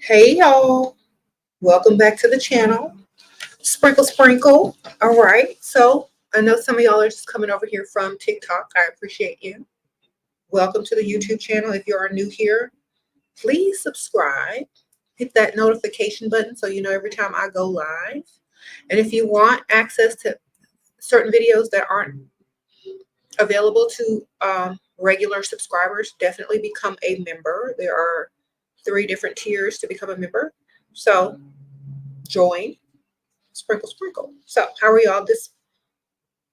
Hey y'all, welcome back to the channel. Sprinkle, sprinkle. All right, so I know some of y'all are just coming over here from TikTok. I appreciate you. Welcome to the YouTube channel. If you are new here, please subscribe. Hit that notification button so you know every time I go live. And if you want access to certain videos that aren't available to regular subscribers, definitely become a member. There are 3 different tiers to become a member. So join. Sprinkle, sprinkle. So how are y'all this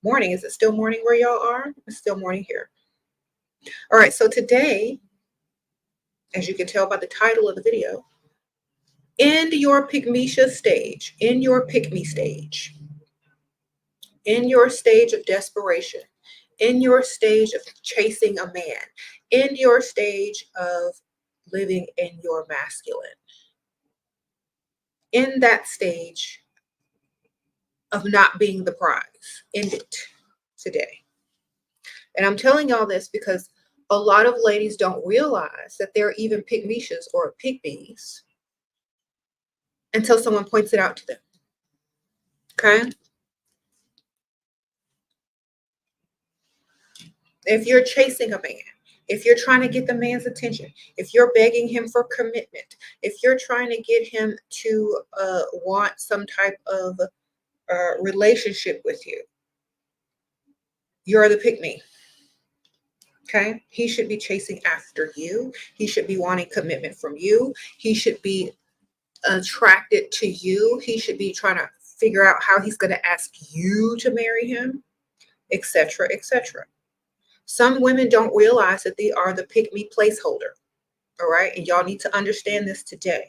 morning? Is it still morning where y'all are? It's still morning here. All right, so today, as you can tell by the title of the video, end your pygmesia stage, in your pick-me stage, in your stage of desperation, in your stage of chasing a man, in your stage of living in your masculine, in that stage of not being the prize. End it today. And I'm telling y'all this because a lot of ladies don't realize that they're even pygmesias or pygmies until someone points it out to them. Okay? If you're chasing a man, if you're trying to get the man's attention, if you're begging him for commitment, if you're trying to get him to want some type of relationship with you, you're the pygmy. Okay? He should be chasing after you. He should be wanting commitment from you. He should be attracted to you. He should be trying to figure out how he's going to ask you to marry him, etc., etc. Some women don't realize that they are the pick-me placeholder. All right. And y'all need to understand this today.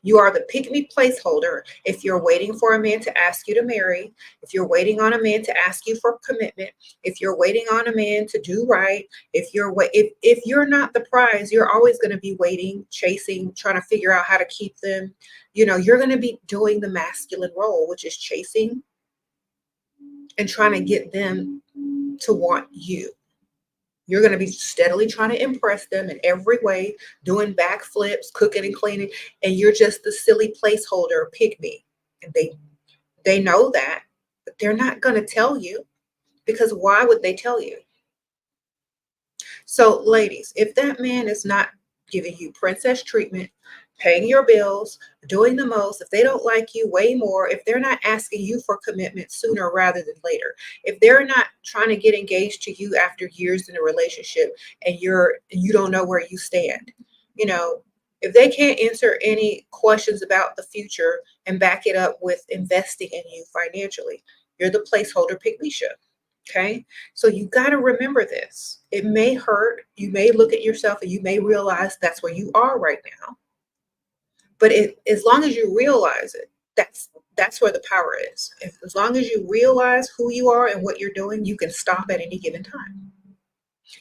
You are the pick-me placeholder if you're waiting for a man to ask you to marry, if you're waiting on a man to ask you for commitment, if you're waiting on a man to do right, if you're not the prize, you're always going to be waiting, chasing, trying to figure out how to keep them. You know, you're going to be doing the masculine role, which is chasing and trying to get them to want you. You're going to be steadily trying to impress them in every way, doing backflips, cooking and cleaning, and you're just the silly placeholder pygmy. And they know that, but they're not going to tell you, because why would they tell you? So, ladies, if that man is not giving you princess treatment, paying your bills, doing the most, if they don't like you way more, if they're not asking you for commitment sooner rather than later, if they're not trying to get engaged to you after years in a relationship and you don't know where you stand, you know, if they can't answer any questions about the future and back it up with investing in you financially, you're the placeholder pygmesia. Okay, so you got to remember this. It may hurt. You may look at yourself and you may realize that's where you are right now. But as long as you realize it, that's where the power is. As long as you realize who you are and what you're doing, you can stop at any given time.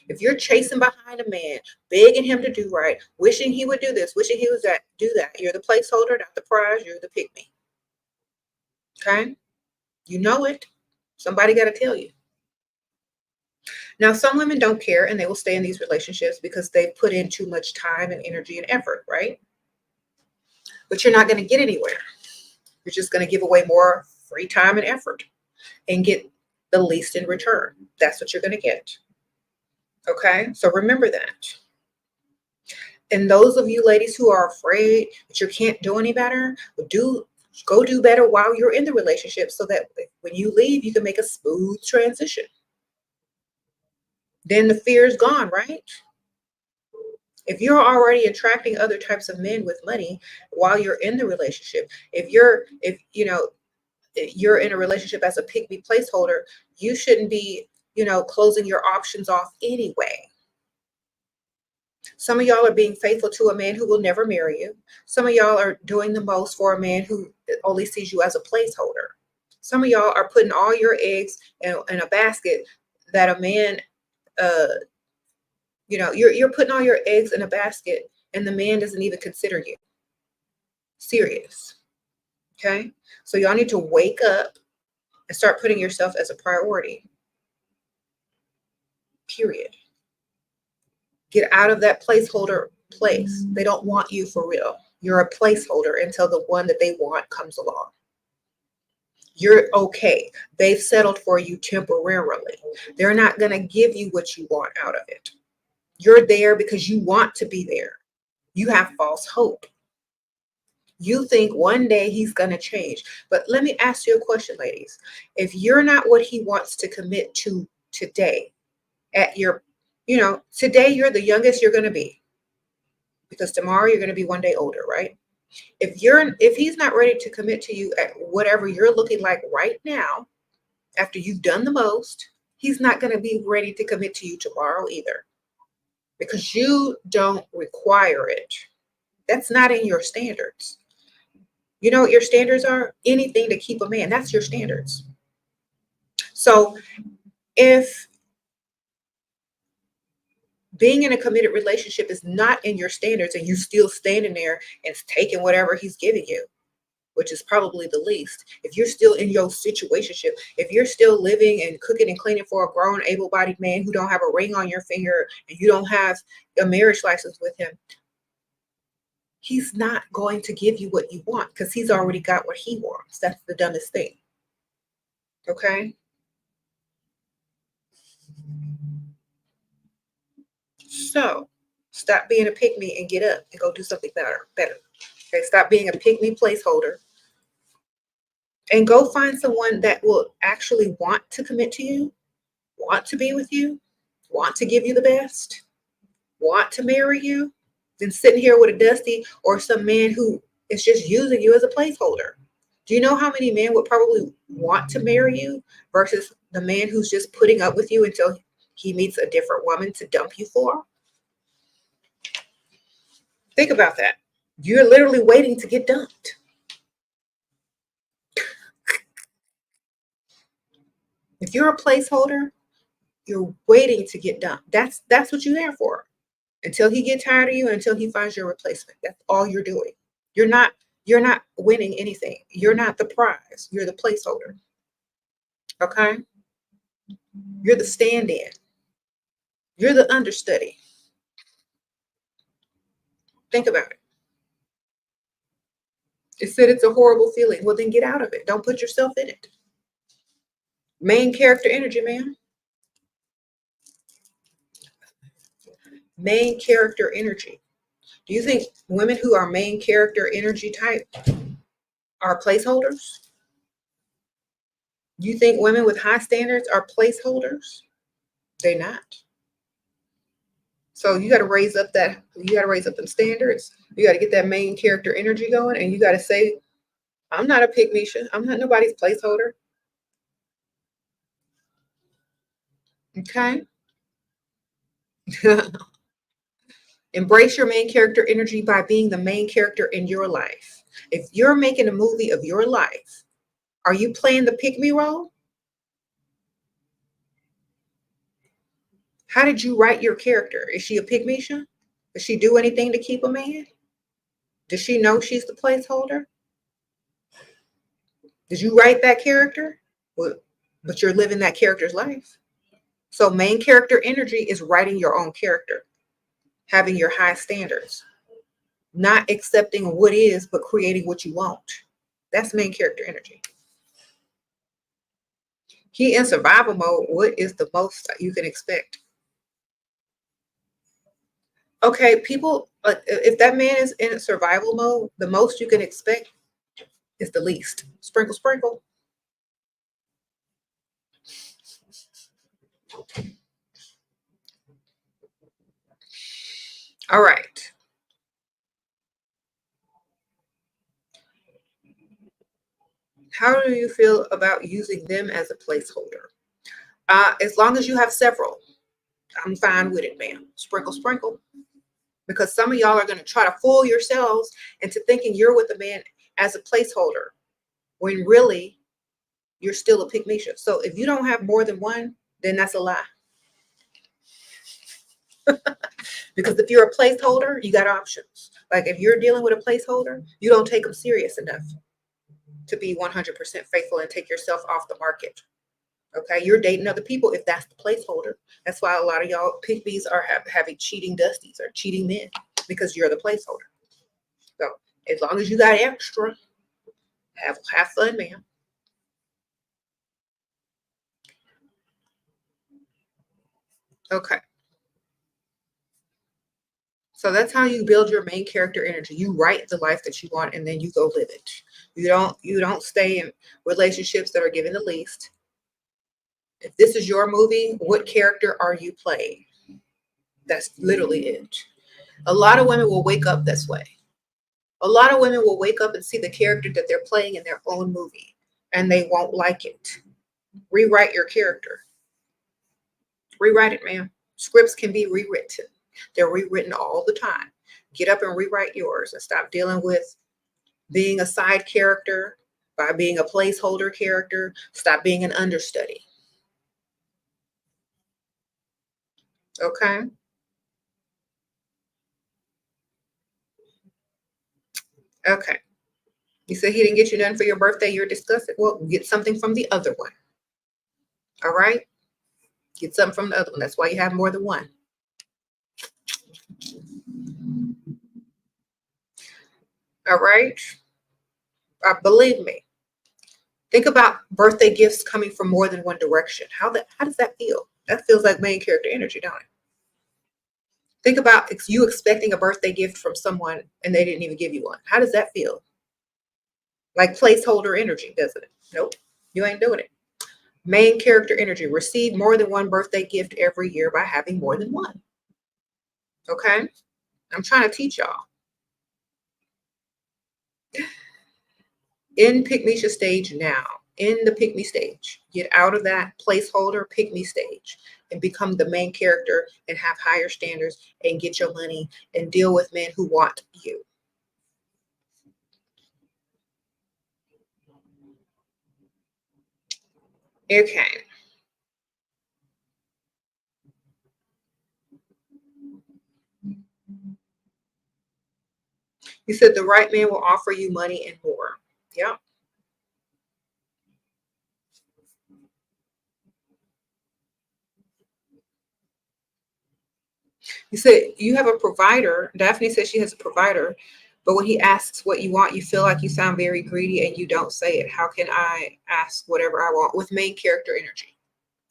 If you're chasing behind a man, begging him to do right, wishing he would do this, wishing he would do that, you're the placeholder, not the prize. You're the pygmy. Okay, you know it. Somebody got to tell you. Now, some women don't care and they will stay in these relationships because they've put in too much time and energy and effort, right? But you're not going to get anywhere. You're just going to give away more free time and effort and get the least in return. That's what you're going to get. Okay? So remember that. And those of you ladies who are afraid that you can't do any better, go do better while you're in the relationship so that when you leave, you can make a smooth transition. Then the fear is gone, right? If you're already attracting other types of men with money while you're in the relationship, if you're in a relationship as a pygmy placeholder, you shouldn't be, closing your options off anyway. Some of y'all are being faithful to a man who will never marry you. Some of y'all are doing the most for a man who only sees you as a placeholder. Some of y'all are putting all your eggs in a basket that a man, you're putting all your eggs in a basket and the man doesn't even consider you serious. Okay? So y'all need to wake up and start putting yourself as a priority. Period. Get out of that placeholder place. They don't want you for real. You're a placeholder until the one that they want comes along. You're okay. They've settled for you temporarily. They're not going to give you what you want out of it. You're there because you want to be there. You have false hope. You think one day he's going to change. But let me ask you a question, ladies. If you're not what he wants to commit to today, at your, today you're the youngest you're going to be, because tomorrow you're going to be one day older, right? If he's not ready to commit to you at whatever you're looking like right now, after you've done the most, he's not going to be ready to commit to you tomorrow either, because you don't require it. That's not in your standards. You know what your standards are? Anything to keep a man. That's your standards. So if being in a committed relationship is not in your standards and you still standing there and taking whatever he's giving you, which is probably the least, if you're still in your situationship, if you're still living and cooking and cleaning for a grown, able-bodied man who don't have a ring on your finger and you don't have a marriage license with him, he's not going to give you what you want because he's already got what he wants. That's the dumbest thing. Okay? So stop being a pick-me and get up and go do something better. Okay, stop being a pick-me placeholder and go find someone that will actually want to commit to you, want to be with you, want to give you the best, want to marry you, than sitting here with a dusty or some man who is just using you as a placeholder. Do you know how many men would probably want to marry you versus the man who's just putting up with you until he meets a different woman to dump you for? Think about that. You're literally waiting to get dumped. If you're a placeholder, you're waiting to get dumped. That's what you're there for. Until he gets tired of you, until he finds your replacement. That's all you're doing. You're not winning anything. You're not the prize. You're the placeholder. Okay? You're the stand-in. You're the understudy. Think about it. It said it's a horrible feeling. Well, then get out of it. Don't put yourself in it. Main character energy, man. Main character energy. Do you think women who are main character energy type are placeholders? Do you think women with high standards are placeholders? They're not. So you got to raise up them standards. You got to get that main character energy going, and you got to say, I'm not a pygmisha. I'm not nobody's placeholder. Okay. Embrace your main character energy by being the main character in your life. If you're making a movie of your life, are you playing the pick me role? How did you write your character? Is she a pygmisha? Does she do anything to keep a man? Does she know she's the placeholder? Did you write that character? Well, but you're living that character's life. So main character energy is writing your own character, having your high standards, not accepting what is, but creating what you want. That's main character energy. He in survival mode. What is the most you can expect? Okay, people, if that man is in survival mode, the most you can expect is the least. Sprinkle, sprinkle. All right. How do you feel about using them as a placeholder? As long as you have several, I'm fine with it, ma'am. Sprinkle, sprinkle. Because some of y'all are going to try to fool yourselves into thinking you're with a man as a placeholder when really you're still a pygmisha. So if you don't have more than one, then that's a lie. Because if you're a placeholder, you got options. Like if you're dealing with a placeholder, you don't take them serious enough to be 100% faithful and take yourself off the market. Okay, you're dating other people if that's the placeholder. That's why a lot of y'all pygmies are having cheating dusties or cheating men, because you're the placeholder. So As long as you got extra, have fun, ma'am. Okay. So that's how you build your main character energy. You write the life that you want and then you go live it. You don't stay in relationships that are given the least. If this is your movie, what character are you playing? That's literally it. A lot of women will wake up this way. A lot of women will wake up and see the character that they're playing in their own movie and they won't like it. Rewrite your character. Rewrite it, man. Scripts can be rewritten. They're rewritten all the time. Get up and rewrite yours and stop dealing with being a side character by being a placeholder character. Stop being an understudy. Okay? Okay. You said he didn't get you nothing for your birthday. You're disgusted. Well, get something from the other one. All right? Get something from the other one. That's why you have more than one. All right? Believe me. Think about birthday gifts coming from more than one direction. How does that feel? That feels like main character energy, don't it? Think about you expecting a birthday gift from someone and they didn't even give you one. How does that feel? Like placeholder energy, doesn't it? Nope, you ain't doing it. Main character energy. Receive more than one birthday gift every year by having more than one. Okay? I'm trying to teach y'all. In Pick Misha stage now. In the pick me stage. Get out of that placeholder pick me stage and become the main character and have higher standards and get your money and deal with men who want you. Okay. You said the right man will offer you money and more. Yeah. You said you have a provider. Daphne says she has a provider, but when he asks what you want, you feel like you sound very greedy and you don't say it. How can I ask whatever I want with main character energy?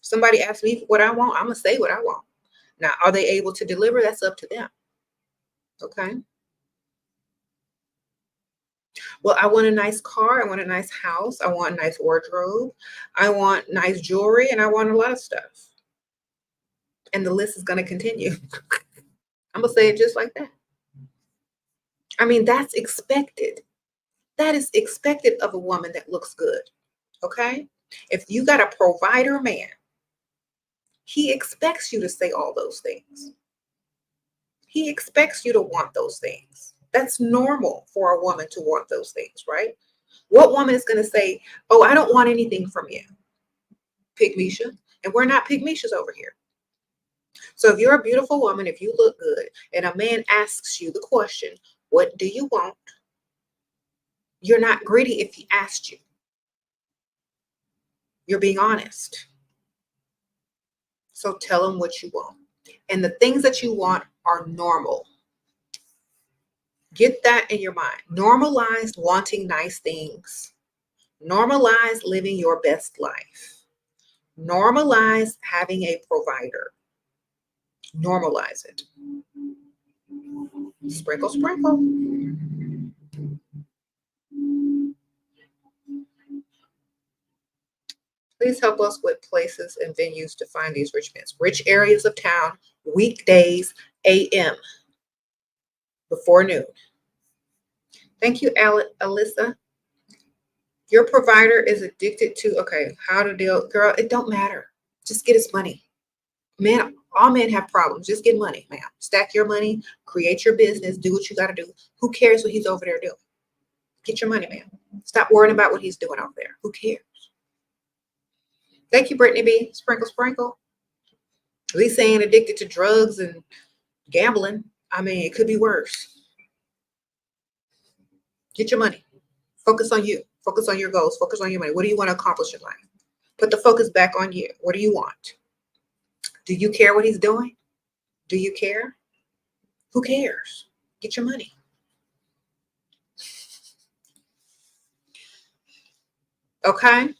Somebody asks me what I want, I'm going to say what I want. Now, are they able to deliver? That's up to them. Okay. Well, I want a nice car. I want a nice house. I want a nice wardrobe. I want nice jewelry and I want a lot of stuff. And the list is going to continue. I'm going to say it just like that. I mean, that's expected. That is expected of a woman that looks good. Okay. If you got a provider man, he expects you to say all those things. He expects you to want those things. That's normal for a woman to want those things, right? What woman is going to say, oh, I don't want anything from you, Pygmisha? And we're not Pygmishas over here. So if you're a beautiful woman, if you look good, and a man asks you the question, what do you want? You're not greedy if he asked you. You're being honest. So tell him what you want. And the things that you want are normal. Get that in your mind. Normalize wanting nice things. Normalize living your best life. Normalize having a provider. Normalize it. Sprinkle, sprinkle. Please help us with places and venues to find these rich men. Rich areas of town, weekdays, AM, before noon. Thank you, Alyssa. Your provider is addicted to, okay, how to deal, girl, it don't matter. Just get his money. Man, all men have problems. Just get money, ma'am. Stack your money, create your business, do what you got to do. Who cares what he's over there doing? Get your money, ma'am. Stop worrying about what he's doing over there. Who cares? Thank you, Brittany B. Sprinkle, sprinkle. At least saying addicted to drugs and gambling. I mean, it could be worse. Get your money. Focus on you. Focus on your goals. Focus on your money. What do you want to accomplish in life? Put the focus back on you. What do you want? Do you care what he's doing? Do you care? Who cares? Get your money. Okay?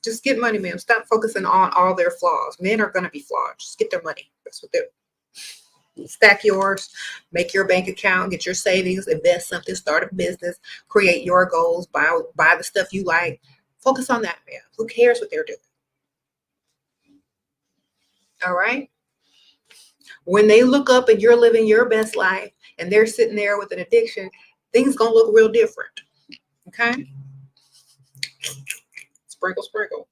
Just get money, ma'am. Stop focusing on all their flaws. Men are going to be flawed. Just get their money. That's what they're. Stack yours, make your bank account, get your savings, invest something, start a business, create your goals, buy the stuff you like. Focus on that, man. Who cares what they're doing? All right. When they look up and you're living your best life and they're sitting there with an addiction, things gonna look real different. Okay. Sprinkle, sprinkle.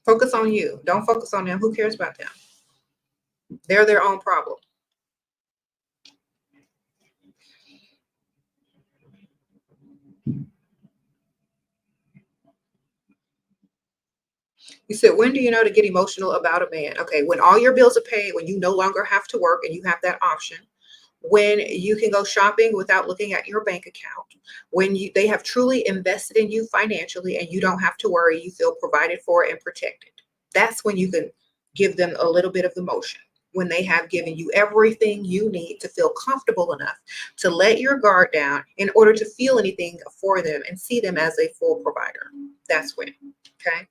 Focus on you. Don't focus on them. Who cares about them? They're their own problem. You said, when do you know to get emotional about a man? Okay, when all your bills are paid, when you no longer have to work and you have that option, when you can go shopping without looking at your bank account, when they have truly invested in you financially and you don't have to worry, you feel provided for and protected. That's when you can give them a little bit of emotion. When they have given you everything you need to feel comfortable enough to let your guard down in order to feel anything for them and see them as a full provider. That's when, okay?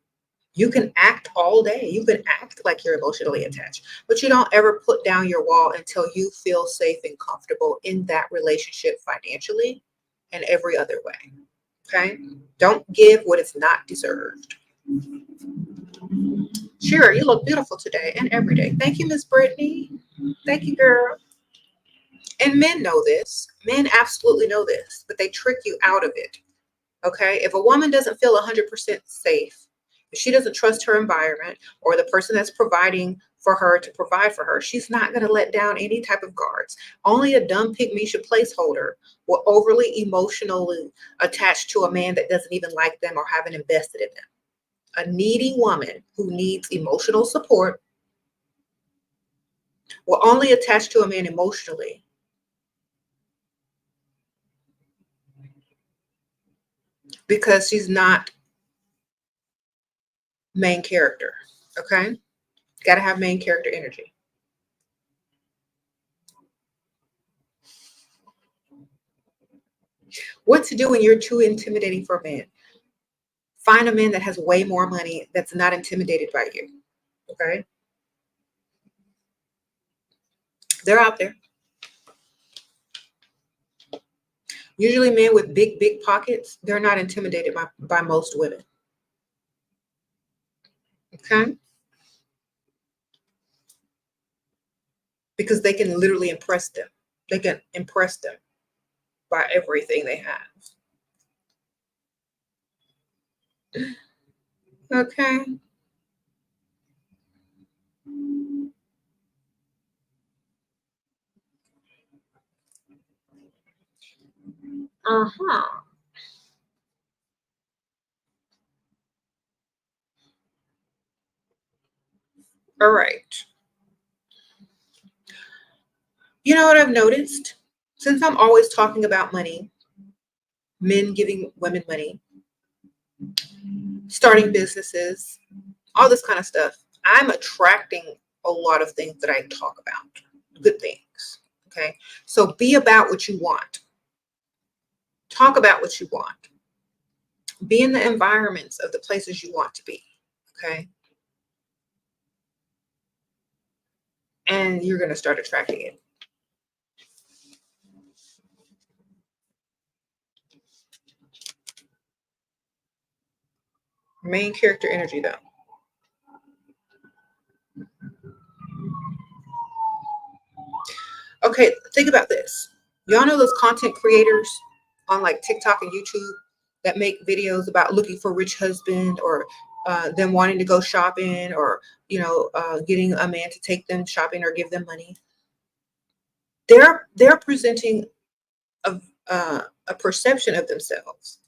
You can act all day. You can act like you're emotionally attached, but you don't ever put down your wall until you feel safe and comfortable in that relationship financially and every other way. Okay? Don't give what is not deserved. Sure, you look beautiful today and every day. Thank you, Miss Brittany. Thank you, girl. And men know this. Men absolutely know this, but they trick you out of it. Okay? If a woman doesn't feel 100% safe, if she doesn't trust her environment or the person that's providing for her to provide for her, she's not going to let down any type of guards. Only a dumb pygmisha placeholder will overly emotionally attach to a man that doesn't even like them or haven't invested in them. A needy woman who needs emotional support will only attach to a man emotionally because she's not main character. Okay? Got to have main character energy. What to do when you're too intimidating for a man? Find a man that has way more money that's not intimidated by you. Okay? They're out there. Usually men with big, big pockets, they're not intimidated by most women. Okay? Because they can literally impress them. They can impress them by everything they have. Okay? Uh-huh. All right. You know what I've noticed? Since I'm always talking about money, men giving women money, starting businesses, all this kind of stuff, I'm attracting a lot of things that I talk about, good things. Okay. So be about what you want. Talk about what you want. Be in the environments of the places you want to be. Okay. And you're going to start attracting it. Main character energy, though. Okay, think about this. Y'all know those content creators on like TikTok and YouTube that make videos about looking for a rich husband or them wanting to go shopping or, getting a man to take them shopping or give them money. They're presenting a perception of themselves.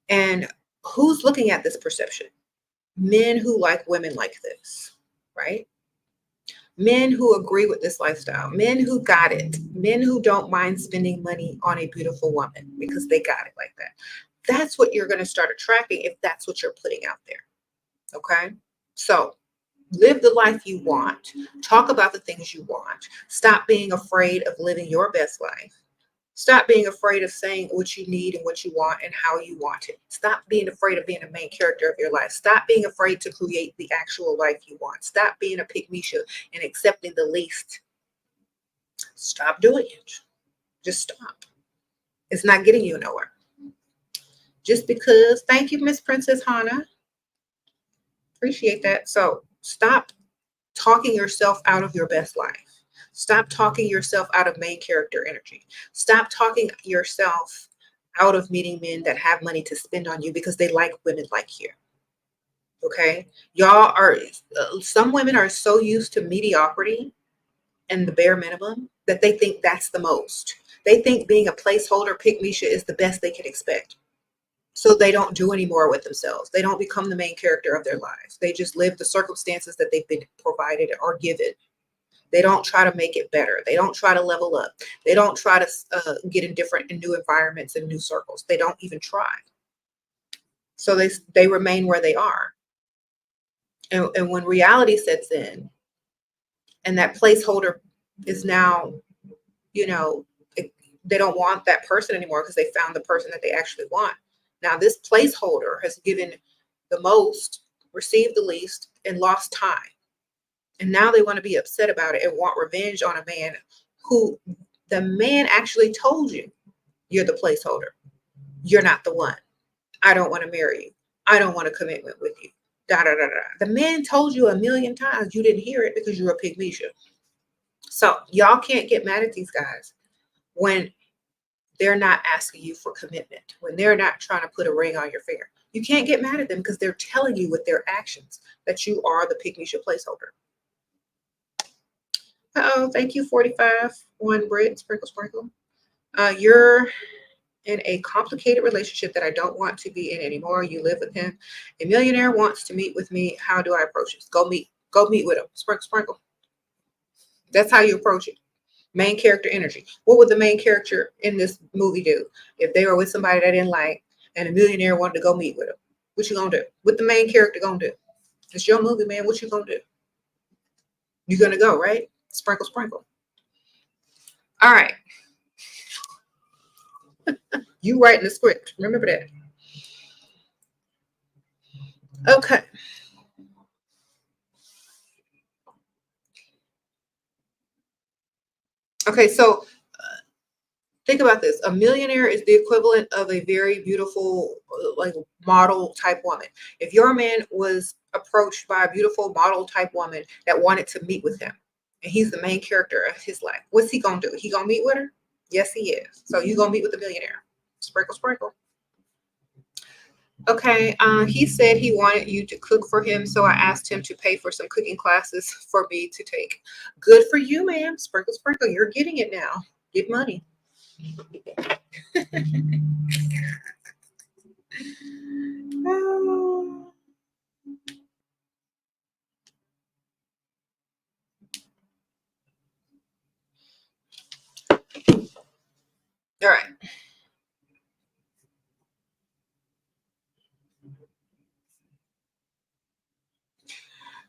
And who's looking at this perception? Men who like women like this, right? Men who agree with this lifestyle, men who got it, Men who don't mind spending money on a beautiful woman because they got it like that. That's what you're going to start attracting if that's what you're putting out there. Okay? So live the life you want. Talk about the things you want. Stop being afraid of living your best life. Stop being afraid of saying what you need and what you want and how you want it. Stop being afraid of being a main character of your life. Stop being afraid to create the actual life you want. Stop being a pygmisha and accepting the least. Stop doing it. Just stop. It's not getting you nowhere. Just because, thank you, Miss Princess Hannah. Appreciate that. So stop talking yourself out of your best life. Stop talking yourself out of main character energy. Stop talking yourself out of meeting men that have money to spend on you because they like women like you. Okay? Y'all are, some women are so used to mediocrity and the bare minimum that they think that's the most. They think being a placeholder pygmisha is the best they can expect. So they don't do any more with themselves. They don't become the main character of their lives. They just live the circumstances that they've been provided or given. They don't try to make it better. They don't try to level up. They don't try to get in different and new environments and new circles. They don't even try. So they remain where they are. And when reality sets in and that placeholder is now, they don't want that person anymore because they found the person that they actually want. Now this placeholder has given the most, received the least, and lost time. And now they want to be upset about it and want revenge on a man who the man actually told you, you're the placeholder. You're not the one. I don't want to marry you. I don't want a commitment with you. Da, da, da, da. The man told you a million times. You didn't hear it because you're a pygmisha. So y'all can't get mad at these guys when they're not asking you for commitment, when they're not trying to put a ring on your finger. You can't get mad at them because they're telling you with their actions that you are the pygmisha placeholder. Uh-oh, thank you, 45. One Brit, sprinkle, sprinkle. You're in a complicated relationship that I don't want to be in anymore. You live with him. A millionaire wants to meet with me. How do I approach this? Go meet with him. Sprinkle, sprinkle. That's how you approach it. Main character energy. What would the main character in this movie do if they were with somebody they didn't like and a millionaire wanted to go meet with them? What you gonna do? What the main character gonna do? It's your movie, man. What you gonna do? You're gonna go, right? Sprinkle, sprinkle. All right. You writing the script. Remember that. Okay. Okay, so think about this. A millionaire is the equivalent of a very beautiful, like model type woman. If your man was approached by a beautiful model type woman that wanted to meet with him, and he's the main character of his life, what's he gonna do? He gonna meet with her? Yes, he is. So you gonna meet with the millionaire? Sprinkle, sprinkle. Okay. He said he wanted you to cook for him, so I asked him to pay for some cooking classes for me to take. Good for you, ma'am. Sprinkle, sprinkle. You're getting it now. Get money. Oh. All right.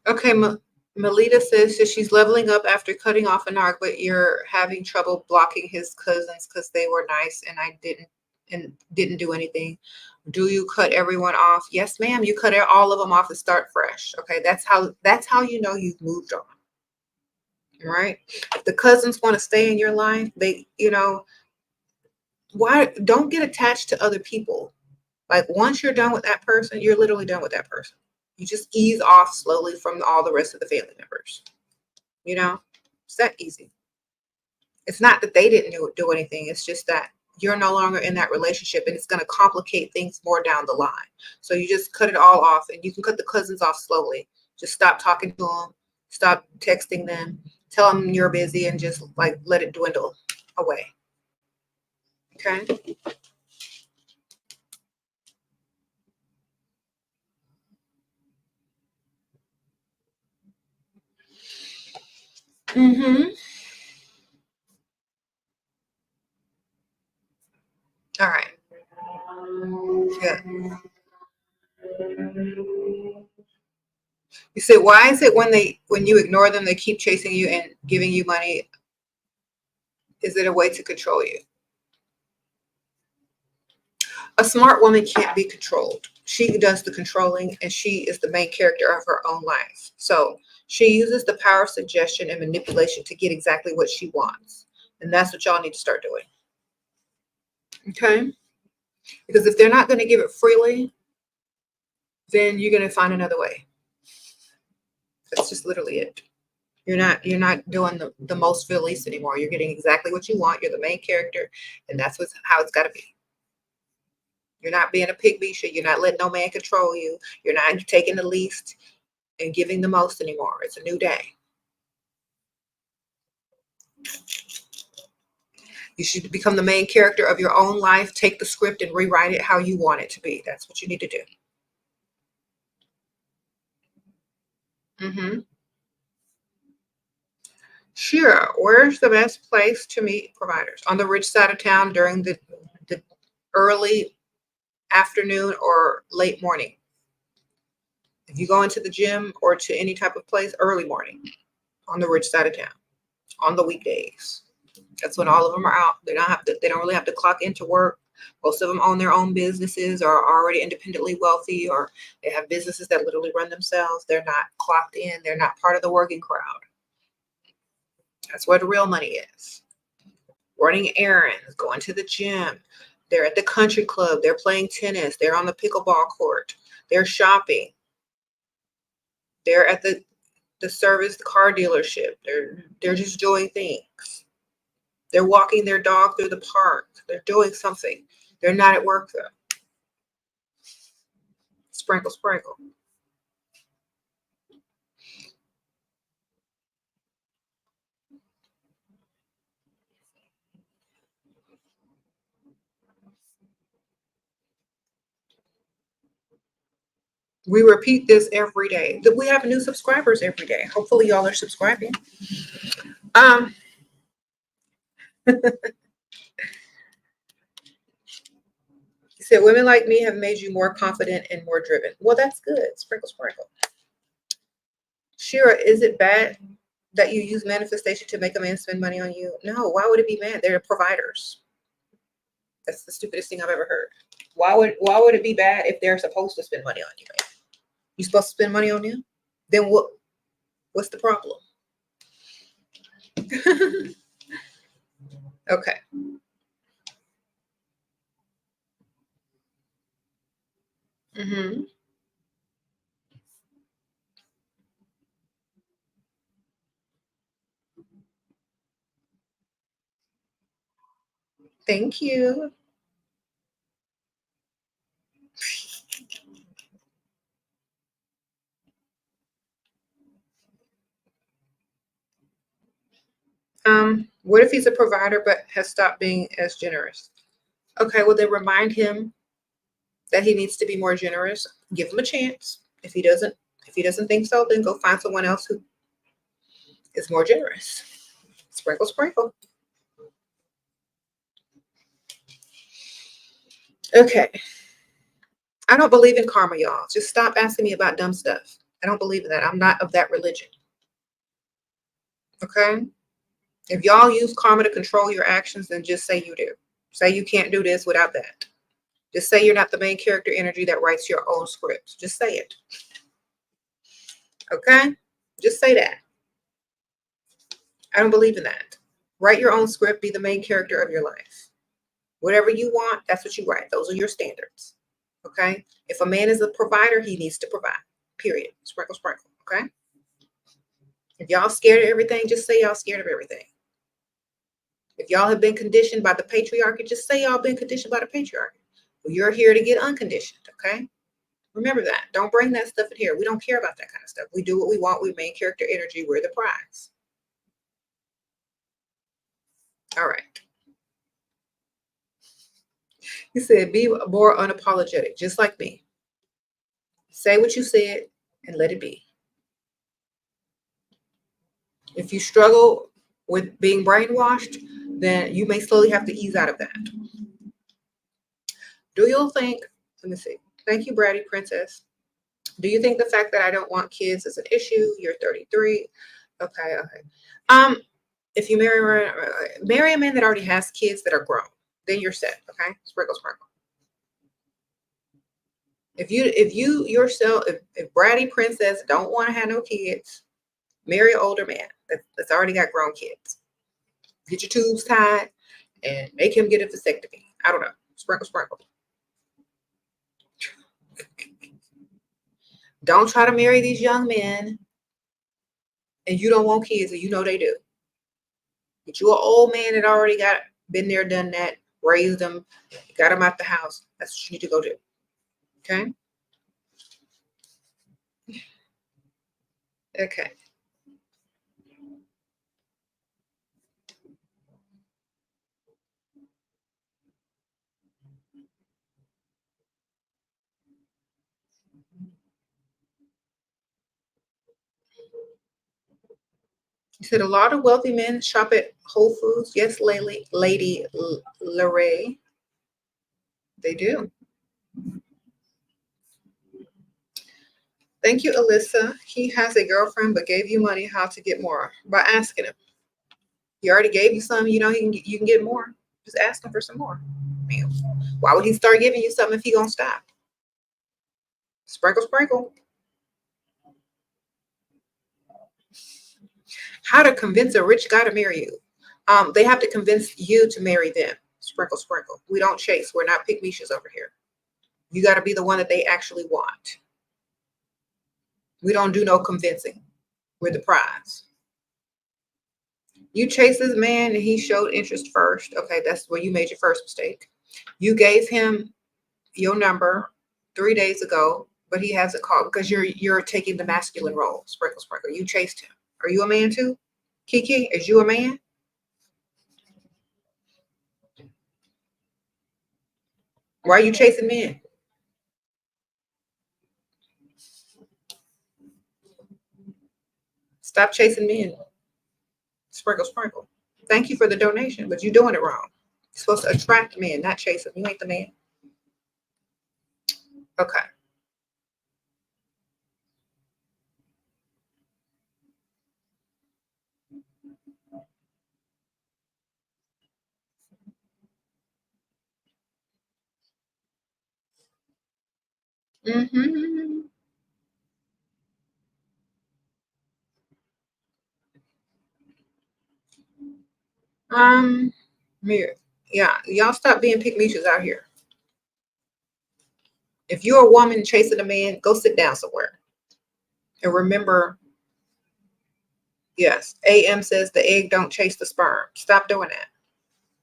Okay. Melita says that she's leveling up after cutting off an arc, but you're having trouble blocking his cousins because they were nice and I didn't do anything. Do you cut everyone off? Yes, ma'am. You cut all of them off and start fresh. Okay. That's how you know you've moved on. All right. If the cousins want to stay in your life, why don't get attached to other people? Like once you're done with that person, you're literally done with that person. You just ease off slowly from all the rest of the family members. It's that easy. It's not that they didn't do anything. It's just that you're no longer in that relationship and it's going to complicate things more down the line. So you just cut it all off and you can cut the cousins off slowly. Just stop talking to them, stop texting them, tell them you're busy and just like let it dwindle away. Okay. Mm-hmm. Yeah. You said, why is it when you ignore them, they keep chasing you and giving you money? Is it a way to control you? A smart woman can't be controlled. She does the controlling, and she is the main character of her own life. So she uses the power of suggestion and manipulation to get exactly what she wants. And that's what y'all need to start doing. Okay? Because if they're not going to give it freely, then you're going to find another way. That's just literally it. You're not doing the most for least anymore. You're getting exactly what you want. You're the main character, and that's how it's got to be. You're not being a pig bisha. You're not letting no man control you. You're not taking the least and giving the most anymore. It's a new day. You should become the main character of your own life. Take the script and rewrite it how you want it to be. That's what you need to do. Sure. Where's the best place to meet providers? On the rich side of town during the early afternoon or late morning. If you go into the gym or to any type of place, early morning on the rich side of town, on the weekdays. That's when all of them are out. They don't really have to clock into work. Most of them own their own businesses or are already independently wealthy, or they have businesses that literally run themselves. They're not clocked in. They're not part of the working crowd. That's where the real money is. Running errands, going to the gym. They're at the country club. They're playing tennis. They're on the pickleball court. They're shopping. They're at the service car dealership. They're just doing things. They're walking their dog through the park. They're doing something. They're not at work though. Sprinkle, sprinkle. We repeat this every day. We have new subscribers every day. Hopefully y'all are subscribing. He said, women like me have made you more confident and more driven. Well, that's good. Sprinkle, sprinkle. Shira, is it bad that you use manifestation to make a man spend money on you? No, why would it be bad? They're providers. That's the stupidest thing I've ever heard. Why would it be bad if they're supposed to spend money on you, man? You supposed to spend money on them? Then what's the problem? Okay. Thank you. What if he's a provider but has stopped being as generous? Okay, well then remind him that he needs to be more generous. Give him a chance. If he doesn't think so, then go find someone else who is more generous. Sprinkle, sprinkle. Okay. I don't believe in karma, y'all. Just stop asking me about dumb stuff. I don't believe in that. I'm not of that religion. Okay? If y'all use karma to control your actions, then just say you do. Say you can't do this without that. Just say you're not the main character energy that writes your own scripts. Just say it. Okay? Just say that. I don't believe in that. Write your own script. Be the main character of your life. Whatever you want, that's what you write. Those are your standards. Okay? If a man is a provider, he needs to provide. Period. Sprinkle, sprinkle. Okay? If y'all scared of everything, just say y'all scared of everything. If y'all have been conditioned by the patriarchy, just say y'all been conditioned by the patriarchy. Well, you're here to get unconditioned, okay? Remember that. Don't bring that stuff in here. We don't care about that kind of stuff. We do what we want. We main character energy. We're the prize. All right. He said, be more unapologetic, just like me. Say what you said and let it be. If you struggle with being brainwashed, then you may slowly have to ease out of that. Do you think, let me see. Thank you, Bratty Princess. Do you think the fact that I don't want kids is an issue? You're 33. Okay, okay. If you marry a man that already has kids that are grown, then you're set. Okay, sprinkle, sprinkle. If you yourself, if Bratty Princess don't want to have no kids, marry an older man that's already got grown kids. Get your tubes tied and make him get a vasectomy. I don't know. Sprinkle, sprinkle. Don't try to marry these young men and you don't want kids and you know they do. Get you an old man that already been there, done that, raised them, got them out the house. That's what you need to go do. Okay? Okay. You said a lot of wealthy men shop at Whole Foods. Yes, Lady Larae. They do. Thank you, Alyssa. He has a girlfriend but gave you money. How to get more? By asking him. He already gave you some. You know you can get more. Just ask him for some more. Man, why would he start giving you something if he gonna stop? Sprinkle, sprinkle. How to convince a rich guy to marry you? They have to convince you to marry them. Sprinkle, sprinkle. We don't chase. We're not pygmishas over here. You got to be the one that they actually want. We don't do no convincing. We're the prize. You chased this man and he showed interest first. Okay, that's where you made your first mistake. You gave him your number 3 days ago, but he hasn't called because you're taking the masculine role. Sprinkle, sprinkle. You chased him. Are you a man too? Kiki, is you a man? Why are you chasing men? Stop chasing men. Sprinkle, sprinkle. Thank you for the donation, but you're doing it wrong. You're supposed to attract men, not chase them. You ain't the man. Okay. Mm-hmm. Um, yeah, y'all stop being pygmishas out here. If you're a woman chasing a man, go sit down somewhere. And remember, yes, AM says the egg don't chase the sperm. Stop doing that.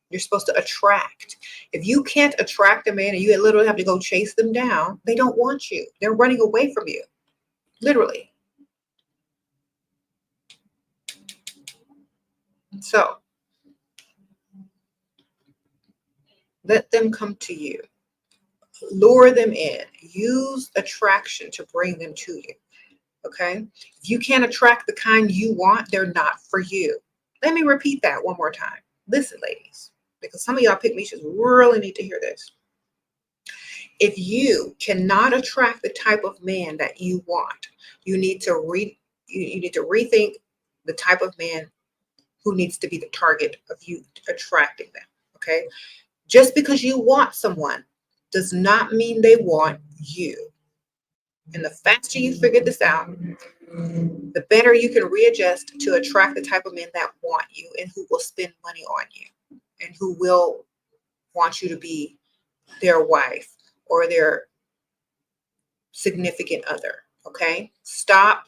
You're supposed to attract. If you can't attract a man and you literally have to go chase them down, they don't want you. They're running away from you. Literally. So let them come to you. Lure them in. Use attraction to bring them to you. Okay? If you can't attract the kind you want, they're not for you. Let me repeat that one more time. Listen, ladies, because some of y'all pygmishas really need to hear this. If you cannot attract the type of man that you want, you need to you need to rethink the type of man who needs to be the target of you attracting them. Okay? Just because you want someone does not mean they want you. And the faster you figure this out, the better you can readjust to attract the type of men that want you and who will spend money on you and who will want you to be their wife or their significant other. Okay? Stop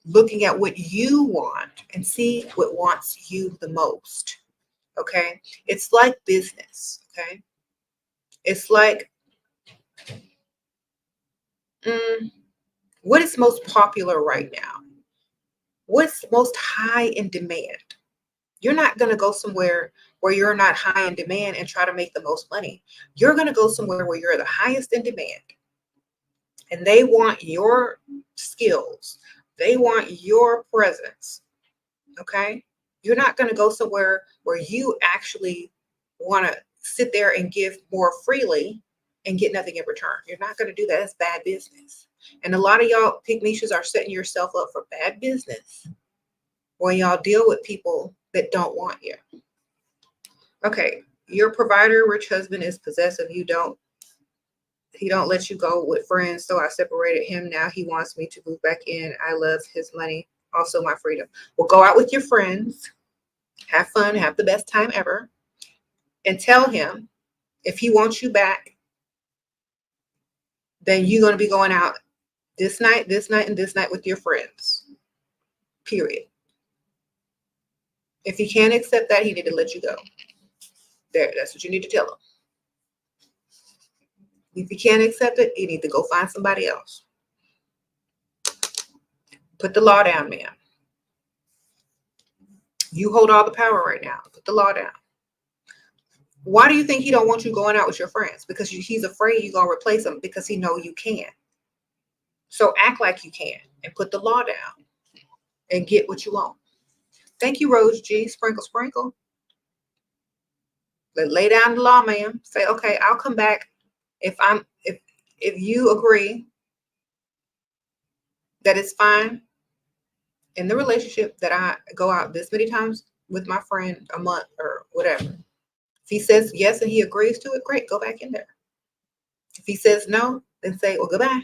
looking at what you want and see what wants you the most. Okay? It's like business. Okay? It's like what is most popular right now? What's most high in demand? You're not going to go somewhere where you're not high in demand and try to make the most money. You're going to go somewhere where you're the highest in demand and they want your skills. They want your presence. Okay? You're not going to go somewhere where you actually want to sit there and give more freely and get nothing in return. You're not going to do that. That's bad business. And a lot of y'all pygmishas are setting yourself up for bad business when y'all deal with people that don't want you. Okay, your provider, rich husband, is possessive. He don't let you go with friends, so I separated him. Now he wants me to move back in. I love his money, also my freedom. Well, go out with your friends, have fun, have the best time ever, and tell him if he wants you back, then you're going to be going out this night, and this night with your friends, period. If he can't accept that, he need to let you go. There, that's what you need to tell him. If you can't accept it, you need to go find somebody else. Put the law down, man. You hold all the power right now. Put the law down. Why do you think he don't want you going out with your friends? Because he's afraid you're going to replace him because he know you can. So act like you can and put the law down and get what you want. Thank you, Rose G. Sprinkle, sprinkle. Lay down the law, ma'am. Say, okay, I'll come back if you agree that it's fine in the relationship that I go out this many times with my friend a month or whatever. If he says yes and he agrees to it, great, go back in there. If he says no, then say, well, goodbye.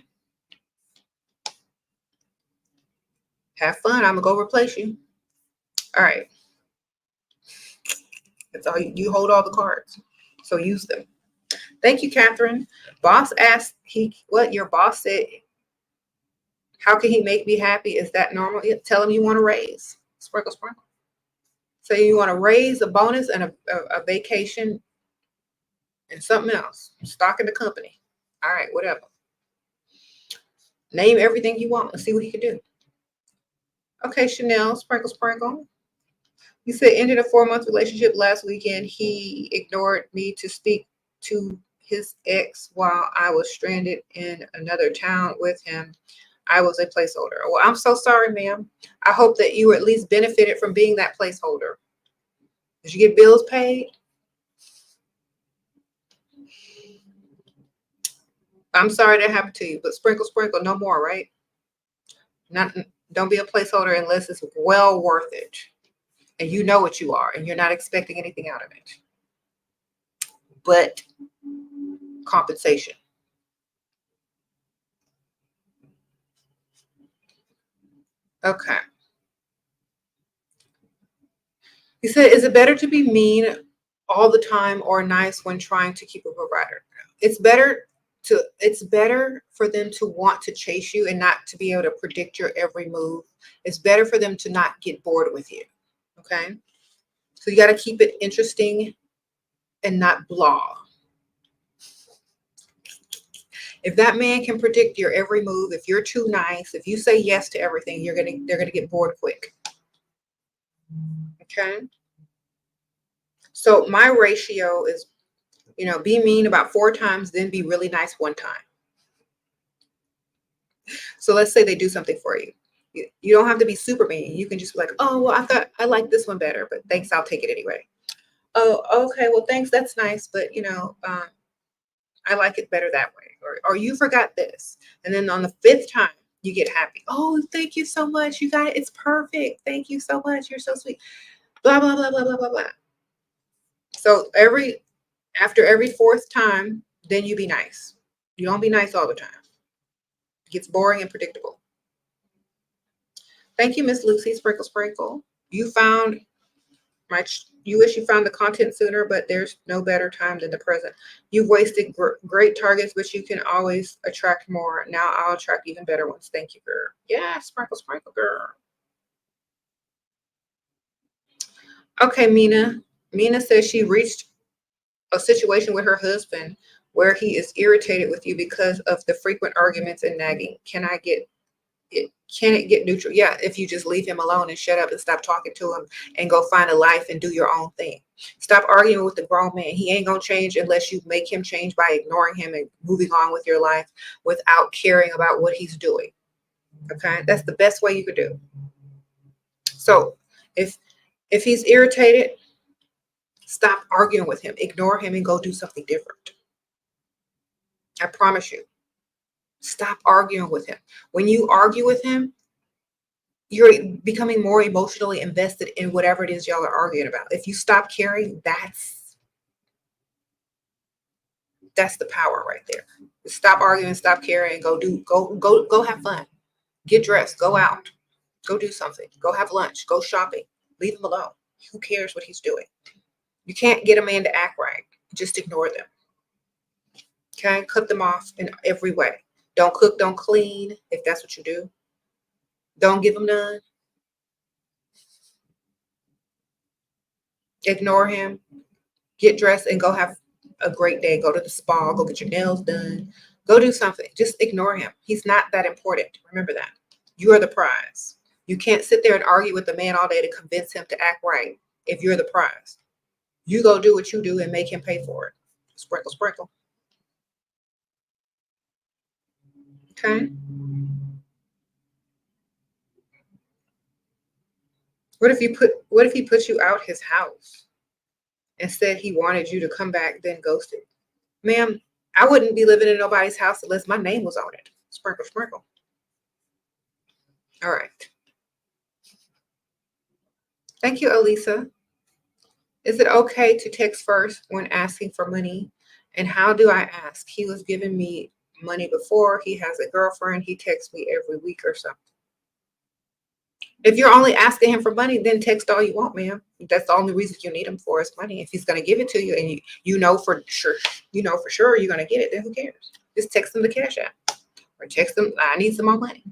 Have fun. I'm going to go replace you. All right. That's all. You hold all the cards. So use them. Thank you, Catherine. Boss asked what your boss said. How can he make me happy? Is that normal? Yeah, tell him you want to raise. Sprinkle, sprinkle. So you want to raise, a bonus, and a vacation and something else. Stock in the company. All right, whatever. Name everything you want and see what he can do. Okay, Chanel, sprinkle, sprinkle. You said ended a 4-month relationship last weekend. He ignored me to speak to his ex while I was stranded in another town with him. I was a placeholder. Well, I'm so sorry, ma'am. I hope that you at least benefited from being that placeholder. Did you get bills paid? I'm sorry that happened to you, but sprinkle, sprinkle, no more, right? Don't be a placeholder unless it's well worth it. And you know what you are, and you're not expecting anything out of it. But compensation. Okay. He said, is it better to be mean all the time or nice when trying to keep a provider? It's better for them to want to chase you and not to be able to predict your every move. It's better for them to not get bored with you. Okay. So you got to keep it interesting and not blah. If that man can predict your every move, if you're too nice, if you say yes to everything, they're gonna get bored quick. Okay. So my ratio is, be mean about 4 times, then be really nice 1 time. So let's say they do something for you. You don't have to be super mean. You can just be like, oh, well, I thought I liked this one better, but thanks, I'll take it anyway. Oh, okay, well, thanks, that's nice, but I like it better that way. Or you forgot this. And then on the 5th time, you get happy. Oh, thank you so much. You got it. It's perfect. Thank you so much. You're so sweet. Blah, blah, blah, blah, blah, blah, blah. So after every 4th time, then you be nice. You don't be nice all the time. It gets boring and predictable. Thank you, Miss Lucy. Sprinkle, sprinkle. You wish you found the content sooner, but there's no better time than the present. You've wasted great targets, but you can always attract more. Now I'll attract even better ones. Thank you, girl. Yeah, sprinkle, sprinkle, girl. Okay, Mina. Mina says she reached a situation with her husband where he is irritated with you because of the frequent arguments and nagging. Can it get neutral? Yeah, if you just leave him alone and shut up and stop talking to him and go find a life and do your own thing. Stop arguing with the grown man. He ain't gonna change unless you make him change by ignoring him and moving on with your life without caring about what he's doing. Okay, that's the best way you could do. So if he's irritated, stop arguing with him, ignore him, and go do something different. I promise you. Stop arguing with him. When you argue with him, you're becoming more emotionally invested in whatever it is y'all are arguing about. If you stop caring, that's the power right there. Stop arguing, stop caring, go have fun. Get dressed, go out, go do something, go have lunch, go shopping. Leave him alone. Who cares what he's doing? You can't get a man to act right. Just ignore them. Okay? Cut them off in every way. Don't cook, don't clean, if that's what you do. Don't give him none. Ignore him. Get dressed and go have a great day. Go to the spa, go get your nails done. Go do something. Just ignore him. He's not that important. Remember that. You are the prize. You can't sit there and argue with the man all day to convince him to act right if you're the prize. You go do what you do and make him pay for it. Sprinkle, sprinkle. Okay? What if he put you out his house and said he wanted you to come back, then ghosted? Ma'am, I wouldn't be living in nobody's house unless my name was on it. Sprinkle, sprinkle. All right. Thank you, Elisa. Is it okay to text first when asking for money? And how do I ask? He was giving me money before. He has a girlfriend. He texts me every week or something. If you're only asking him for money, then text all you want, ma'am. That's the only reason you need him for is money. If he's going to give it to you and you know for sure you're going to get it, then who cares? Just text him the cash app or text him, I need some more money.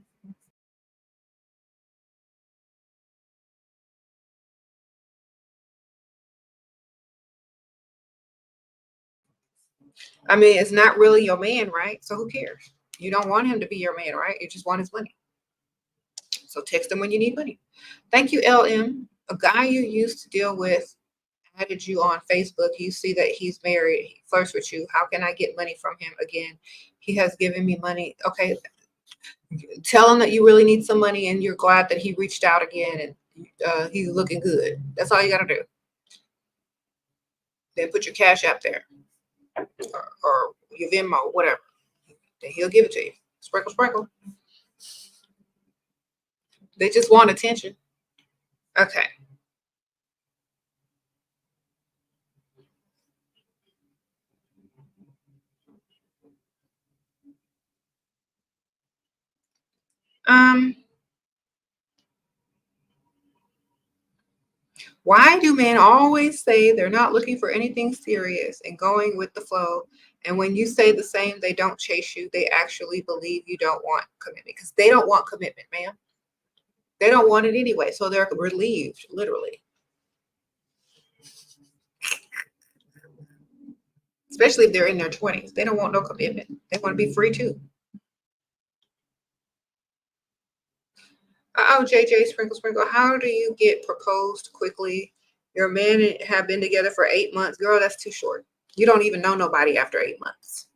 I mean, it's not really your man, right? So who cares? You don't want him to be your man, right? You just want his money. So text him when you need money. Thank you, LM. A guy you used to deal with added you on Facebook. You see that he's married. He flirts with you. How can I get money from him again? He has given me money. Okay. Tell him that you really need some money and you're glad that he reached out again and he's looking good. That's all you got to do. Then put your cash app there or your Venmo, whatever. Then he'll give it to you. Sprinkle, sprinkle. They just want attention. Okay. Why do men always say they're not looking for anything serious and going with the flow? And when you say the same, they don't chase you. They actually believe you don't want commitment because they don't want commitment, ma'am. They don't want it anyway. So they're relieved, literally. Especially if they're in their 20s. They don't want no commitment. They want to be free too. Oh, JJ, sprinkle, sprinkle. How do you get proposed quickly? Your men have been together for 8 months. Girl, that's too short. You don't even know nobody after 8 months.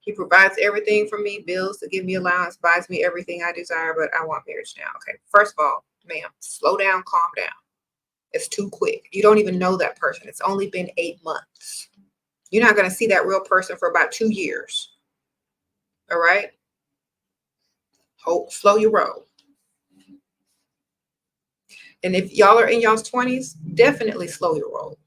He provides everything for me, bills to give me allowance, buys me everything I desire, but I want marriage now. Okay, first of all, ma'am, slow down, calm down. It's too quick. You don't even know that person. It's only been 8 months. You're not going to see that real person for about 2 years. All right? Slow your roll. And if y'all are in y'all's 20s, definitely slow your roll.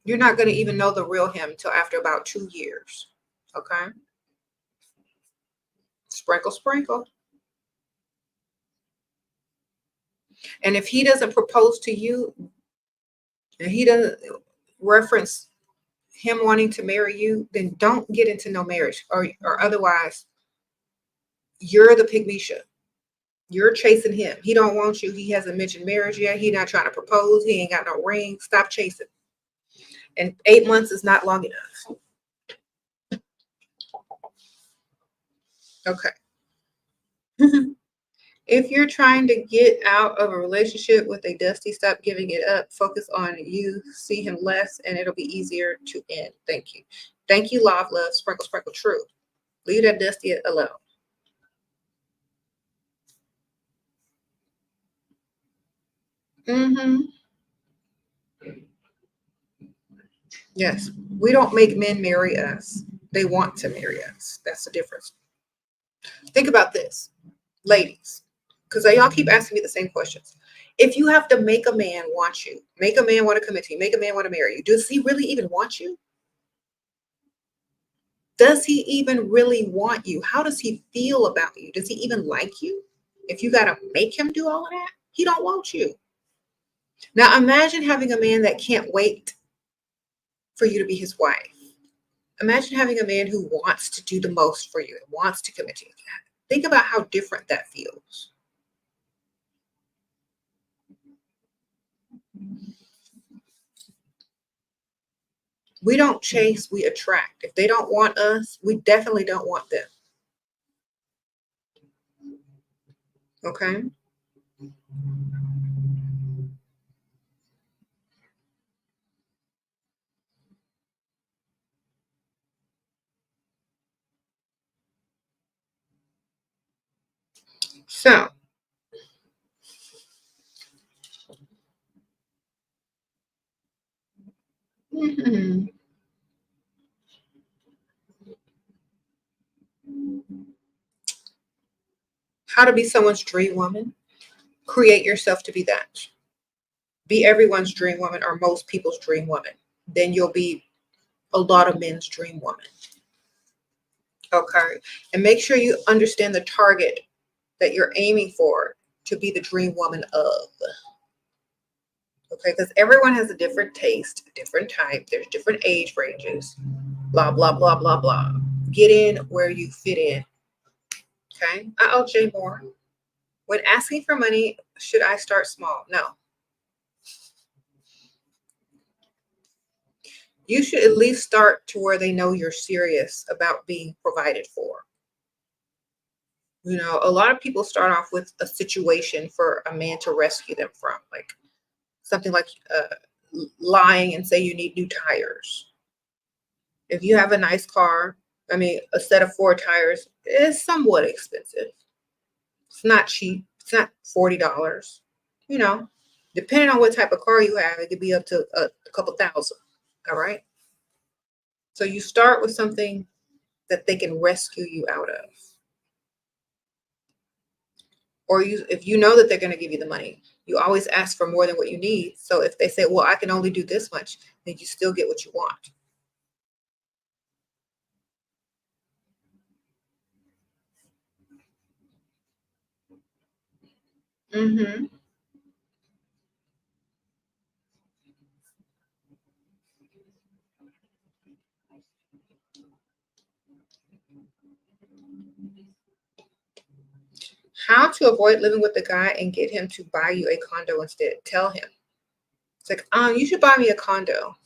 You're not going to even know the real him until after about 2 years. Okay? Sprinkle, sprinkle. And if he doesn't propose to you, and he doesn't reference him wanting to marry you, then don't get into no marriage or otherwise you're the pygmisha. You're chasing him. He don't want you. He hasn't mentioned marriage yet. He not trying to propose. He ain't got no ring. Stop chasing. And 8 months is not long enough. Okay. If you're trying to get out of a relationship with a dusty, stop giving it up. Focus on you. See him less, and it'll be easier to end. Thank you. Thank you, love. Sprinkle, sprinkle. True. Leave that dusty alone. Mm-hmm. Yes. We don't make men marry us. They want to marry us. That's the difference. Think about this, ladies, because y'all keep asking me the same questions. If you have to make a man want you, make a man want to commit to you, make a man want to marry you, does he really even want you? Does he even really want you? How does he feel about you? Does he even like you? If you got to make him do all of that, he don't want you. Now imagine having a man that can't wait for you to be his wife. Imagine having a man who wants to do the most for you, wants to commit to you. Think about how different that feels. We don't chase, we attract. If they don't want us, we definitely don't want them. Okay? So, mhm. How to be someone's dream woman? Create yourself to be that. Be everyone's dream woman or most people's dream woman. Then you'll be a lot of men's dream woman. Okay. And make sure you understand the target that you're aiming for to be the dream woman of. Okay. Because everyone has a different taste, a different type, there's different age ranges, blah, blah, blah, blah, blah. Get in where you fit in. Okay. Jay Moore. When asking for money, should I start small? No. You should at least start to where they know you're serious about being provided for. You know, a lot of people start off with a situation for a man to rescue them from, like something like lying and say you need new tires. If you have a nice car, I mean, a set of 4 tires is somewhat expensive. It's not cheap. It's not $40. You know, depending on what type of car you have, it could be up to a couple thousand. All right. So you start with something that they can rescue you out of. Or if you know that they're going to give you the money, you always ask for more than what you need. So if they say, well, I can only do this much, then you still get what you want. Mm-hmm. How to avoid living with the guy and get him to buy you a condo instead. Tell him. It's like, you should buy me a condo.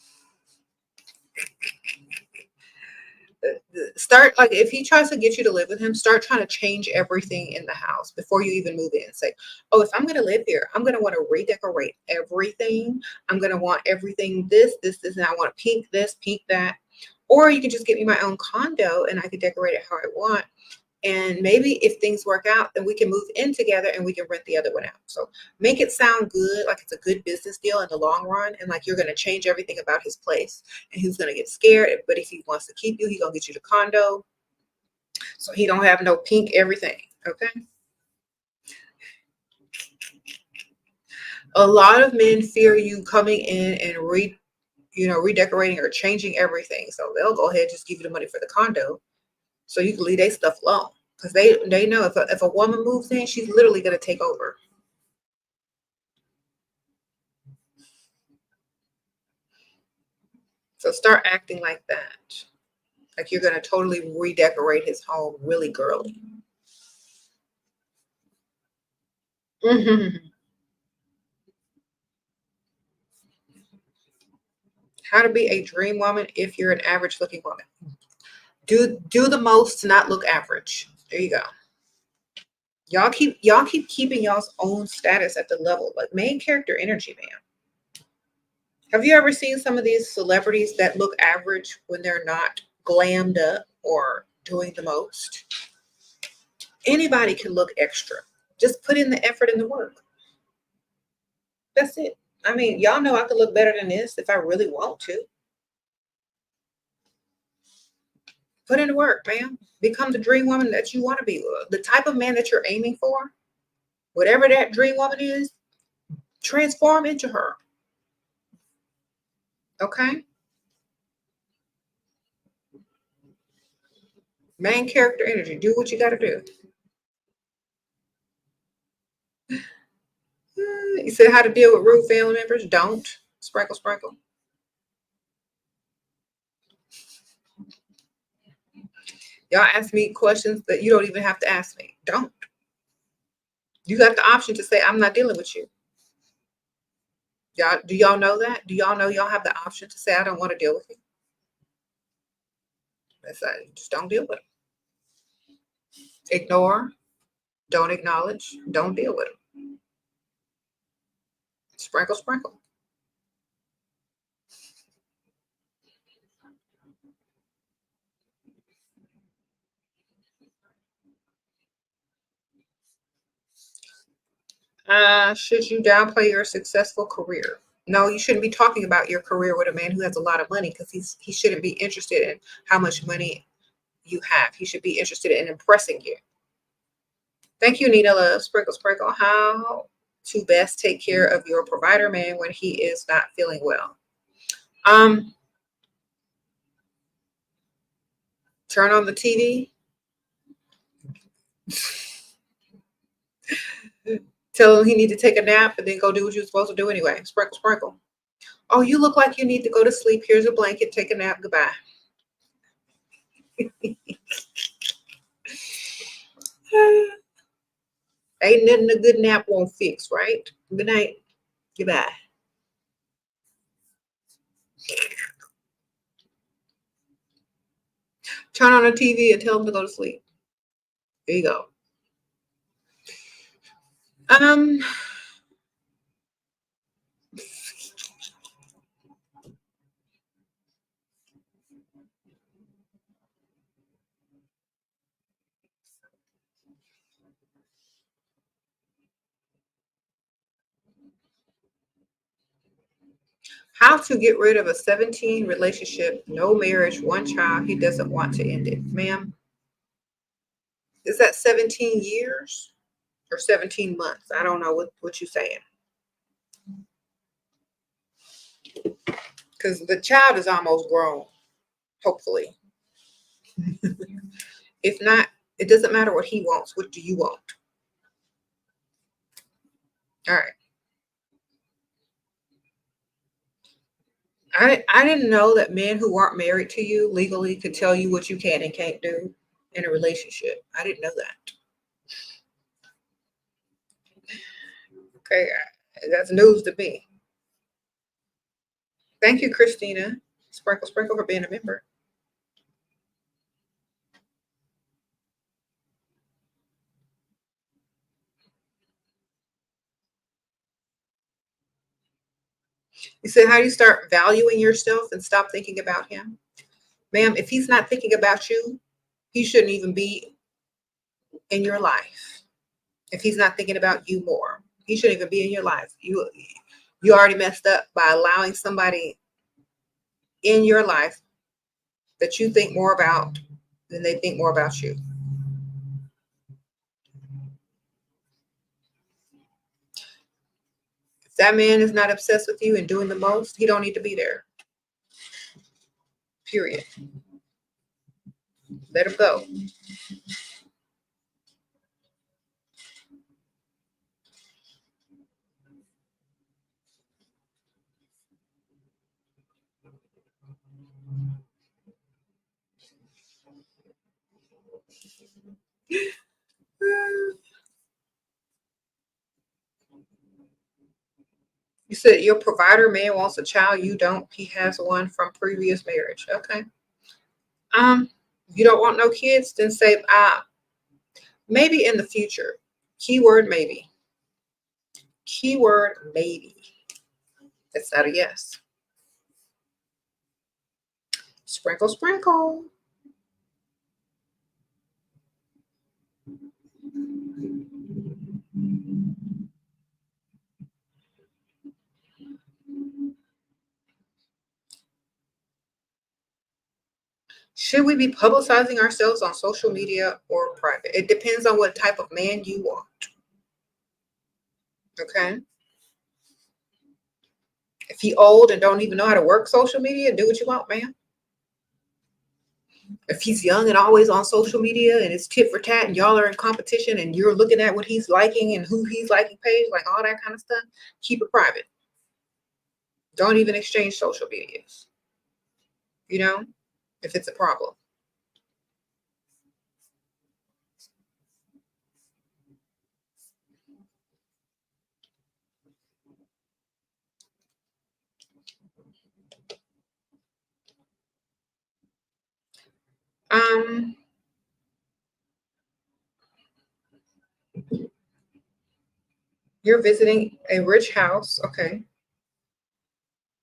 Start, like, if he tries to get you to live with him, start trying to change everything in the house before you even move in. Say, oh, if I'm going to live here, I'm going to want to redecorate everything. I'm going to want everything this, and I want to pink this, pink that. Or you can just get me my own condo and I can decorate it how I want. And maybe if things work out, then we can move in together and we can rent the other one out. So make it sound good, like it's a good business deal in the long run, and like you're going to change everything about his place, and he's going to get scared. But if he wants to keep you, he's going to get you the condo, so he don't have no pink everything. Okay. A lot of men fear you coming in and redecorating or changing everything. So they'll go ahead and just give you the money for the condo, so you can leave their stuff alone. Because they know if a woman moves in, she's literally going to take over. So start acting like that. Like you're going to totally redecorate his home really girly. How to be a dream woman if you're an average looking woman. Do the most to not look average. There you go. Y'all keep keeping y'all's own status at the level, like main character energy, man. Have you ever seen some of these celebrities that look average when they're not glammed up or doing the most? Anybody can look extra. Just put in the effort and the work. That's it. I mean, y'all know I could look better than this if I really want to. Put in the work, ma'am. Become the dream woman that you want to be. The type of man that you're aiming for, whatever that dream woman is, transform into her. Okay? Main character energy. Do what you got to do. You said how to deal with rude family members. Don't. Sprinkle, sprinkle. Y'all ask me questions that you don't even have to ask me. Don't. You got the option to say, I'm not dealing with you. Y'all, do y'all know that? Do y'all know y'all have the option to say, I don't want to deal with you? That's just don't deal with them. Ignore. Don't acknowledge. Don't deal with them. Sprinkle, sprinkle. Should you downplay your successful career? No, you shouldn't be talking about your career with a man who has a lot of money, because he shouldn't be interested in how much money you have. He should be interested in impressing you. Thank you, Nina Love. Sprinkle, sprinkle. How to best take care of your provider man when he is not feeling well? Turn on the TV. Tell him he need to take a nap and then go do what you're supposed to do anyway. Sprinkle, sprinkle. Oh, you look like you need to go to sleep. Here's a blanket. Take a nap. Goodbye. Ain't nothing a good nap won't fix, right? Good night. Goodbye. Turn on the TV and tell him to go to sleep. There you go. How to get rid of a 17 relationship, no marriage, one child. He doesn't want to end it. Ma'am, is that 17 years or 17 months? I don't know what you're saying. Because the child is almost grown, hopefully. If not, it doesn't matter what he wants. What do you want? All right. I didn't know that men who weren't married to you legally could tell you what you can and can't do in a relationship. I didn't know that. Okay, that's news to me. Thank you, Christina. Sprinkle, sprinkle for being a member. You said, how do you start valuing yourself and stop thinking about him? Ma'am, if he's not thinking about you, he shouldn't even be in your life. If he's not thinking about you more, he shouldn't even be in your life. You already messed up by allowing somebody in your life that you think more about than they think more about you. If that man is not obsessed with you and doing the most, he don't need to be there. Period. Let him go. You said your provider man wants a child. You don't. He has one from previous marriage. Okay. You don't want no kids, then say maybe in the future. Keyword maybe. Keyword maybe. That's not a yes. Sprinkle, sprinkle. Should we be publicizing ourselves on social media or private? It depends on what type of man you want. Okay. If he old and don't even know how to work social media, do what you want, man. If he's young and always on social media and it's tit for tat and y'all are in competition and you're looking at what he's liking and who he's liking page, like all that kind of stuff, keep it private. Don't even exchange social medias, if it's a problem. You're visiting a rich house, okay,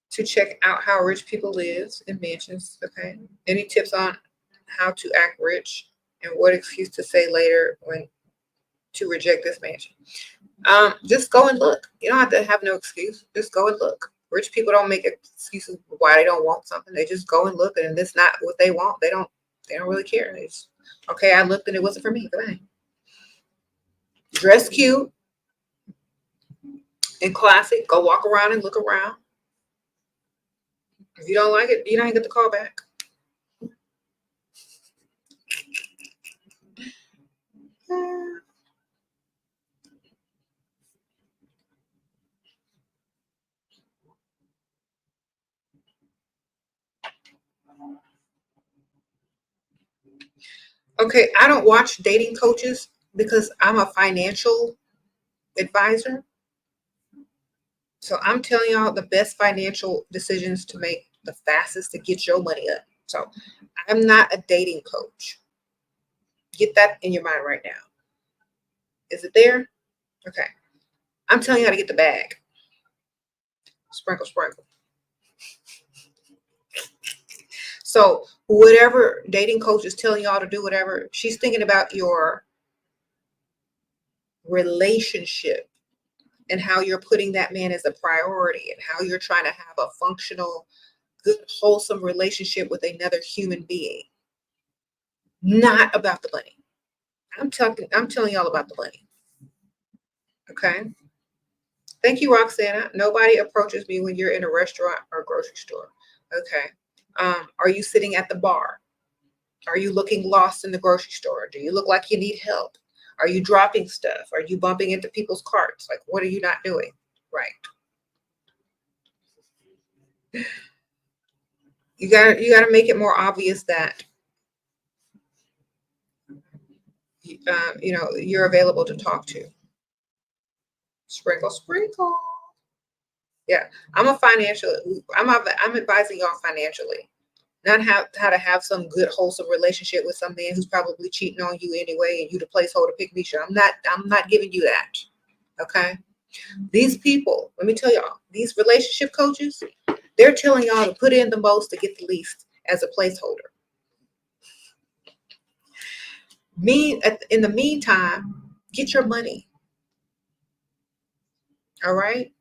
to check out how rich people live in mansions, okay? Any tips on how to act rich and what excuse to say later when to reject this mansion? Just go and look. You don't have to have no excuse. Just go and look. Rich people don't make excuses why they don't want something. They just go and look, and if it's not what they want, they don't really care. It's okay. I looked and it wasn't for me. Goodbye. Dress cute and classic. Go walk around and look around. If you don't like it, you don't get the call back. Okay, I don't watch dating coaches because I'm a financial advisor. So I'm telling y'all the best financial decisions to make the fastest to get your money up. So I'm not a dating coach. Get that in your mind right now. Is it there? Okay. I'm telling you how to get the bag. Sprinkle, sprinkle. So whatever dating coach is telling y'all to do, whatever, she's thinking about your relationship and how you're putting that man as a priority and how you're trying to have a functional, good, wholesome relationship with another human being. Not about the money. I'm telling y'all about the money. Okay. Thank you, Roxana. Nobody approaches me when you're in a restaurant or grocery store. Okay. Are you sitting at the bar? Are you looking lost in the grocery store? Do you look like you need help? Are you dropping stuff? Are you bumping into people's carts? Like, what are you not doing? Right. You gotta make it more obvious that you're available to talk to. Sprinkle, sprinkle. Yeah, I'm advising y'all financially, not how to have some good wholesome relationship with some man who's probably cheating on you anyway, and you the placeholder pick me. Sure, I'm not giving you that. Okay, these people, let me tell y'all, these relationship coaches, they're telling y'all to put in the most to get the least as a placeholder. In the meantime, get your money. All right.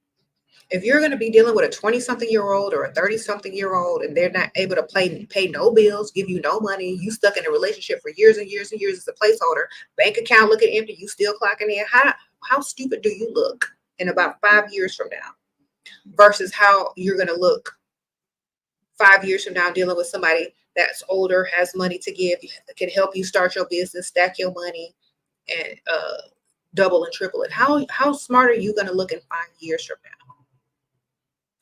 If you're going to be dealing with a 20-something-year-old or a 30-something-year-old and they're not able to pay no bills, give you no money, you stuck in a relationship for years and years and years as a placeholder, bank account looking empty, you still clocking in, how stupid do you look in about 5 years from now versus how you're going to look 5 years from now dealing with somebody that's older, has money to give, can help you start your business, stack your money, and double and triple it. How smart are you going to look in 5 years from now?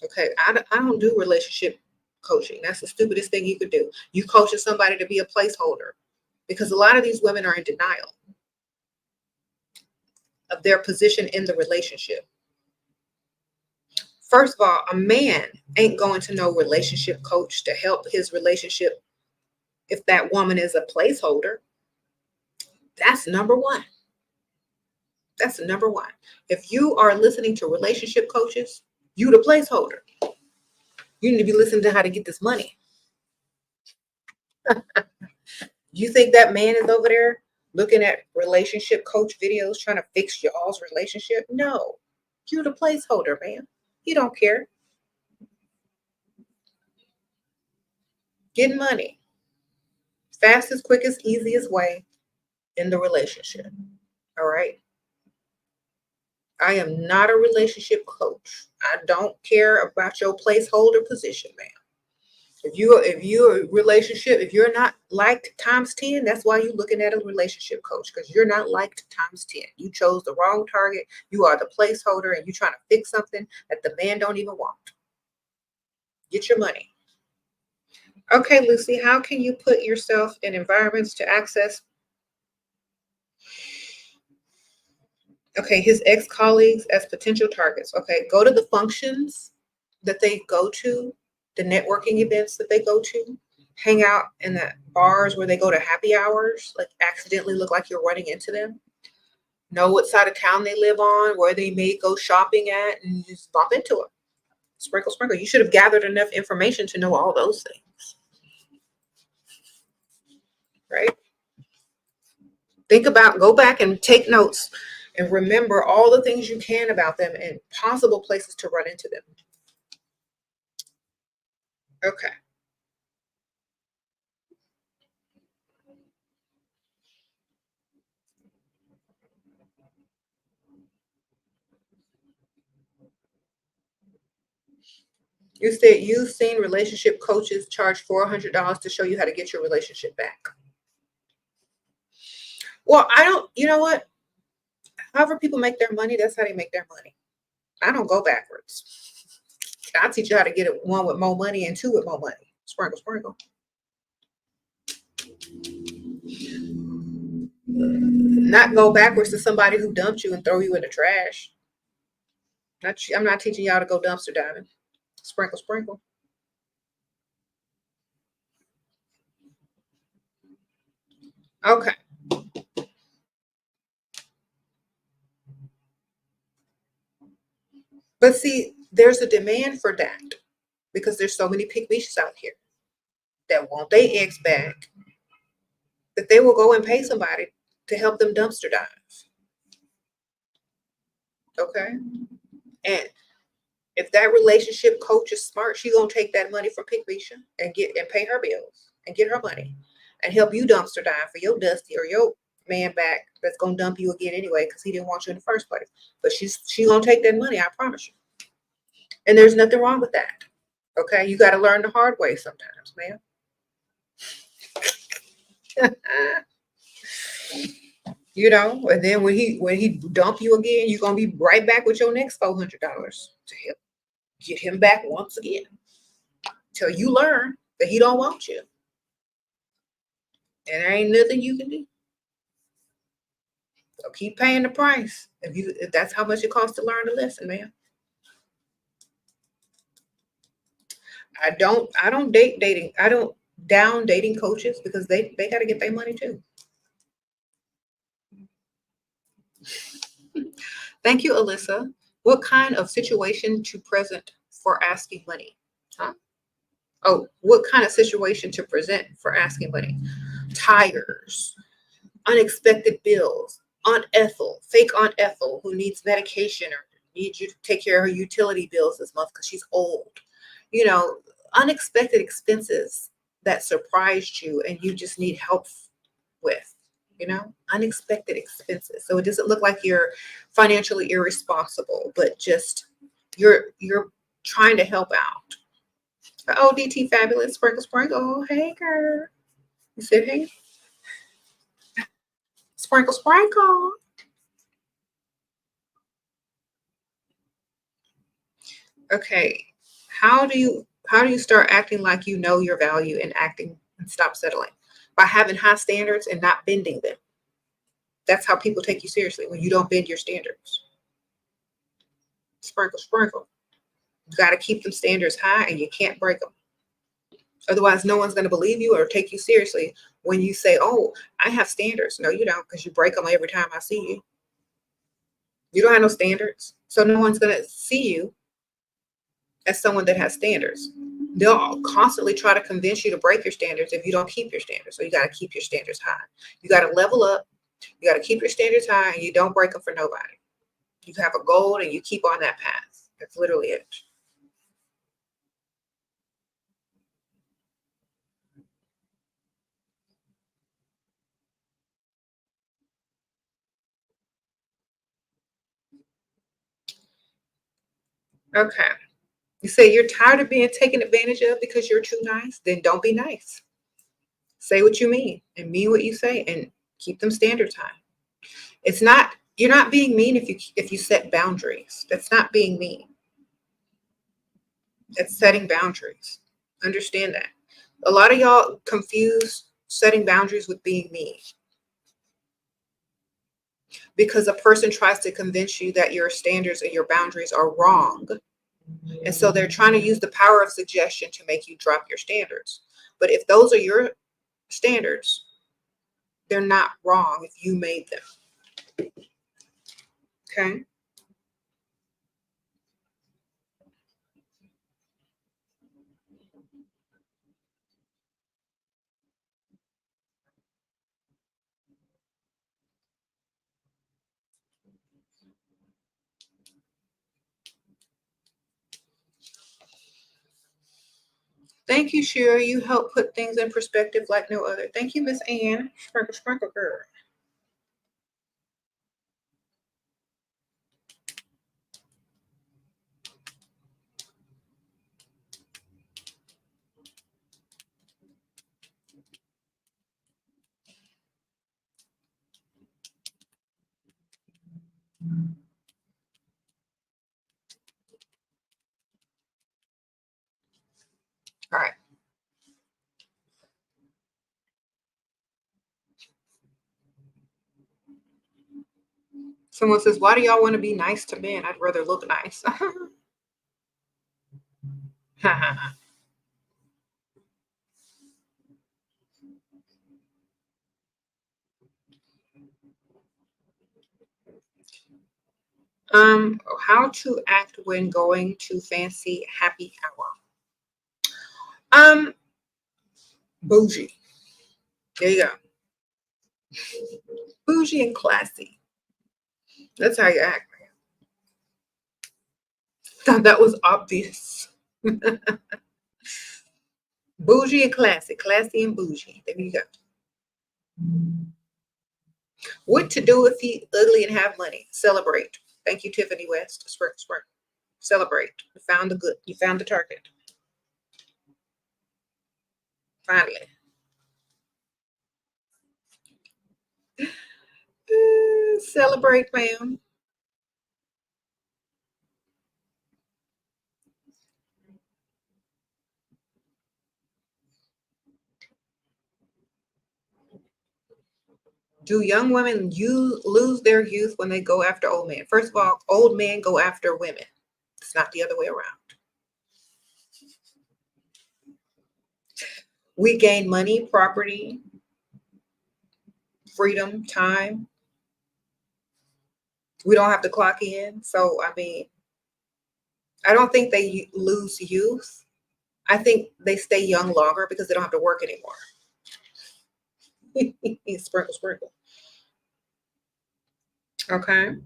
Okay, I don't do relationship coaching. That's the stupidest thing you could do. You coaching somebody to be a placeholder because a lot of these women are in denial of their position in the relationship. First of all, a man ain't going to no relationship coach to help his relationship if that woman is a placeholder. That's number one. That's number one. If you are listening to relationship coaches, you the placeholder. You need to be listening to how to get this money. You think that man is over there looking at relationship coach videos trying to fix y'all's relationship? No, you're the placeholder, man. You don't care. Get money. fastest, quickest, easiest way in the relationship. All right. I am not a relationship coach. I don't care about your placeholder position, ma'am. If you're a relationship, if you're not liked times 10, that's why you're looking at a relationship coach, because you're not liked times 10. You chose the wrong target. You are the placeholder and you're trying to fix something that the man don't even want. Get your money. Okay, Lucy, how can you put yourself in environments to access? Okay, his ex-colleagues as potential targets. Okay, go to the functions that they go to, the networking events that they go to, hang out in the bars where they go to happy hours, like accidentally look like you're running into them. Know what side of town they live on, where they may go shopping at, and just bump into them. Sprinkle, sprinkle. You should have gathered enough information to know all those things, right? Think about, go back and take notes and remember all the things you can about them and possible places to run into them. Okay. You said you've seen relationship coaches charge $400 to show you how to get your relationship back. Well, I don't, you know what? However people make their money, that's how they make their money. I don't go backwards. I'll teach you how to get it, one with more money and two with more money. Sprinkle, sprinkle. Not go backwards to somebody who dumped you and throw you in the trash. I'm not teaching y'all to go dumpster diving. Sprinkle, sprinkle. Okay. But see, there's a demand for that because there's so many pick bitches out here that want their ex back that they will go and pay somebody to help them dumpster dive. Okay. And if that relationship coach is smart, she's gonna take that money from Pick Bisha and pay her bills and get her money and help you dumpster dive for your dusty or your man back that's gonna dump you again anyway because he didn't want you in the first place. But she's gonna take that money, I promise you. And there's nothing wrong with that. Okay, you got to learn the hard way sometimes, man. You know, and then when he dump you again, you're gonna be right back with your next $400 to help get him back once again till you learn that he don't want you, and there ain't nothing you can do. So keep paying the price if that's how much it costs to learn the lesson, man. I don't dating. I don't down dating coaches because they got to get their money too. Thank you, Alyssa. What kind of situation to present for asking money? Huh? Oh, what kind of situation to present for asking money? Tires, unexpected bills, Aunt Ethel, fake Aunt Ethel, who needs medication or needs you to take care of her utility bills this month because she's old. You know, unexpected expenses that surprised you and you just need help with, unexpected expenses. So it doesn't look like you're financially irresponsible, but just you're trying to help out. Oh, DT Fabulous, sprinkle, sprinkle. Oh, hey, girl. You said, hey. Sprinkle, sprinkle. Okay. How do you start acting like you know your value and stop settling? By having high standards and not bending them. That's how people take you seriously, when you don't bend your standards. Sprinkle, sprinkle. You got to keep them standards high and you can't break them. Otherwise, no one's going to believe you or take you seriously when you say, oh, I have standards. No, you don't, because you break them every time I see you. You don't have no standards. So no one's going to see you as someone that has standards. They'll constantly try to convince you to break your standards if you don't keep your standards. So you got to keep your standards high. You got to level up. You got to keep your standards high and you don't break them for nobody. You have a goal and you keep on that path. That's literally it. Okay. You say you're tired of being taken advantage of because you're too nice? Then don't be nice. Say what you mean and mean what you say and keep them standards high. It's not, you're not being mean if you set boundaries. That's not being mean. It's setting boundaries. Understand that. A lot of y'all confuse setting boundaries with being mean because a person tries to convince you that your standards and your boundaries are wrong. And so they're trying to use the power of suggestion to make you drop your standards. But if those are your standards, they're not wrong if you made them. Okay. Thank you, Shira. You help put things in perspective like no other. Thank you, Miss Ann. Sprinkle, sprinkle, girl. All right. Someone says, why do y'all want to be nice to men? I'd rather look nice. How to act when going to fancy happy hour. Bougie. There you go. Bougie and classy. That's how you act. Thought that was obvious. Bougie and classy. Classy and bougie. There you go. What to do if you ugly and have money? Celebrate. Thank you, Tiffany West. Sprinkle, sprinkle. Celebrate. You found the good. You found the target. Finally. Celebrate, ma'am. Do young women lose their youth when they go after old men? First of all, old men go after women. It's not the other way around. We gain money, property, freedom, time. We don't have to clock in. So, I mean, I don't think they lose youth. I think they stay young longer because they don't have to work anymore. Sprinkle, sprinkle. Okay.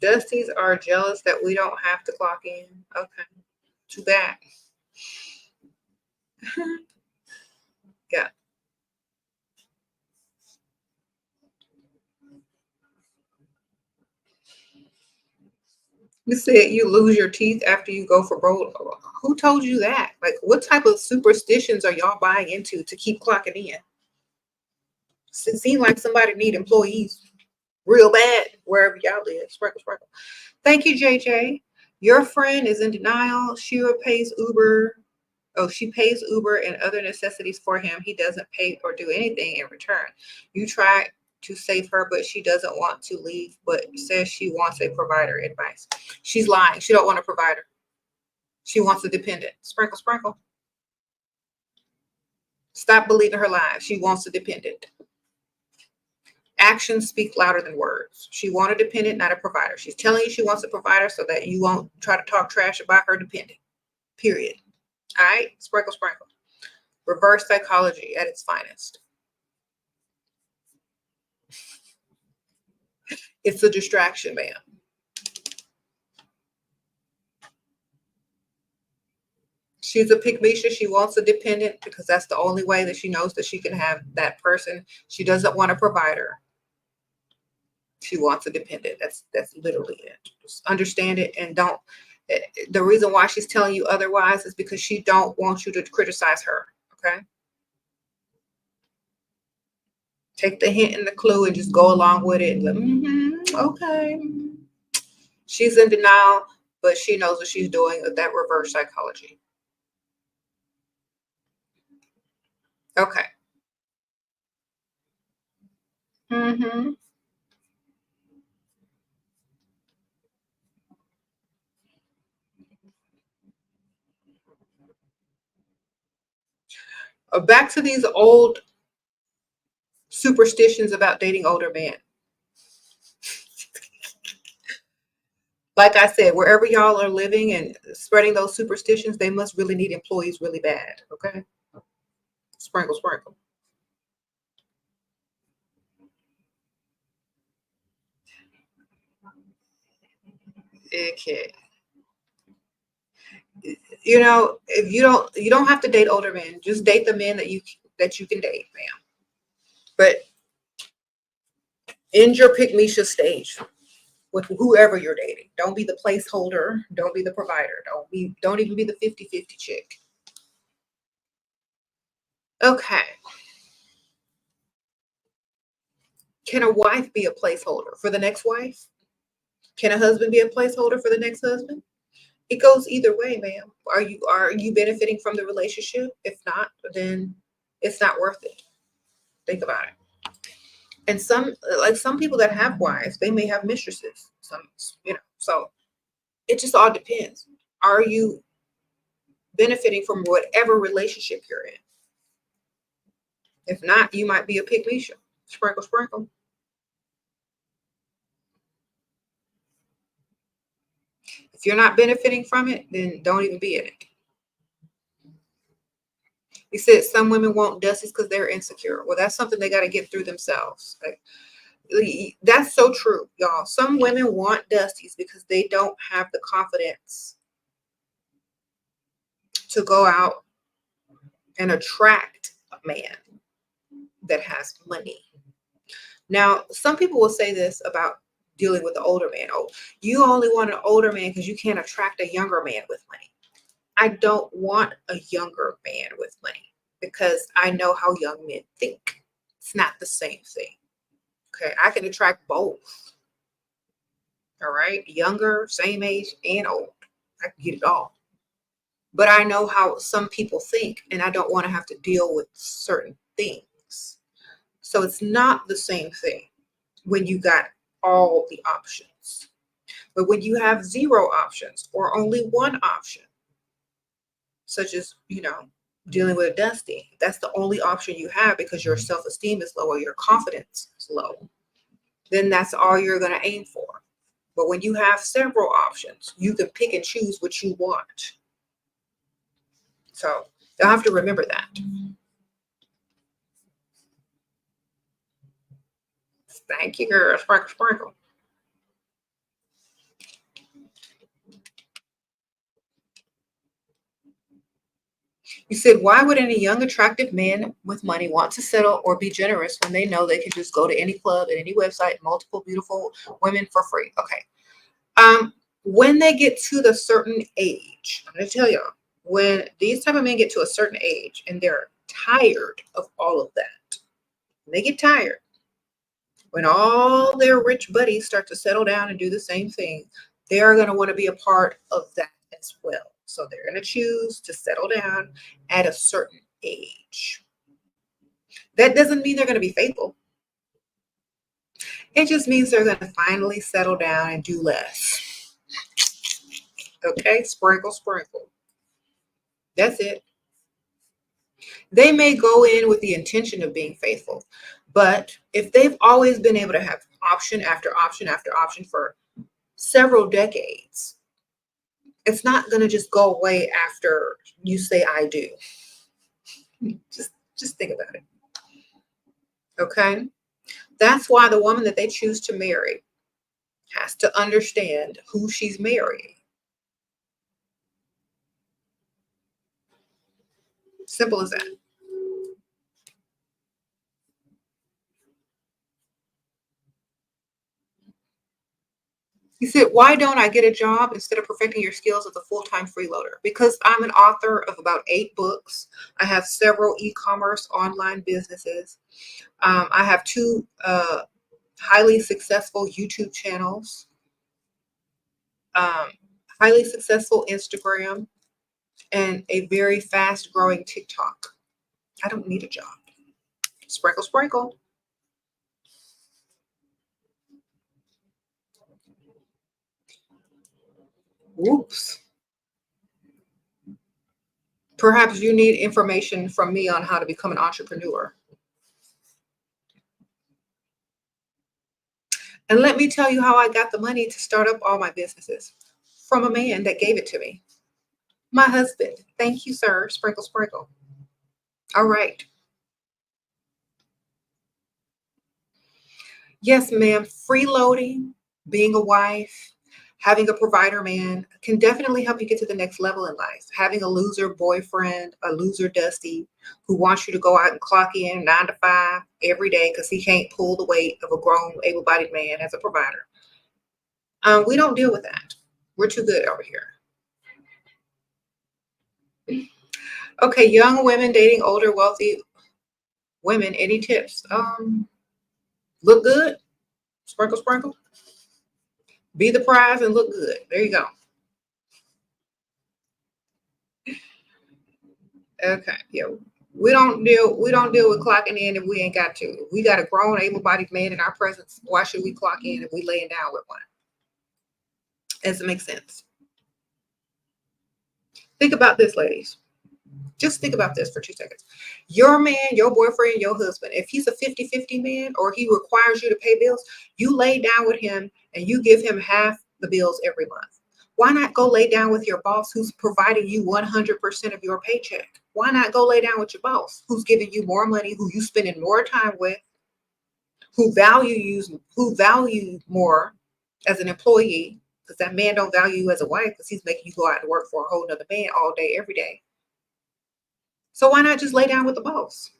Dusties are jealous that we don't have to clock in. Okay. Too bad. Yeah. You said you lose your teeth after you go for broke. Who told you that? Like, what type of superstitions are y'all buying into to keep clocking in? It seems like somebody need employees real bad wherever y'all live. Sprinkle, sprinkle. Thank you, JJ. Your friend is in denial. Shira pays Uber. Oh, she pays Uber and other necessities for him. He doesn't pay or do anything in return. You try to save her, but she doesn't want to leave, but says she wants a provider advice. She's lying. She don't want a provider. She wants a dependent. Sprinkle, sprinkle. Stop believing her lies. She wants a dependent. Actions speak louder than words. She wants a dependent, not a provider. She's telling you she wants a provider so that you won't try to talk trash about her dependent. Period. All right? Sprinkle, sprinkle. Reverse psychology at its finest. It's a distraction, ma'am. She's a pygmisha. She wants a dependent because that's the only way that she knows that she can have that person. She doesn't want a provider. She wants a dependent. That's literally it. Just understand it and don't. The reason why she's telling you otherwise is because she don't want you to criticize her. Okay. Take the hint and the clue and just go along with it. Okay. She's in denial, but she knows what she's doing with that reverse psychology. Okay. Back to these old superstitions about dating older men. Like I said, wherever y'all are living and spreading those superstitions, they must really need employees really bad. Okay. Sprinkle, sprinkle. Okay. You know, if you don't have to date older men. Just date the men that you can date, ma'am. But end your pygmisha stage with whoever you're dating. Don't be the placeholder. Don't be the provider. Don't even be the 50-50 chick. Okay. Can a wife be a placeholder for the next wife? Can a husband be a placeholder for the next husband? It goes either way, ma'am. Are you benefiting from the relationship? If not, then it's not worth it. Think about it. And some people that have wives, they may have mistresses. So it just all depends. Are you benefiting from whatever relationship you're in? If not, you might be a pygmisha. Sprinkle, sprinkle. If you're not benefiting from it, then don't even be in it. You said some women want dusties because they're insecure. Well, that's something they got to get through themselves. That's so true, y'all. Some women want dusties because they don't have the confidence to go out and attract a man that has money. Now, some people will say this about dealing with the older man. Oh, you only want an older man because you can't attract a younger man with money. I don't want a younger man with money because I know how young men think. It's not the same thing. Okay, I can attract both. All right, younger, same age, and old. I can get it all. But I know how some people think, and I don't want to have to deal with certain things. So it's not the same thing when you got all the options. But when you have zero options or only one option, such as, dealing with a dusty, that's the only option you have because your self-esteem is low or your confidence is low, then that's all you're going to aim for. But when you have several options, you can pick and choose what you want. So you'll have to remember that. Thank you, girl. Sprinkle, sprinkle. You said, why would any young, attractive man with money want to settle or be generous when they know they can just go to any club and any website, multiple beautiful women for free? Okay. When they get to the certain age, I'm going to tell y'all, when these type of men get to a certain age and they're tired of all of that, when they get tired, when all their rich buddies start to settle down and do the same thing, they're going to want to be a part of that as well. So they're going to choose to settle down at a certain age. That doesn't mean they're going to be faithful. It just means they're going to finally settle down and do less. Okay, sprinkle, sprinkle. That's it. They may go in with the intention of being faithful, but if they've always been able to have option after option after option for several decades, it's not going to just go away after you say I do. Just think about it. Okay? That's why the woman that they choose to marry has to understand who she's marrying. Simple as that. He said, why don't I get a job instead of perfecting your skills as a full-time freeloader? Because I'm an author of about 8 books. I have several e-commerce online businesses. I have 2 highly successful YouTube channels, highly successful Instagram, and a very fast growing TikTok. I don't need a job. Sprinkle, sprinkle. Whoops. Perhaps you need information from me on how to become an entrepreneur. And let me tell you how I got the money to start up all my businesses. From a man that gave it to me. My husband. Thank you, sir. Sprinkle, sprinkle. All right. Yes, ma'am. Freeloading, being a wife, having a provider man can definitely help you get to the next level in life. Having a loser boyfriend, a loser Dusty, who wants you to go out and clock in 9 to 5 every day because he can't pull the weight of a grown, able-bodied man as a provider. We don't deal with that. We're too good over here. Okay, young women dating older, wealthy women. Any tips? Look good. Sprinkle, sprinkle. Be the prize and look good. There you go. Okay, yeah. We don't deal with clocking in if we ain't got to. If we got a grown, able-bodied man in our presence, why should we clock in if we laying down with one? Does it make sense? Think about this, ladies. Just think about this for 2 seconds. Your man, your boyfriend, your husband, if he's a 50-50 man or he requires you to pay bills, you lay down with him and you give him half the bills every month. Why not go lay down with your boss who's providing you 100% of your paycheck? Why not go lay down with your boss who's giving you more money, who you spending more time with, who value you more as an employee, because that man don't value you as a wife because he's making you go out and work for a whole nother man all day, every day. So why not just lay down with the boss?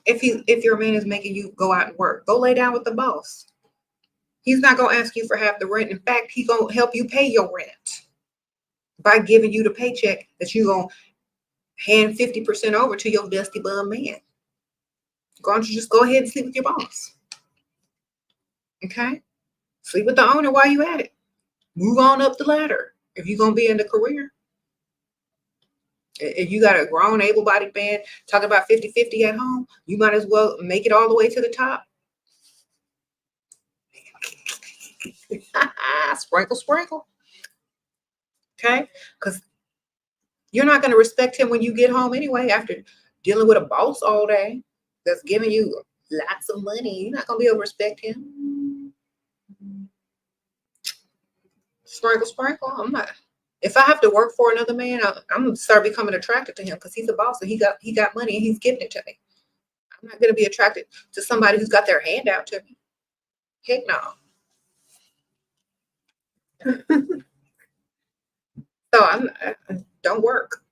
If your man is making you go out and work, go lay down with the boss. He's not going to ask you for half the rent. In fact, he's going to help you pay your rent by giving you the paycheck that you're going to hand 50% over to your dusty bum man. Why don't you just go ahead and sleep with your boss? Okay? Sleep with the owner while you at it. Move on up the ladder if you're going to be in the career. If you got a grown, able-bodied man talking about 50-50 at home, you might as well make it all the way to the top. Sprinkle, sprinkle. Okay? Because you're not going to respect him when you get home anyway after dealing with a boss all day that's giving you lots of money. You're not going to be able to respect him. Sprinkle, sprinkle. I'm not. If I have to work for another man, I'm going to start becoming attracted to him because he's a boss and he got money and he's giving it to me. I'm not going to be attracted to somebody who's got their hand out to me. Heck no. So I don't work.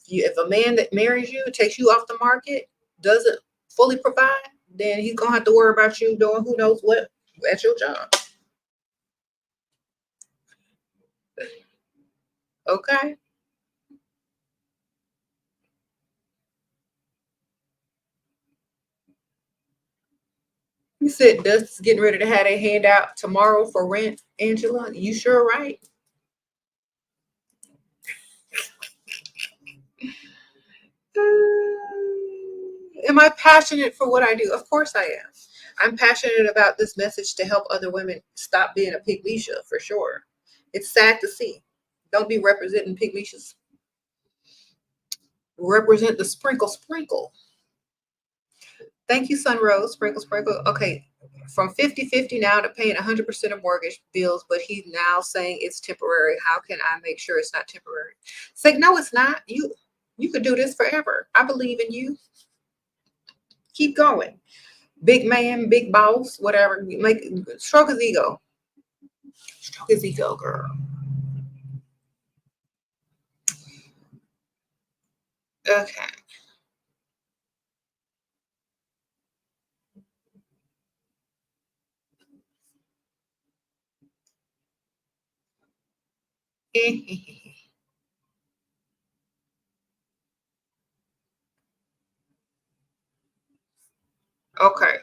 If a man that marries you, takes you off the market, doesn't fully provide, then he's going to have to worry about you doing who knows what at your job. Okay? You said Dust's getting ready to have a handout tomorrow for rent, Angela. You sure right? Am I passionate for what I do? Of course I am. I'm passionate about this message to help other women stop being a pygmeisha for sure. It's sad to see. Don't be representing pygmeishas. Represent the sprinkle, sprinkle. Thank you, Sunrose. Sprinkle, sprinkle. Okay, from 50-50 now to paying 100% of mortgage bills, but he's now saying it's temporary. How can I make sure it's not temporary? Say, no, it's not. You could do this forever. I believe in you. Keep going. Big man, big boss, whatever. Stroke his ego. Stroke his ego, girl. Okay. Okay.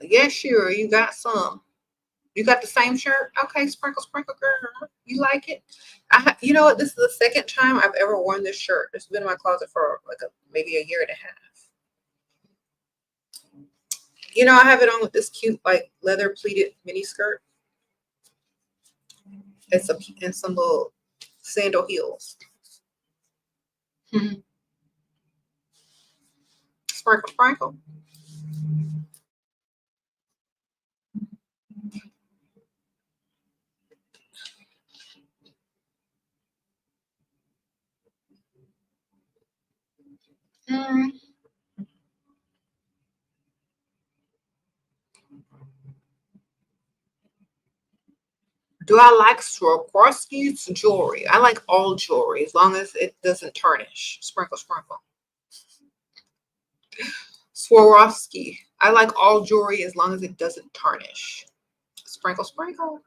Yeah, sure. You got some. You got the same shirt? Okay, sprinkle, sprinkle, girl. You like it? You know what? This is the second time I've ever worn this shirt. It's been in my closet for like maybe a year and a half. You know, I have it on with this cute like leather pleated mini skirt. And some little sandal heels. Sprinkle, sprinkle. Mm. Do I like Swarovski's jewelry? I like all jewelry as long as it doesn't tarnish. Sprinkle, sprinkle. Swarovski. I like all jewelry as long as it doesn't tarnish. Sprinkle, sprinkle.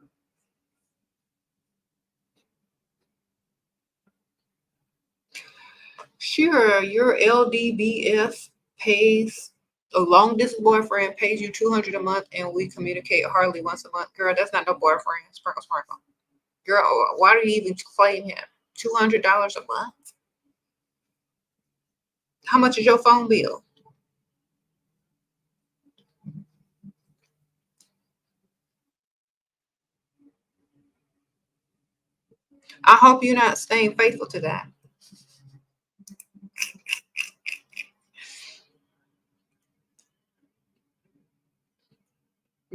Sure, your LDBF pays a long distance boyfriend pays you 200 a month and we communicate hardly once a month. Girl, that's not no boyfriend. Sprinkle, sprinkle. Girl, why do you even claim him? $200 a month? How much is your phone bill? I hope you're not staying faithful to that.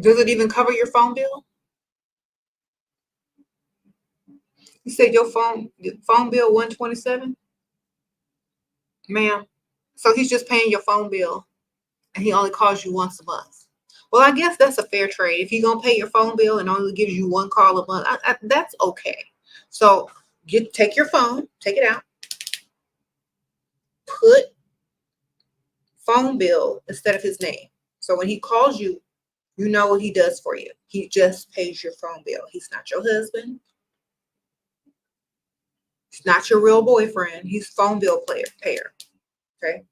Does it even cover your phone bill? You said your phone bill 127, ma'am. So he's just paying your phone bill, and he only calls you once a month. Well, I guess that's a fair trade. If he's gonna pay your phone bill and only gives you one call a month, that's okay. So take your phone, take it out, put phone bill instead of his name. So when he calls you, you know what he does for you. He just pays your phone bill. He's not your husband. He's not your real boyfriend. He's phone bill payer. Okay.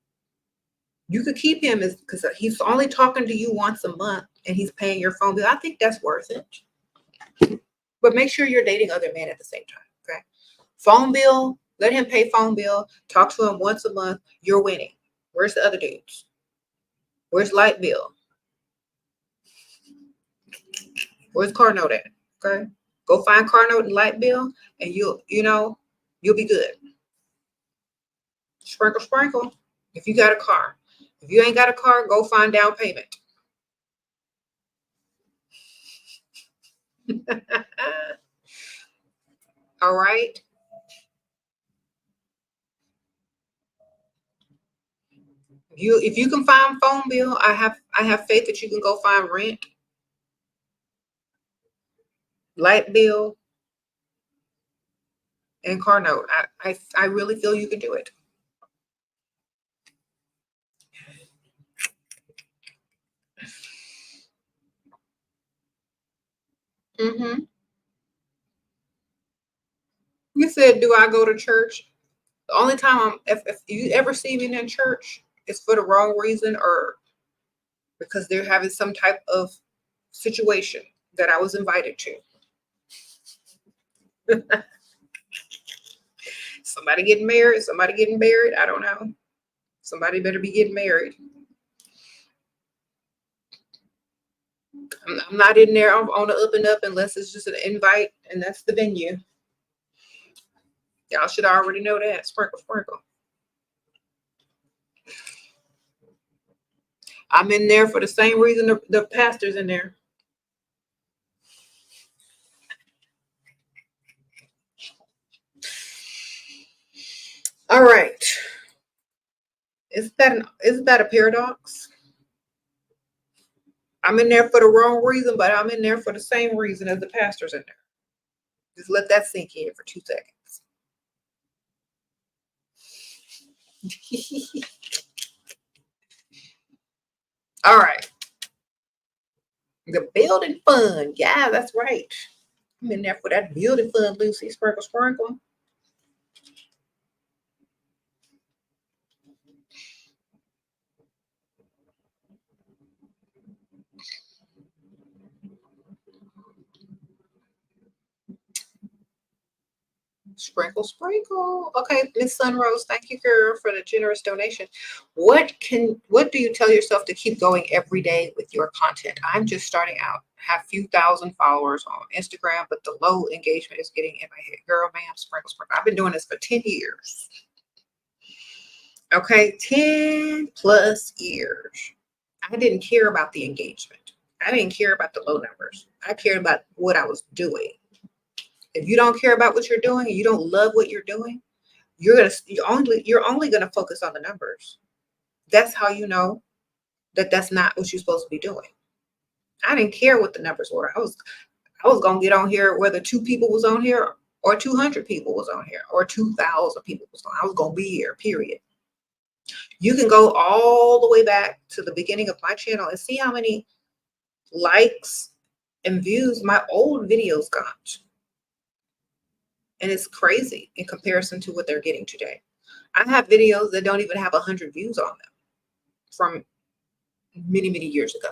You could keep him as because he's only talking to you once a month and he's paying your phone bill. I think that's worth it. But make sure you're dating other men at the same time. Okay. Phone bill, let him pay phone bill. Talk to him once a month. You're winning. Where's the other dudes? Where's light bill? Where's car note at? Okay. Go find car note and light bill, and you'll be good. Sprinkle, sprinkle. If you got a car. If you ain't got a car, go find down payment. All right. If you can find phone bill, I have faith that you can go find rent, light bill, and car note. I really feel you can do it. Mm-hmm. You said, do I go to church? The only time if you ever see me in church, it's for the wrong reason or because they're having some type of situation that I was invited to. Somebody getting married, somebody getting buried. I don't know. Somebody better be getting married. I'm not in there on the up and up unless it's just an invite and that's the venue. Y'all should already know that. Sprinkle, sprinkle. I'm in there for the same reason the pastor's in there. All right. Is that a paradox? I'm in there for the wrong reason, but I'm in there for the same reason as the pastor's in there. Just let that sink in for 2 seconds. All right. The building fund. Yeah, that's right. I'm in there for that building fund, Lucy. Sprinkle, sprinkle. Sprinkle, sprinkle. Okay, Miss Sunrose, thank you, girl, for the generous donation. What do you tell yourself to keep going every day with your content? I'm just starting out. Have few thousand followers on Instagram, but the low engagement is getting in my head. Girl, ma'am, sprinkle, sprinkle. I've been doing this for 10 years. Okay, 10 plus years. I didn't care about the engagement. I didn't care about the low numbers. I cared about what I was doing. If you don't care about what you're doing and you don't love what you're doing, you're only gonna focus on the numbers. That's how you know that that's not what you're supposed to be doing. I didn't care what the numbers were. I was gonna get on here whether 2 people was on here or 200 people was on here or 2,000 people was on. I was gonna be here. Period. You can go all the way back to the beginning of my channel and see how many likes and views my old videos got. And it's crazy in comparison to what they're getting today. I have videos that don't even have 100 views on them from many, many years ago.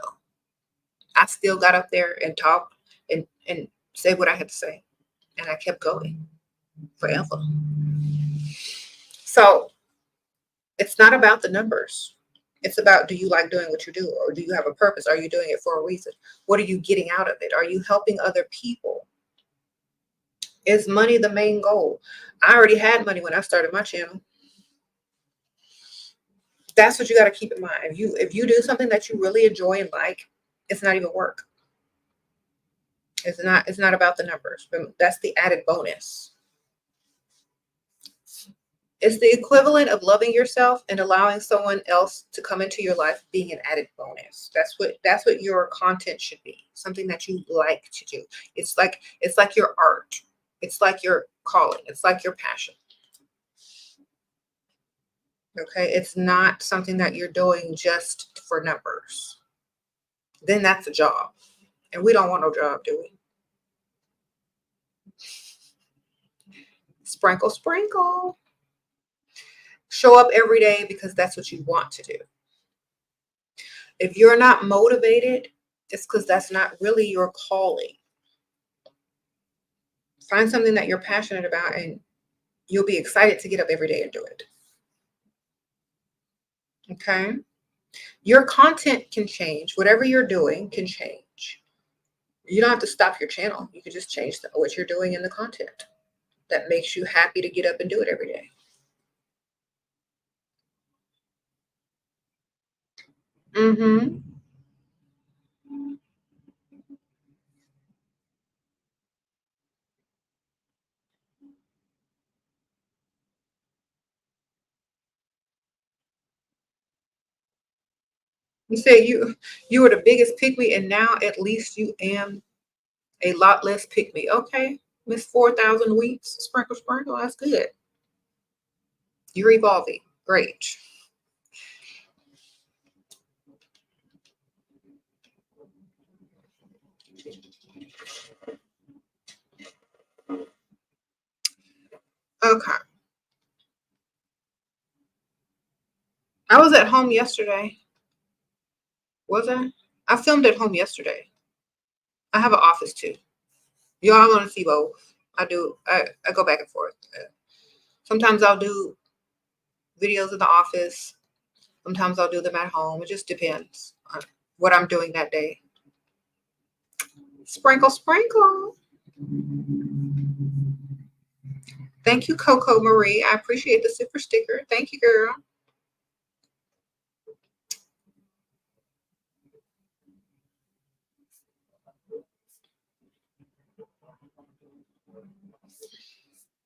I still got up there and talked and said what I had to say. And I kept going forever. So it's not about the numbers. It's about, do you like doing what you do? Or do you have a purpose? Are you doing it for a reason? What are you getting out of it? Are you helping other people? Is money the main goal? I already had money when I started my channel. That's what you got to keep in mind. If you do something that you really enjoy and like, it's not even work. It's not about the numbers. That's the added bonus. It's the equivalent of loving yourself and allowing someone else to come into your life being an added bonus. That's what your content should be. Something that you like to do. It's like your art. It's like your calling. It's like your passion. Okay, it's not something that you're doing just for numbers. Then that's a job. And we don't want no job, do we? Sprinkle, sprinkle. Show up every day because that's what you want to do. If you're not motivated, it's because that's not really your calling. Find something that you're passionate about and you'll be excited to get up every day and do it. Okay? Your content can change. Whatever you're doing can change. You don't have to stop your channel. You can just change what you're doing in the content that makes you happy to get up and do it every day. Mm-hmm. You say you were the biggest pick me, and now at least you am a lot less pick me. Okay, Miss 4,000 weeks. Sprinkle, sprinkle. That's good. You're evolving. Great. Okay. I was at home yesterday. Was I? I filmed at home yesterday. I have an office too. Y'all want to see both. I do. I go back and forth. Sometimes I'll do videos in the office. Sometimes I'll do them at home. It just depends on what I'm doing that day. Sprinkle, sprinkle. Thank you, Coco Marie. I appreciate the super sticker. Thank you, girl.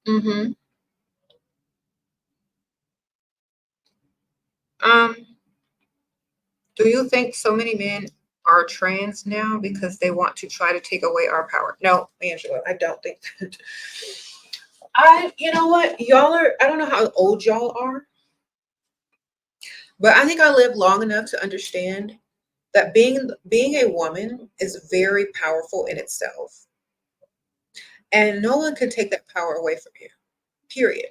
Mm-hmm. Um, do you think so many men are trans now because they want to try to take away our power? No, Angela, I don't think that. You know what? Y'all are, I don't know how old y'all are, but I think I lived long enough to understand that being a woman is very powerful in itself. And no one can take that power away from you. Period.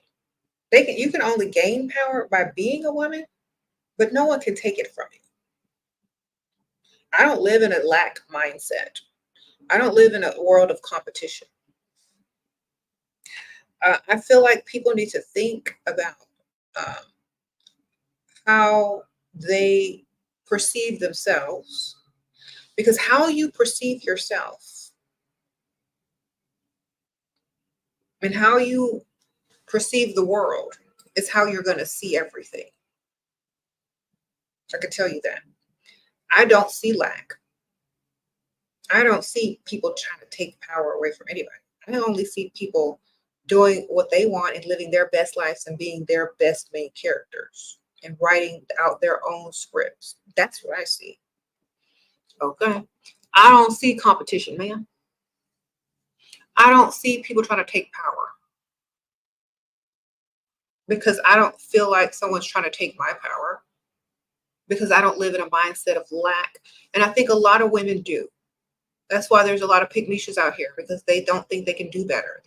You can only gain power by being a woman, but no one can take it from you. I don't live in a lack mindset. I don't live in a world of competition. I feel like people need to think about um, how they perceive themselves, because how you perceive yourself and how you perceive the world is how you're going to see everything. I can tell you that. I don't see lack. I don't see people trying to take power away from anybody. I only see people doing what they want and living their best lives and being their best main characters and writing out their own scripts. That's what I see. Okay. I don't see competition, man. I don't see people trying to take power because I don't feel like someone's trying to take my power because I don't live in a mindset of lack. And I think a lot of women do. That's why there's a lot of pygmies out here, because they don't think they can do better.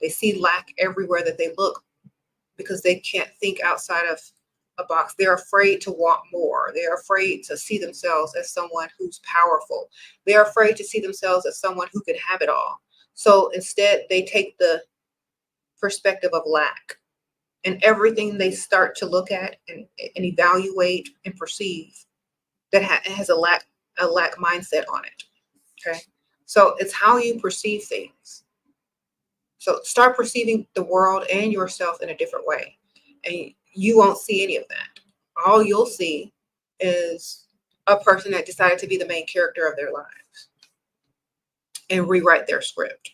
They see lack everywhere that they look because they can't think outside of a box. They're afraid to want more. They're afraid to see themselves as someone who's powerful. They're afraid to see themselves as someone who can have it all. So instead, they take the perspective of lack, and everything they start to look at and evaluate and perceive that has a lack mindset on it. Okay. So it's how you perceive things. So start perceiving the world and yourself in a different way. And you won't see any of that. All you'll see is a person that decided to be the main character of their lives and rewrite their script.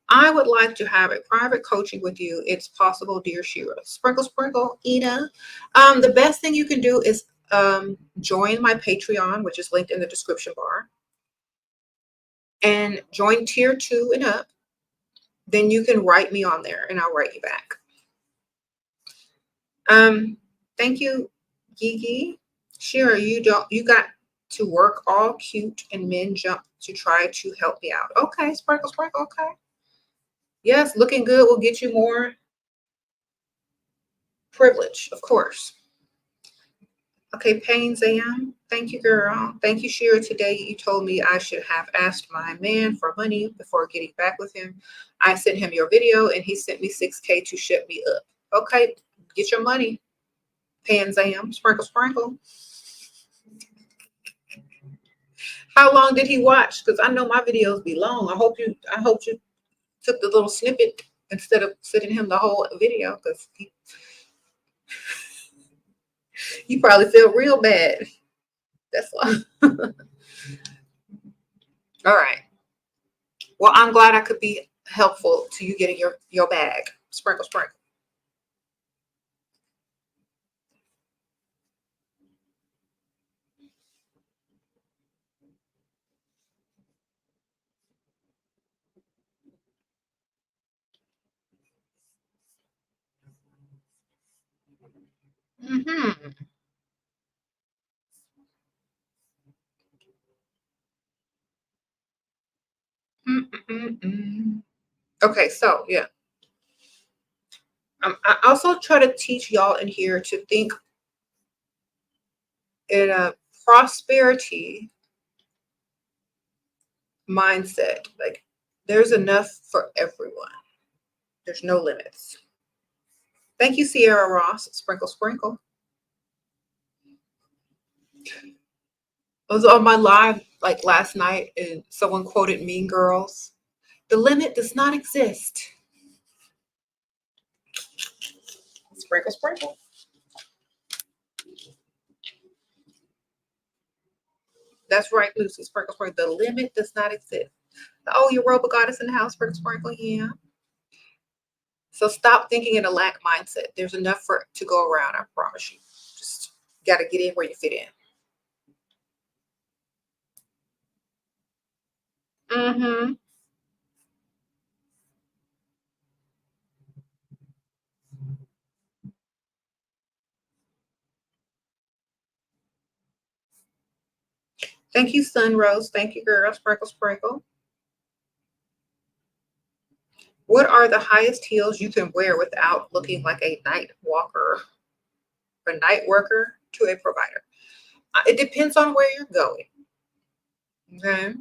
I would like to have a private coaching with you. It's possible, dear Shira. Sprinkle, sprinkle, Ina. The best thing you can do is join my Patreon, which is linked in the description bar, and join tier 2 and up. Then you can write me on there and I'll write you back. Thank you, Gigi. Shira, you got to work all cute and men jump to try to help me out. Okay, sprinkle, sprinkle, okay. Yes, looking good will get you more privilege, of course. Okay, Pain Zam. Thank you, girl. Thank you, Shira. Today you told me I should have asked my man for money before getting back with him. I sent him your video and he sent me $6K to shut me up. Okay, get your money. Pan Zam. Sprinkle, sprinkle. How long did he watch? Because I know my videos be long. I hope you took the little snippet instead of sending him the whole video, because he probably felt real bad. That's why. All right. Well, I'm glad I could be helpful to you getting your bag. Sprinkle, sprinkle. Mm-hmm. Mm-mm-mm. Okay, so yeah. I also try to teach y'all in here to think in a prosperity mindset. Like, there's enough for everyone. There's no limits. Thank you, Sierra Ross. Sprinkle, sprinkle. I was on my live like last night and someone quoted Mean Girls. The limit does not exist. Sprinkle, sprinkle. That's right, Lucy. Sprinkle, sprinkle. The limit does not exist. Oh, your robot goddess in the house for sprinkling. Yeah. So stop thinking in a lack mindset. There's enough for to go around, I promise you. Just got to get in where you fit in. Mm-hmm. Thank you, Sunrose. Thank you, girl. Sprinkle, sprinkle. What are the highest heels you can wear without looking like a night walker or night worker to a provider? It depends on where you're going. Okay.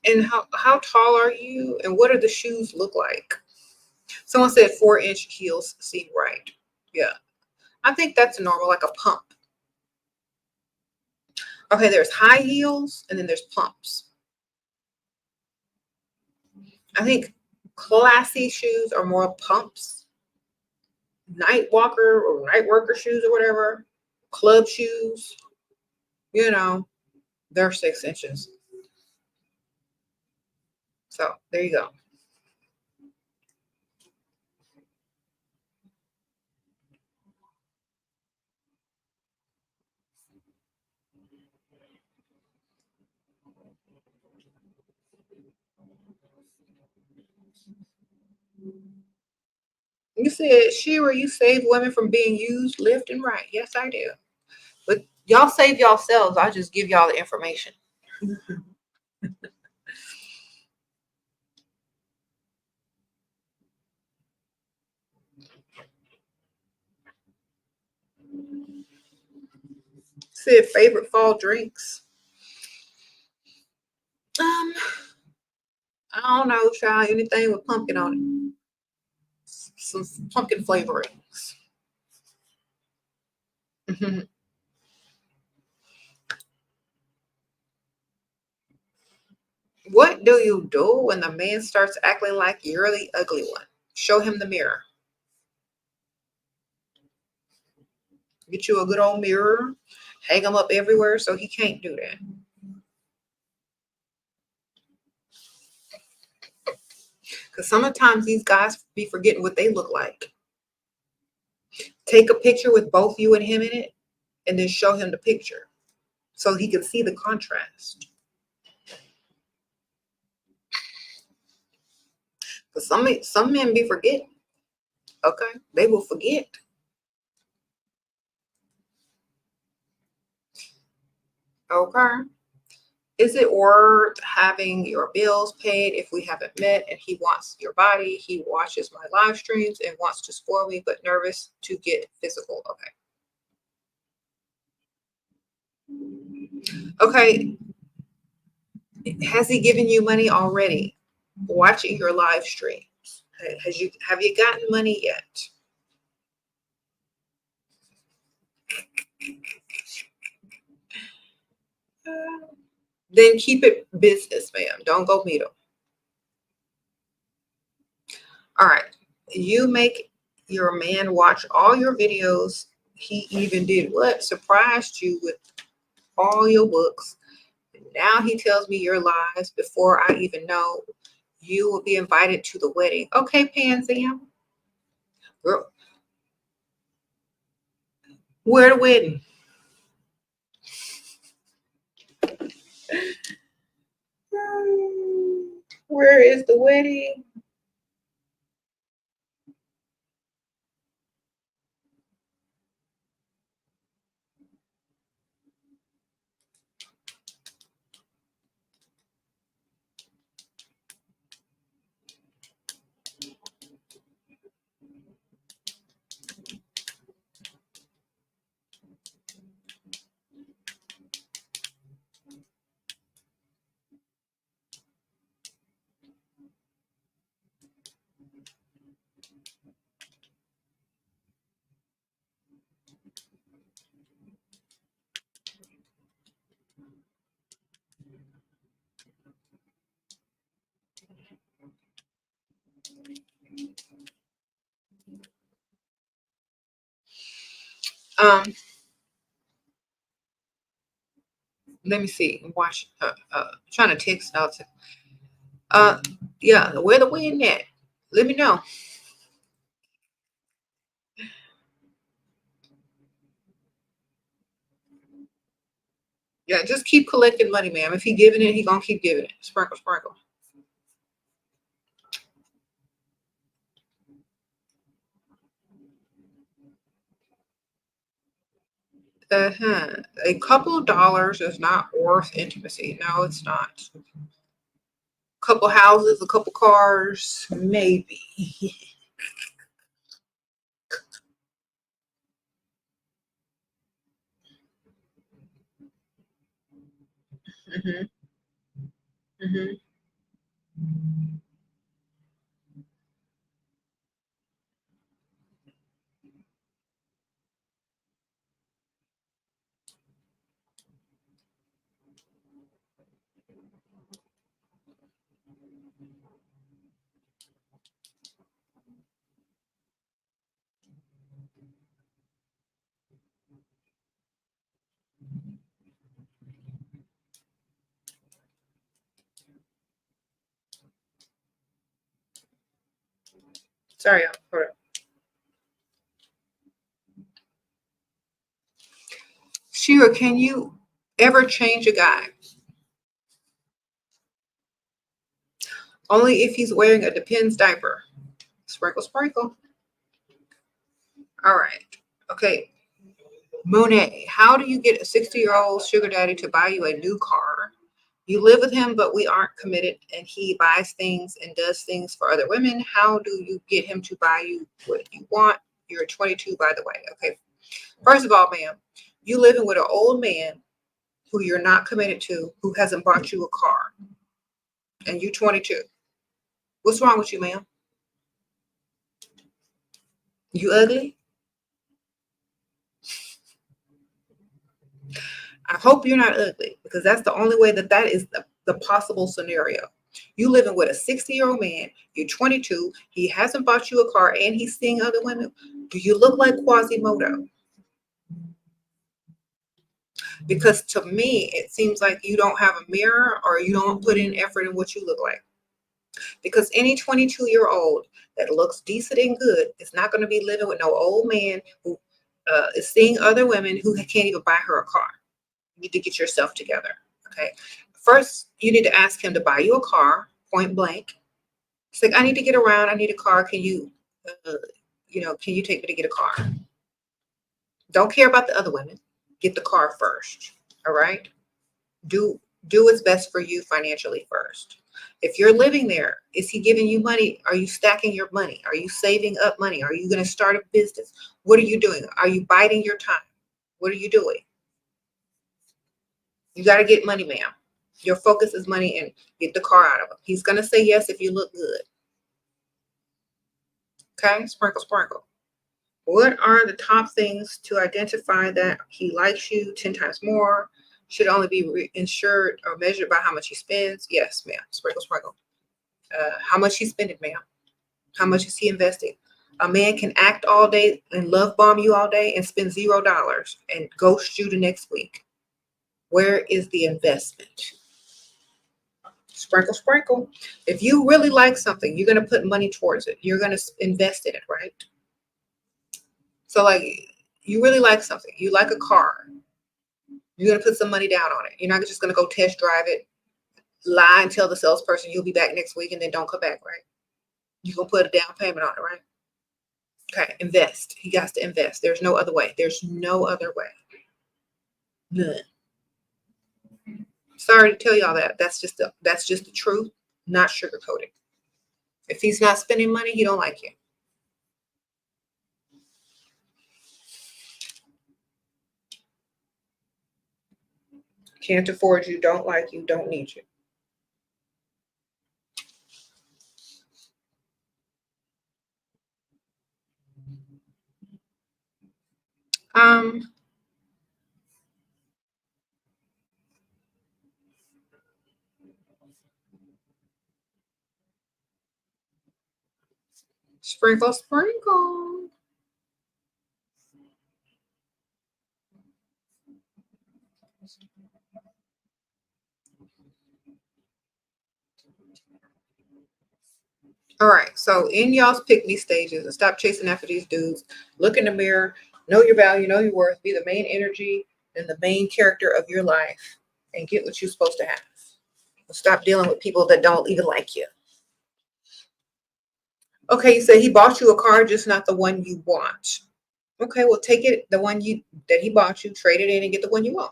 And how tall are you? And what do the shoes look like? Someone said 4-inch heels seem right. Yeah. I think that's normal, like a pump. Okay, there's high heels and then there's pumps. I think classy shoes are more pumps. Night walker or night worker shoes or whatever, club shoes, you know, they're 6 inches. So there you go. You said, Shira, you save women from being used left and right. Yes, I do. But y'all save yourselves. I just give y'all the information. Said favorite fall drinks. Um, I don't know, child. Anything with pumpkin on it. Some pumpkin flavorings. Mhm. What do you do when the man starts acting like you're the ugly one? Show him the mirror. Get you a good old mirror. Hang them up everywhere so he can't do that. Because sometimes these guys be forgetting what they look like. Take a picture with both you and him in it, and then show him the picture so he can see the contrast. Because some men be forgetting. Okay, they will forget. Okay. Is it worth having your bills paid if we haven't met and he wants your body? He watches my live streams and wants to spoil me, but nervous to get physical. Okay. Okay. Has he given you money already? Watching your live streams. Have you gotten money yet? Then keep it business, ma'am. Don't go meet him. All right. You make your man watch all your videos. He even did what? Surprised you with all your books. Now he tells me your lies before I even know you will be invited to the wedding. Okay, Panzam. Girl, where the wedding? Where is the wedding? Um, Let me see. I'm watching. Trying to text out. Yeah. Where the wind at? Let me know. Yeah, just keep collecting money, ma'am. If he giving it, he gonna keep giving it. Sprinkle, sprinkle. A couple of dollars is not worth intimacy. No, it's not. Couple houses, a couple cars, maybe. hmm hmm Sorry, hold on. Shira, can you ever change a guy? Only if he's wearing a Depends diaper. Sprinkle, sprinkle. All right. Okay. Monet, how do you get a 60-year-old sugar daddy to buy you a new car? You live with him, but we aren't committed, and he buys things and does things for other women. How do you get him to buy you what you want? You're 22, by the way. Okay. First of all, ma'am, you living with an old man who you're not committed to, who hasn't bought you a car, and you're 22. What's wrong with you, ma'am? You ugly? I hope you're not ugly, because that's the only way that is the possible scenario. You living with a 60-year-old man, you're 22, he hasn't bought you a car, and he's seeing other women. Do you look like Quasimodo? Because to me, it seems like you don't have a mirror or you don't put in effort in what you look like. Because any 22-year-old that looks decent and good is not going to be living with no old man who is seeing other women who can't even buy her a car. You need to get yourself together. Okay. First, you need to ask him to buy you a car, point blank. It's like, I need to get around. I need a car. Can uh, can you take me to get a car? Don't care about the other women. Get the car first. All right. Do what's best for you financially first. If you're living there, is he giving you money? Are you stacking your money? Are you saving up money? Are you going to start a business? What are you doing? Are you biding your time? What are you doing? You got to get money, ma'am. Your focus is money, and get the car out of him. He's going to say yes if you look good. Okay? Sprinkle, sprinkle. What are the top things to identify that he likes you 10 times more? Should only be insured or measured by how much he spends? Yes, ma'am. Sprinkle, sprinkle. How much he's spending, ma'am? How much is he investing? A man can act all day and love bomb you all day and spend $0 and ghost you the next week. Where is the investment? Sprinkle, sprinkle. If you really like something, you're going to put money towards it. You're going to invest in it, right? So, like, you really like something. You like a car. You're going to put some money down on it. You're not just going to go test drive it, lie and tell the salesperson you'll be back next week and then don't come back, right? You're going to put a down payment on it, right? Okay, invest. He got to invest. There's no other way. There's no other way. None. Sorry to tell y'all that. That's just the truth, not sugarcoated. If he's not spending money, he don't like you. Can't afford you, don't like you, don't need you. Um, Sprinkle, sprinkle. All right. So in y'all's pick me stages and stop chasing after these dudes. Look in the mirror, know your value, know your worth, be the main energy and the main character of your life and get what you're supposed to have. Stop dealing with people that don't even like you. Okay, you say he bought you a car, just not the one you want. Okay, well take it, the one that he bought you, trade it in and get the one you want.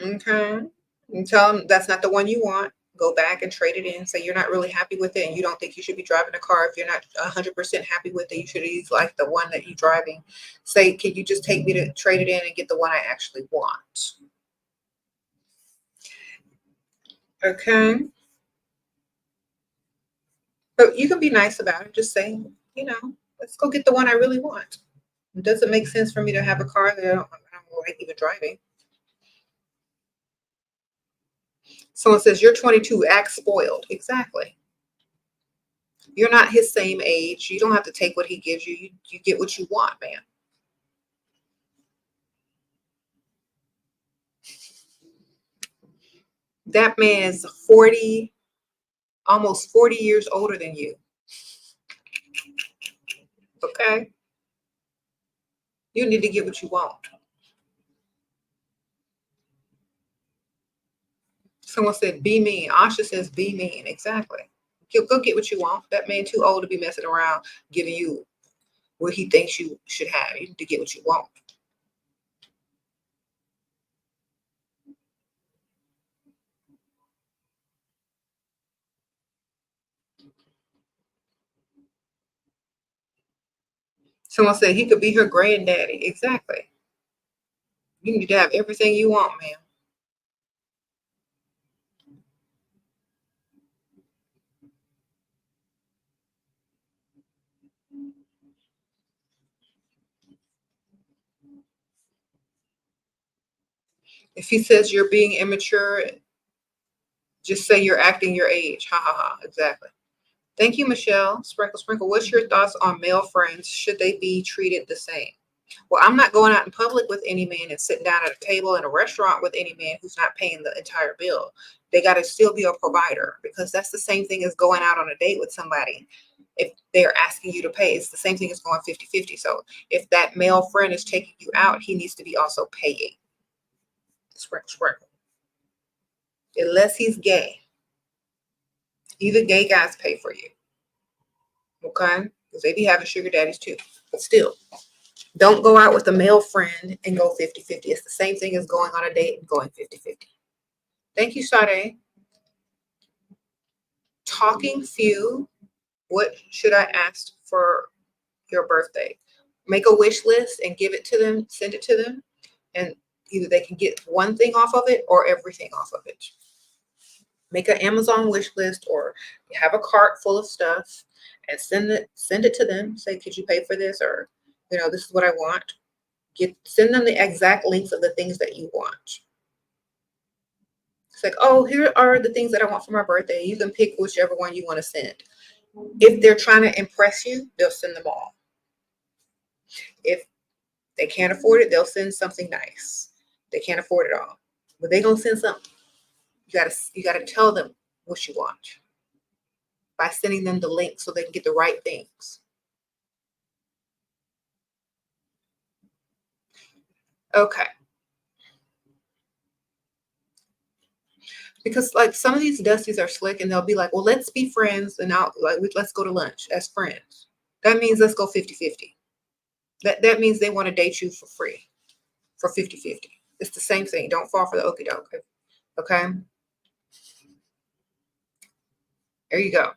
Okay. And tell him that's not the one you want. Go back and trade it in. Say you're not really happy with it and you don't think you should be driving a car. If you're not 100% happy with it, you should use like the one that you're driving. Say, can you just take me to trade it in and get the one I actually want? Okay. But you can be nice about it. Just say, let's go get the one I really want. It doesn't make sense for me to have a car that I don't like even driving. Someone says, you're 22, act spoiled. Exactly. You're not his same age. You don't have to take what he gives you. You get what you want, man. That man is 40, almost 40 years older than you. Okay? You need to get what you want. Someone said, be mean. Asha says, be mean. Exactly. Go get what you want. That man too old to be messing around giving you what he thinks you should have. You need to get what you want. Someone said he could be her granddaddy. Exactly. You need to have everything you want, man. If he says you're being immature, just say you're acting your age. Ha ha ha. Exactly. Thank you, Michelle. Sprinkle, sprinkle. What's your thoughts on male friends? Should they be treated the same? Well, I'm not going out in public with any man and sitting down at a table in a restaurant with any man who's not paying the entire bill. They got to still be a provider because that's the same thing as going out on a date with somebody. If they're asking you to pay, it's the same thing as going 50-50. So if that male friend is taking you out, he needs to be also paying. Sprinkle, sprinkle. Unless he's gay. Either gay guys pay for you. Okay? Because they be having sugar daddies too. But still, don't go out with a male friend and go 50-50. It's the same thing as going on a date and going 50-50. Thank you, Sade. Talking few. What should I ask for your birthday? Make a wish list and give it to them, send it to them, and either they can get one thing off of it or everything off of it. Make an Amazon wish list or have a cart full of stuff and send it to them. Say, could you pay for this? Or, this is what I want. Send them the exact links of the things that you want. It's like, oh, here are the things that I want for my birthday. You can pick whichever one you want to send. If they're trying to impress you, they'll send them all. If they can't afford it, they'll send something nice. They can't afford it all, but they're gonna send something. You gotta tell them what you want by sending them the link so they can get the right things. Okay. Because like some of these dusties are slick and they'll be like, well, let's be friends and let's go to lunch as friends. That means let's go 50-50. That means they want to date you for free for 50-50. It's the same thing. Don't fall for the okie doke. Okay. There you go.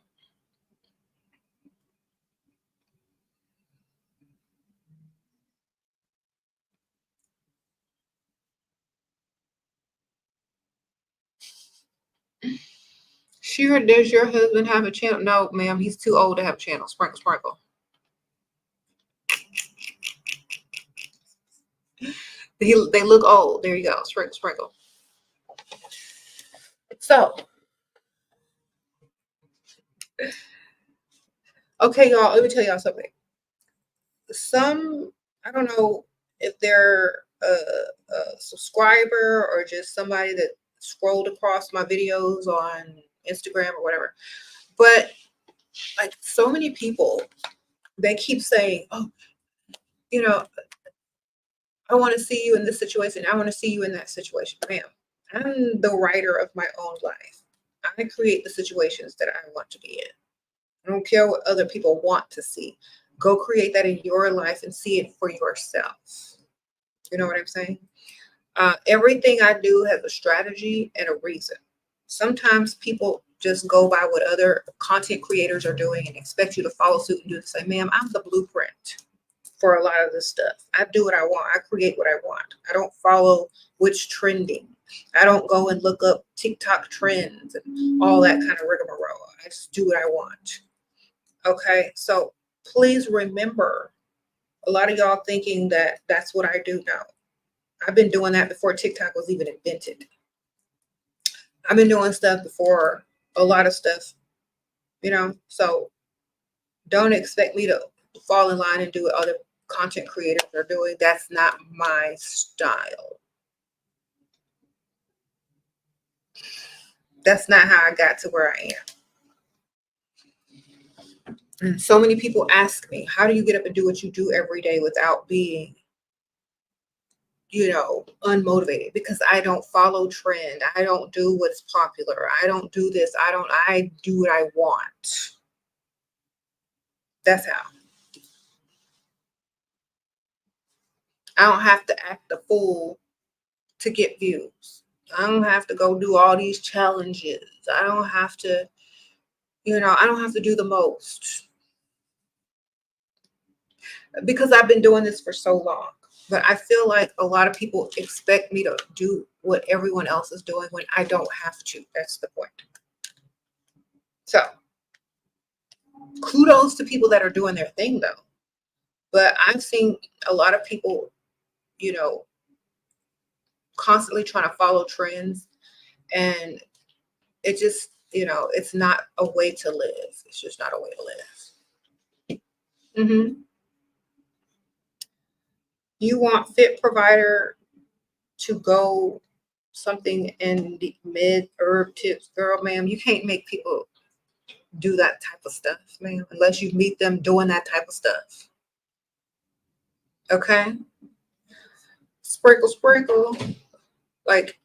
Sure, does your husband have a channel? No, ma'am, he's too old to have a channel. Sprinkle, sprinkle. They look old. There you go. Sprinkle, sprinkle. So, okay, y'all, let me tell y'all something. I don't know if they're a subscriber or just somebody that scrolled across my videos on Instagram or whatever. But like so many people, they keep saying, oh, you know, I want to see you in this situation. I want to see you in that situation. Ma'am, I'm the writer of my own life. I create the situations that I want to be in. I don't care what other people want to see. Go create that in your life and see it for yourself. You know what I'm saying? Everything I do has a strategy and a reason. Sometimes people just go by what other content creators are doing and expect you to follow suit and do the same. Ma'am, I'm the blueprint for a lot of this stuff. I do what I want. I create what I want. I don't follow what's trending. I don't go and look up TikTok trends and all that kind of rigmarole. I just do what I want. Okay, so please remember, a lot of y'all thinking that that's what I do now. I've been doing that before TikTok was even invented. I've been doing stuff before a lot of stuff, you know, so don't expect me to fall in line and do what other content creators are doing. That's not my style. That's not how I got to where I am. And so many people ask me, how do you get up and do what you do every day without being, you know, unmotivated? Because I don't follow trend. I don't do what's popular. I don't do this. I do what I want. That's how. I don't have to act a fool to get views. I don't have to go do all these challenges. I don't have to, you know, I don't have to do the most. Because I've been doing this for so long. But I feel like a lot of people expect me to do what everyone else is doing when I don't have to. That's the point. So, kudos to people that are doing their thing, though. But I've seen a lot of people, you know, constantly trying to follow trends. And it just, you know, it's not a way to live. It's just not a way to live. You want fit provider to go something in the mid herb tips, girl, ma'am. You can't make people do that type of stuff, ma'am, unless you meet them doing that type of stuff. Okay? Sprinkle, sprinkle. Like,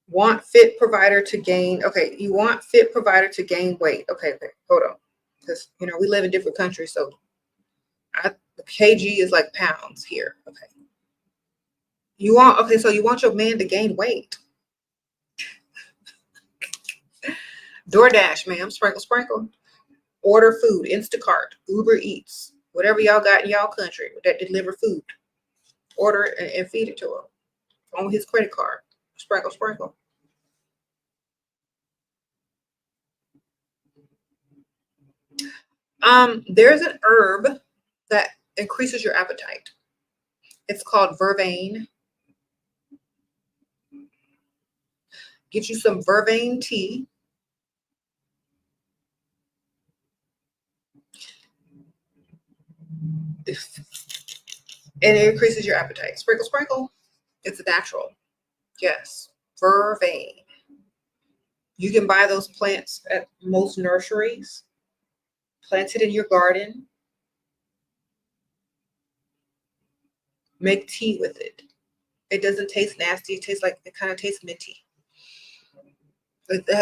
want fit provider to gain. Okay, you want fit provider to gain weight. Okay, hold on. Because, you know, we live in different countries, so the kg is like pounds here. Okay. So you want your man to gain weight. DoorDash, ma'am. Sprinkle, sprinkle. Order food, Instacart, Uber Eats, whatever y'all got in y'all country that deliver food. Order it and feed it to him on his credit card. Sprinkle, sprinkle. There's an herb that increases your appetite. It's called vervain. Get you some vervain tea. And it increases your appetite. Sprinkle, sprinkle. It's natural. Yes. Vervain. You can buy those plants at most nurseries. Plant it in your garden. Make tea with it. It doesn't taste nasty. It kind of tastes minty.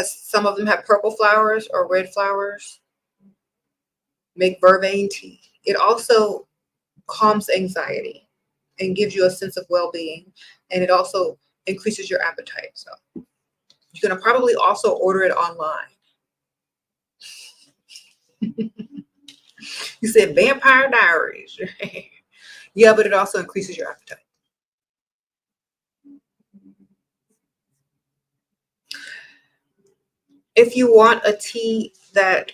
Some of them have purple flowers or red flowers. Make vervain tea. It also calms anxiety and gives you a sense of well-being, and it also increases your appetite. So you're going to probably also order it online. You said Vampire Diaries. Yeah, but it also increases your appetite. If you want a tea that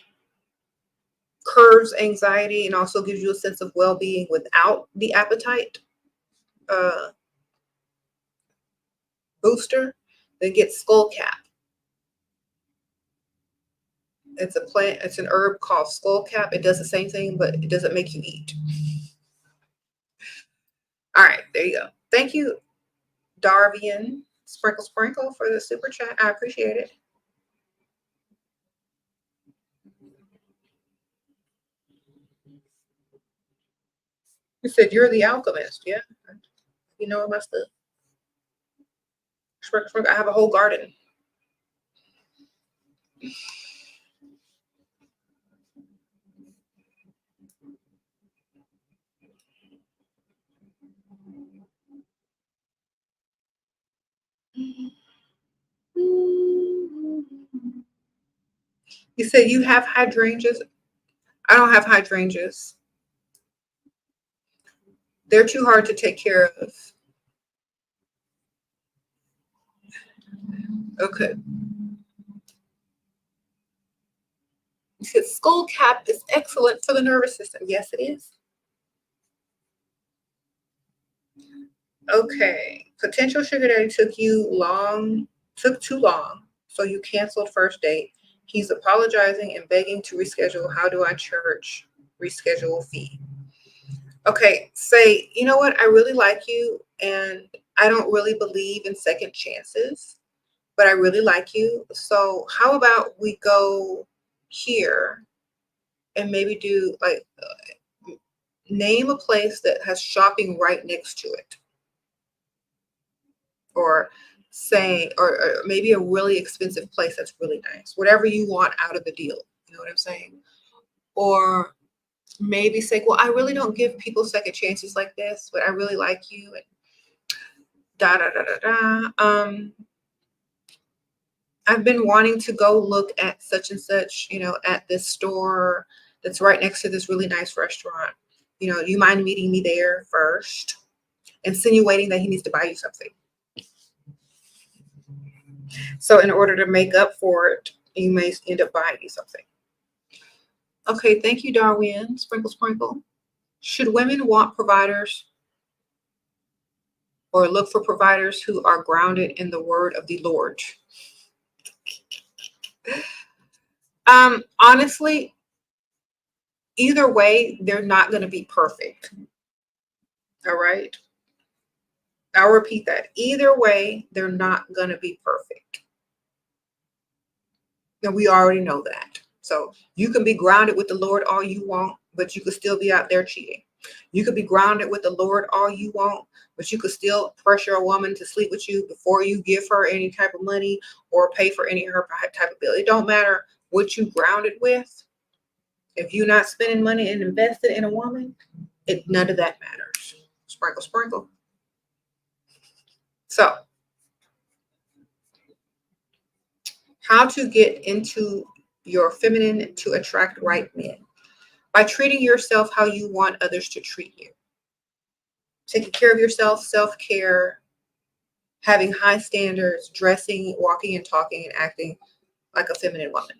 curbs anxiety and also gives you a sense of well-being without the appetite booster, then get skullcap. It's a plant, it's an herb called skullcap. It does the same thing, but it doesn't make you eat. All right, there you go. Thank you Darvian, sprinkle, sprinkle for the super chat. I appreciate it. You said you're the alchemist. Yeah. You know my stuff. Sprinkle, sprinkle. I have a whole garden. You said you have hydrangeas. I don't have hydrangeas. They're too hard to take care of. Okay. You said skull cap is excellent for the nervous system. Yes, it is. Okay. Potential sugar daddy took too long, so you canceled first date. He's apologizing and begging to reschedule. How do I charge reschedule fee? Okay, say, you know what? I really like you, and I don't really believe in second chances, but I really like you. So how about we go here and maybe do like name a place that has shopping right next to it, or say, or maybe a really expensive place that's really nice. Whatever you want out of the deal. You know what I'm saying? Or maybe say, well, I really don't give people second chances like this, but I really like you, and da da da da da. I've been wanting to go look at such and such, at this store that's right next to this really nice restaurant. You mind meeting me there first? Insinuating that he needs to buy you something. So in order to make up for it, you may end up buying you something. Okay, thank you, Darwin. Sprinkle, sprinkle. Should women want providers or look for providers who are grounded in the word of the Lord? Honestly, either way, they're not going to be perfect. All right. I'll repeat that. Either way, they're not going to be perfect. And we already know that. So you can be grounded with the Lord all you want, but you could still be out there cheating. You could be grounded with the Lord all you want, but you could still pressure a woman to sleep with you before you give her any type of money or pay for any of her type of bill. It don't matter what you grounded with. If you're not spending money and invested in a woman, none of that matters. Sprinkle, sprinkle. So, how to get into your feminine to attract right men? By treating yourself how you want others to treat you. Taking care of yourself, self-care, having high standards, dressing, walking and talking and acting like a feminine woman.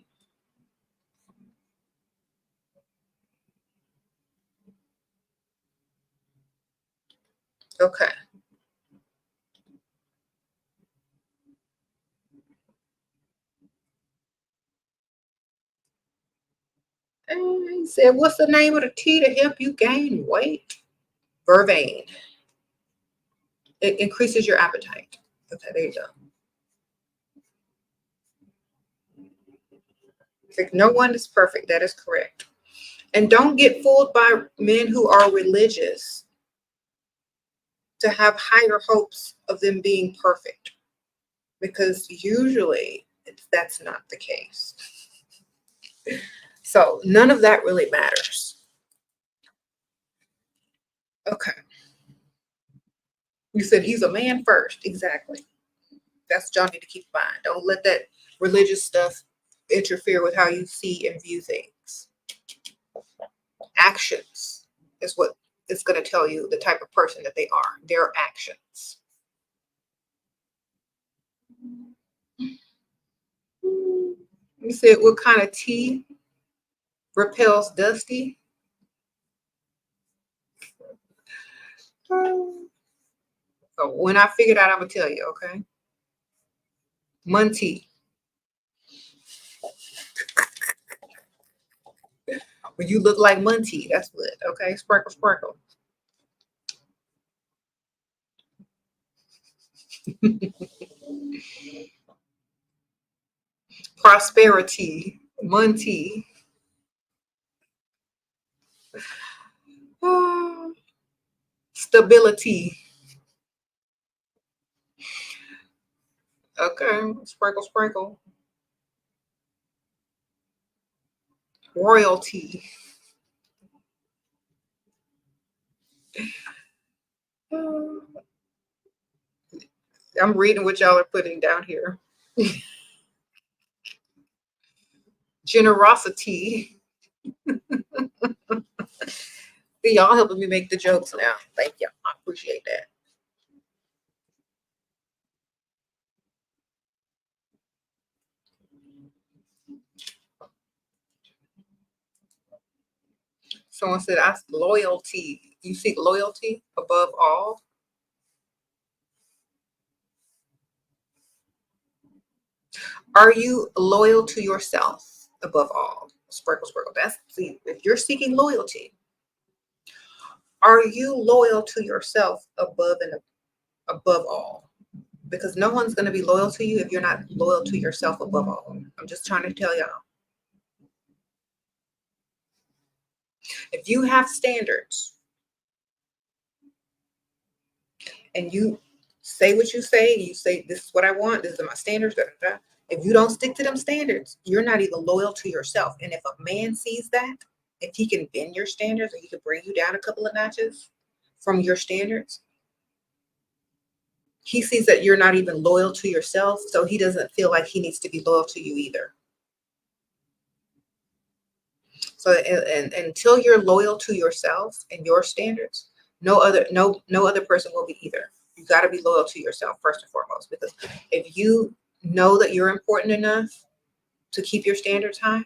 Okay. And he said, what's the name of the tea to help you gain weight? Vervain. It increases your appetite. Okay, there you go. Like, no one is perfect. That is correct. And don't get fooled by men who are religious to have higher hopes of them being perfect, because usually that's not the case. So none of that really matters. Okay. You said he's a man first. Exactly. That's what y'all need to keep in mind. Don't let that religious stuff interfere with how you see and view things. Actions is what is going to tell you the type of person that they are. Their actions. You said what kind of tea repels dusty? So when I figure it out, I'm going to tell you, okay? Munty. When you look like Munty, that's good. Okay, sprinkle, sprinkle. Prosperity, money, stability. Okay, sprinkle, sprinkle. Royalty. I'm reading what y'all are putting down here. Generosity. See, y'all helping me make the jokes now. Thank you. I appreciate that. Someone said, "I loyalty. You seek loyalty above all." Are you loyal to yourself above all? Sprinkle, sprinkle. That's, see, if you're seeking loyalty, are you loyal to yourself above all? Because no one's going to be loyal to you if you're not loyal to yourself above all. I'm just trying to tell y'all. If you have standards and you say what you say, this is what I want, this is my standards, da, da, da. If you don't stick to them standards, you're not even loyal to yourself. And if a man sees that, if he can bend your standards or he can bring you down a couple of notches from your standards, he sees that you're not even loyal to yourself. So he doesn't feel like he needs to be loyal to you either. So and until you're loyal to yourself and your standards, no other person will be either. You got to be loyal to yourself first and foremost, because if you know that you're important enough to keep your standards high,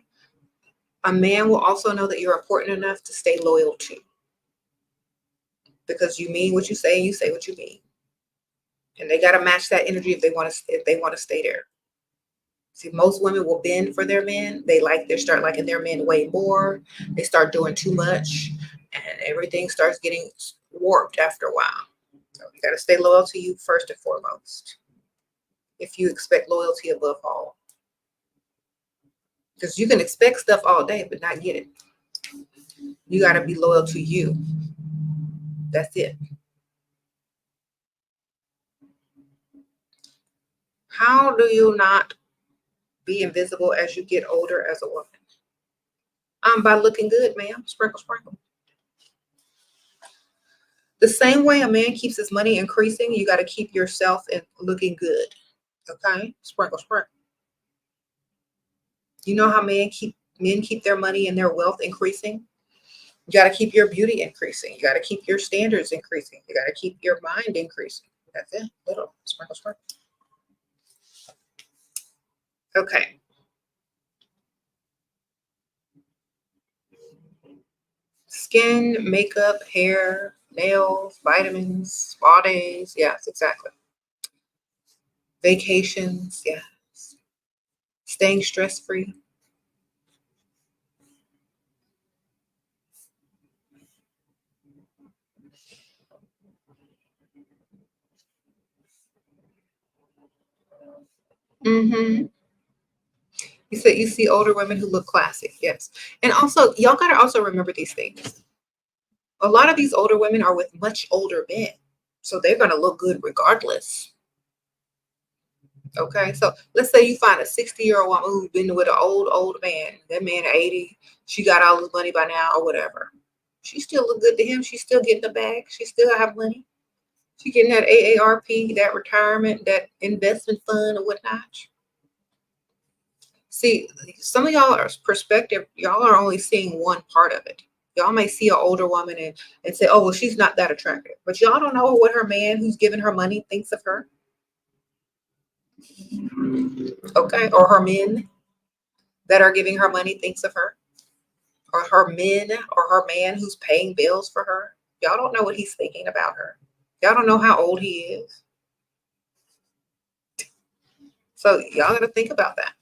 a man will also know that you're important enough to stay loyal to, because you mean what you say and you say what you mean, and they got to match that energy if they want to stay there. See, most women will bend for their men. They start liking their men way more. They start doing too much, and everything starts getting warped after a while. So you got to stay loyal to you first and foremost, if you expect loyalty above all. Because you can expect stuff all day, but not get it. You got to be loyal to you. That's it. How do you not be invisible as you get older as a woman? By looking good, ma'am. Sprinkle, sprinkle. The same way a man keeps his money increasing, you got to keep yourself looking good. Okay? Sprinkle, sprinkle. You know how men keep their money and their wealth increasing? You got to keep your beauty increasing. You got to keep your standards increasing. You got to keep your mind increasing. That's it. Little sprinkle, sprinkle. Okay. Skin, makeup, hair, nails, vitamins, spa days. Yes, exactly. Vacations. Yes. Staying stress-free. Mm-hmm. You said you see older women who look classy. Yes. And also, y'all got to also remember these things. A lot of these older women are with much older men. So they're going to look good regardless. Okay. So let's say you find a 60-year-old woman who's been with an old man. That man 80. She got all his money by now or whatever. She still look good to him. She's still getting the bag. She still have money. She getting that AARP, that retirement, that investment fund or whatnot. See, some of y'all are perspective. Y'all are only seeing one part of it. Y'all may see an older woman and say, oh, well, she's not that attractive. But y'all don't know what her man who's giving her money thinks of her. Okay. Or her men that are giving her money thinks of her. Or her men or her man who's paying bills for her. Y'all don't know what he's thinking about her. Y'all don't know how old he is. So y'all got to think about that.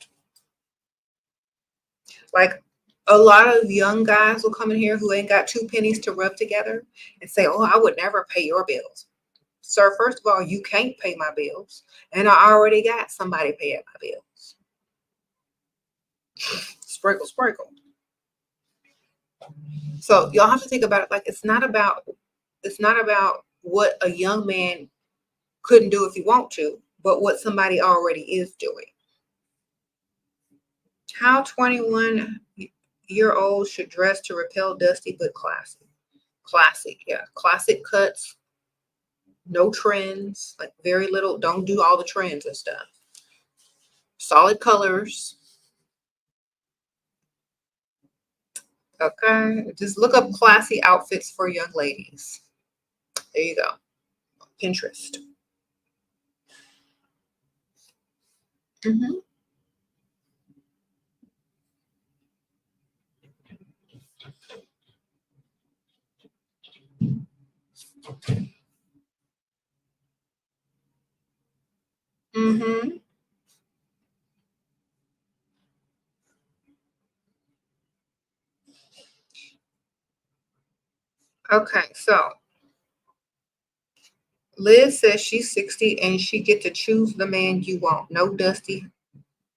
Like, a lot of young guys will come in here who ain't got two pennies to rub together and say, oh, I would never pay your bills. Sir, first of all, you can't pay my bills, and I already got somebody paying my bills. Sprinkle, sprinkle. So y'all have to think about it. Like, it's not about what a young man couldn't do if he want to, but what somebody already is doing. How 21-year-olds should dress to repel dusty but classy. Classic, yeah. Classic cuts, no trends, like very little. Don't do all the trends and stuff. Solid colors. Okay, just look up classy outfits for young ladies. There you go. Pinterest. Mm-hmm. Mm-hmm. Okay, so Liz says she's 60 and she get to choose the man you want. No, Dusty.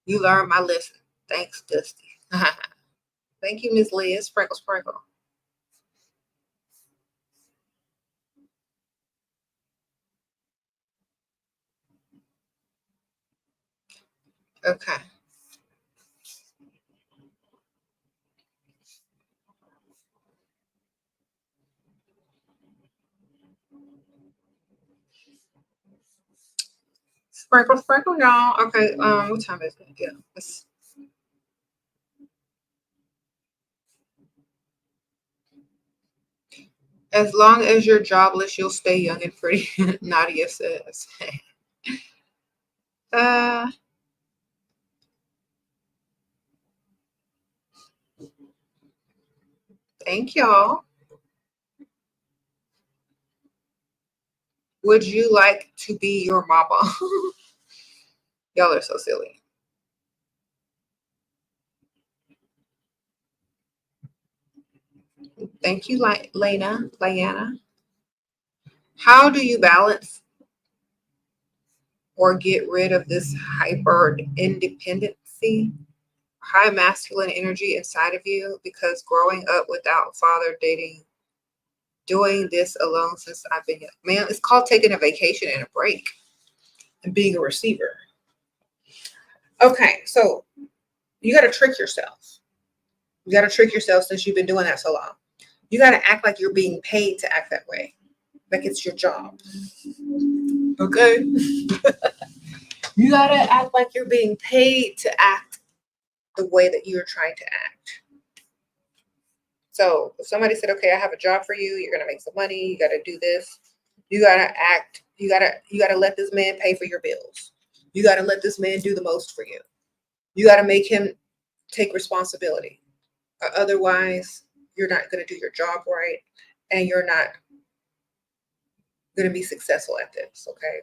You learned my lesson. Thanks, Dusty. Thank you, Miss Liz. Sprinkle, sprinkle. Okay. Sprinkle, sprinkle, y'all. Okay. What time is it? Yeah. As long as you're jobless, you'll stay young and pretty. Nadia says. uh, Thank y'all. Would you like to be your mama? Y'all are so silly. Thank you, Lana. How do you balance or get rid of this hyper independency, high masculine energy inside of you? Because growing up without father, doing this alone since I've been young. Man, it's called taking a vacation and a break and being a receiver. Okay, so you got to trick yourself. You got to trick yourself since you've been doing that so long. You got to act like you're being paid to act that way, like it's your job. Okay? You got to act like you're being paid to act the way that you're trying to act. So if somebody said, okay, I have a job for you, you're gonna make some money, you gotta do this, you gotta act, you gotta let this man pay for your bills. You gotta let this man do the most for you. You gotta make him take responsibility. Otherwise, you're not gonna do your job right and you're not gonna be successful at this. Okay.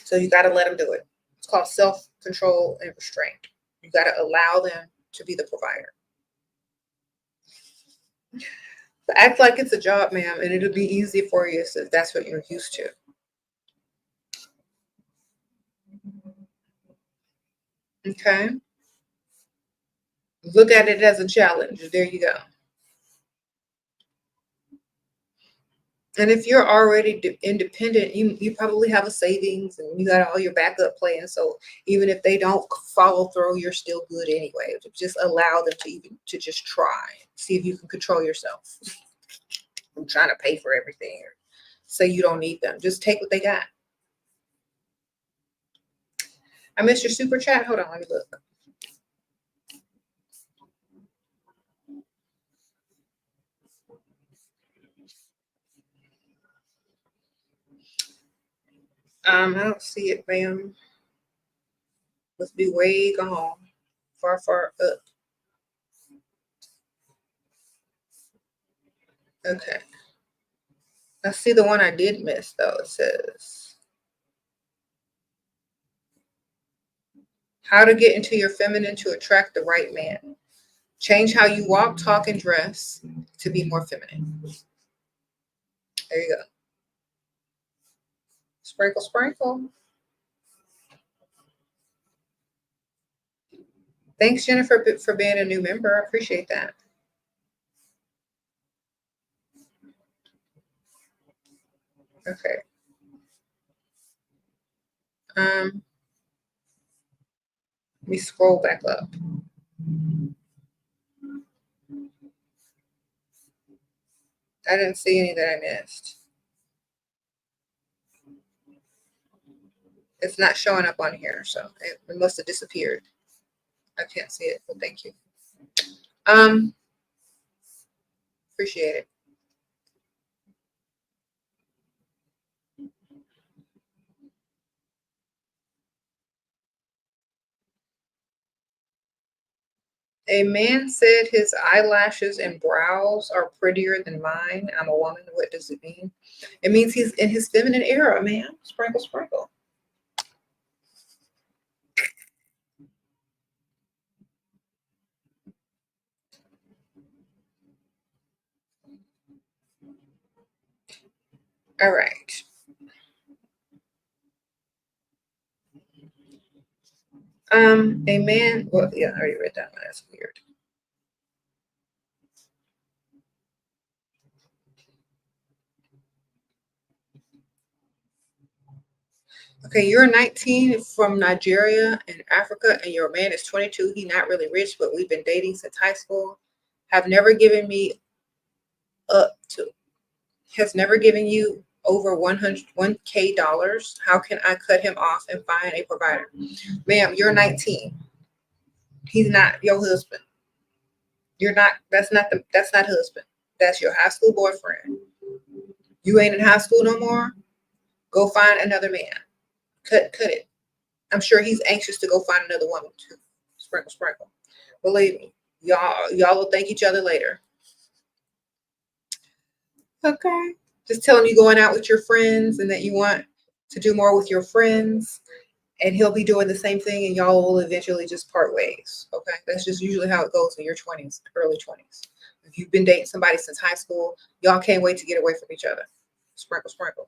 So you gotta let him do it. It's called self-control and restraint. You gotta allow them to be the provider. Act like it's a job, ma'am, and it'll be easy for you if that's what you're used to. Okay? Look at it as a challenge. There you go. And if you're already independent, you probably have a savings and you got all your backup plans. So even if they don't follow through, you're still good anyway. Just allow them to just try. See if you can control yourself. I'm trying to pay for everything or say you don't need them. Just take what they got. I missed your super chat. Hold on, let me look. I don't see it, ma'am. Must be way gone. Far, far up. Okay. I see the one I did miss though. It says how to get into your feminine to attract the right man. Change how you walk, talk, and dress to be more feminine. There you go. Sprinkle, sprinkle. Thanks, Jennifer, for being a new member. I appreciate that. Okay. Let me scroll back up. I didn't see any that I missed. It's not showing up on here, so it must have disappeared. I can't see it, but thank you. Appreciate it. A man said his eyelashes and brows are prettier than mine. I'm a woman. What does it mean? It means he's in his feminine era, man. Sprinkle, sprinkle. All right. A man, well, yeah, I already read that one. That's weird. Okay, you're 19 from Nigeria in Africa, and your man is 22. He's not really rich, but we've been dating since high school. Have never given me up to, has never given you over 1K dollars. How can I cut him off and find a provider? Ma'am, you're 19. He's not your husband. You're not, that's not husband. That's your high school boyfriend. You ain't in high school no more. Go find another man. Cut it. I'm sure he's anxious to go find another woman too. Sprinkle, sprinkle. Believe me, y'all will thank each other later. Okay. Just tell him you're going out with your friends and that you want to do more with your friends, and he'll be doing the same thing, and y'all will eventually just part ways. Okay. That's just usually how it goes in your 20s, early 20s. If you've been dating somebody since high school, y'all can't wait to get away from each other. Sprinkle, sprinkle.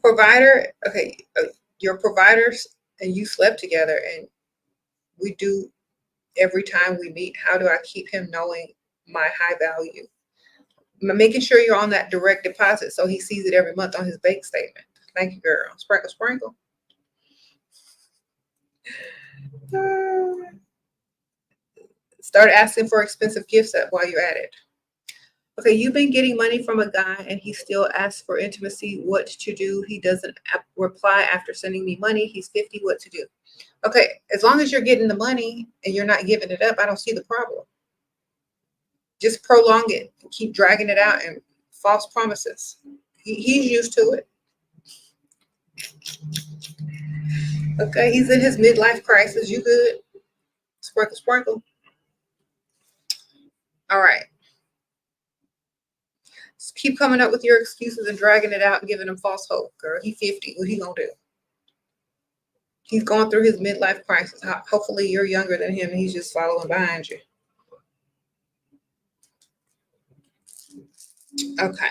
Provider, okay, your providers and you slept together, and we do every time we meet. How do I keep him knowing my high value? Making sure you're on that direct deposit so he sees it every month on his bank statement. Thank you, girl. Sprinkle, sprinkle. Start asking for expensive gifts while you're at it. Okay, you've been getting money from a guy and he still asks for intimacy. What to do? He doesn't reply after sending me money. He's 50. What to do? Okay, as long as you're getting the money and you're not giving it up, I don't see the problem. Just prolong it. Keep dragging it out and false promises. He's used to it. Okay, he's in his midlife crisis. You good? Sprinkle, sprinkle. All right. Just keep coming up with your excuses and dragging it out and giving him false hope, girl. He 50. What he gonna do? He's going through his midlife crisis. Hopefully you're younger than him and he's just following behind you. Okay.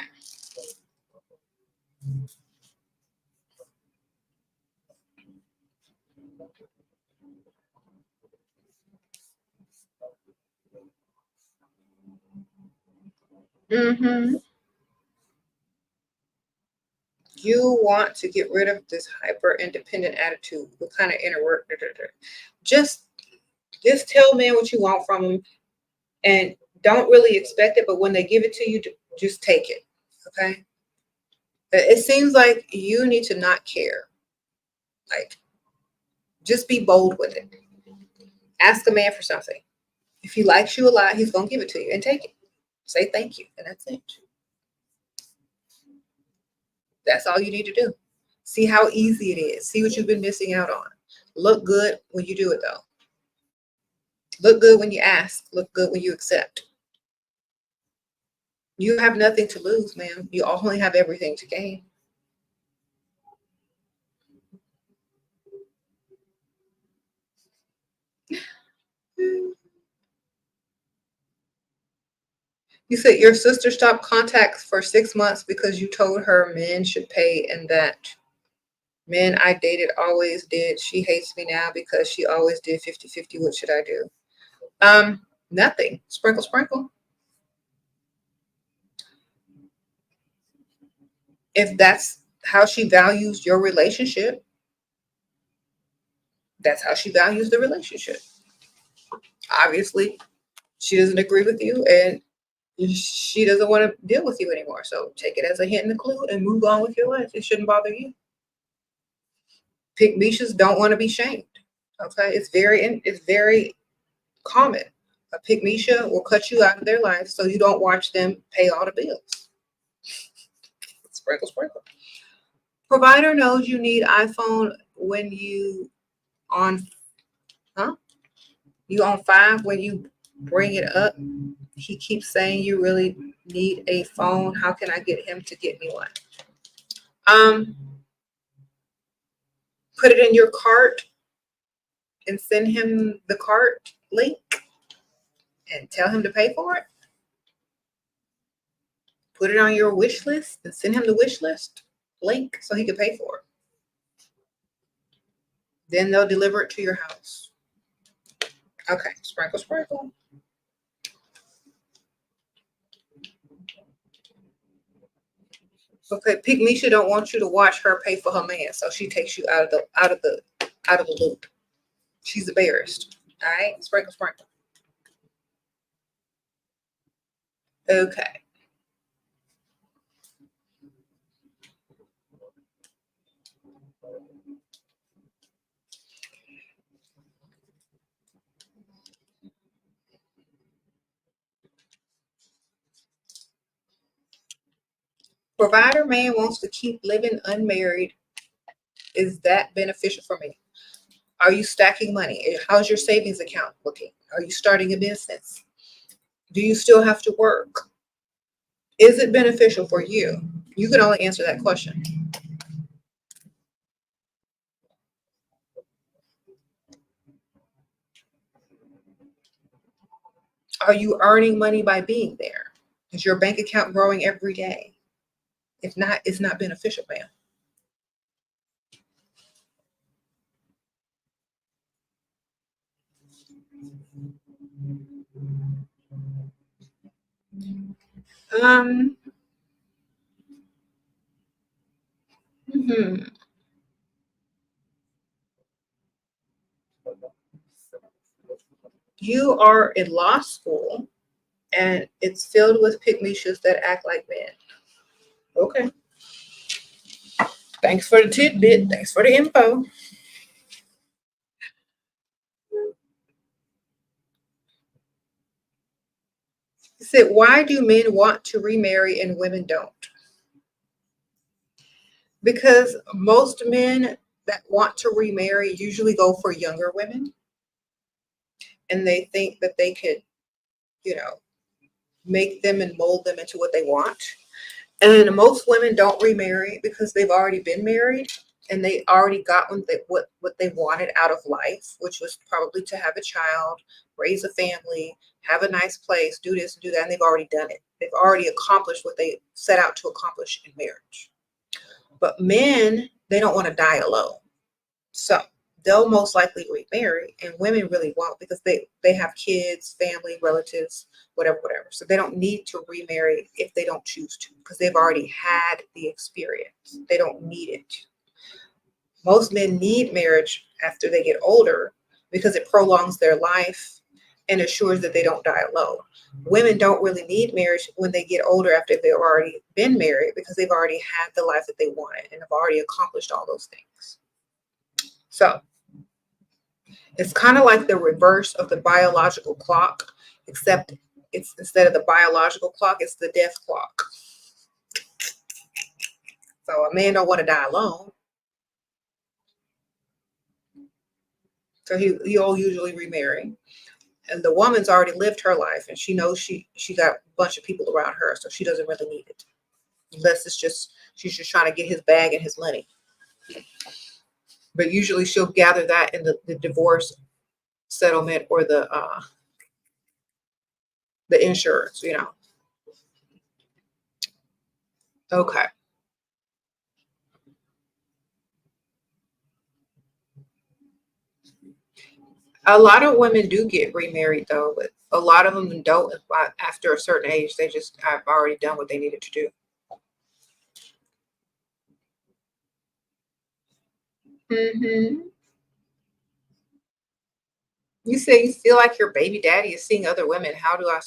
Mm-hmm. You want to get rid of this hyper independent attitude. What kind of inner work? Just tell men what you want from them and don't really expect it. But when they give it to you, just take it. Okay. It seems like you need to not care. Like, just be bold with it. Ask a man for something. If he likes you a lot, he's going to give it to you and take it. Say thank you. And that's it. That's all you need to do. See how easy it is. See what you've been missing out on. Look good when you do it, though. Look good when you ask. Look good when you accept. You have nothing to lose, ma'am. You only have everything to gain. You said your sister stopped contacts for 6 months because you told her men should pay and that men I dated always did. She hates me now because she always did 50-50. What should I do? Nothing. Sprinkle, sprinkle. If that's how she values your relationship, that's how she values the relationship. Obviously, she doesn't agree with you and she doesn't want to deal with you anymore. So take it as a hint and a clue and move on with your life. It shouldn't bother you. Pygmishas don't want to be shamed. Okay, it's very common. A pygmisha will cut you out of their life so you don't watch them pay all the bills. Sprinkle, sprinkle. Provider knows you need iPhone when you on, You on 5 when you bring it up. He keeps saying you really need a phone. How can I get him to get me one? Put it in your cart and send him the cart link and tell him to pay for it. Put it on your wish list and send him the wish list link so he can pay for it. Then they'll deliver it to your house. Okay, sprinkle, sprinkle. Okay, Pygmisha don't want you to watch her pay for her man, so she takes you out of the loop. She's embarrassed. All right, sprinkle, sprinkle. Okay. Provider man wants to keep living unmarried. Is that beneficial for me? Are you stacking money? How's your savings account looking? Are you starting a business? Do you still have to work? Is it beneficial for you? You can only answer that question. Are you earning money by being there? Is your bank account growing every day? If not, it's not beneficial, ma'am. Um, mhm. You are in law school and it's filled with pygmishas that act like men. Okay. Thanks for the tidbit. Thanks for the info. He said, why do men want to remarry and women don't? Because most men that want to remarry usually go for younger women and they think that they could, you know, make them and mold them into what they want. And most women don't remarry because they've already been married and they already got what they wanted out of life, which was probably to have a child, raise a family, have a nice place, do this and do that. And they've already done it. They've already accomplished what they set out to accomplish in marriage. But men, they don't want to die alone. So they'll most likely remarry, and women really won't because they have kids, family, relatives, whatever. So they don't need to remarry if they don't choose to because they've already had the experience. They don't need it. Most men need marriage after they get older because it prolongs their life and assures that they don't die alone. Women don't really need marriage when they get older after they've already been married because they've already had the life that they wanted and have already accomplished all those things. So it's kind of like the reverse of the biological clock, except it's instead of the biological clock, it's the death clock. So a man don't want to die alone. So he'll usually remarry. And the woman's already lived her life and she knows she got a bunch of people around her, so she doesn't really need it. Unless she's just trying to get his bag and his money. But usually she'll gather that in the divorce settlement or the insurance, Okay. A lot of women do get remarried though, but a lot of them don't. After a certain age, they just have already done what they needed to do. Hmm. You say you feel like your baby daddy is seeing other women. How do I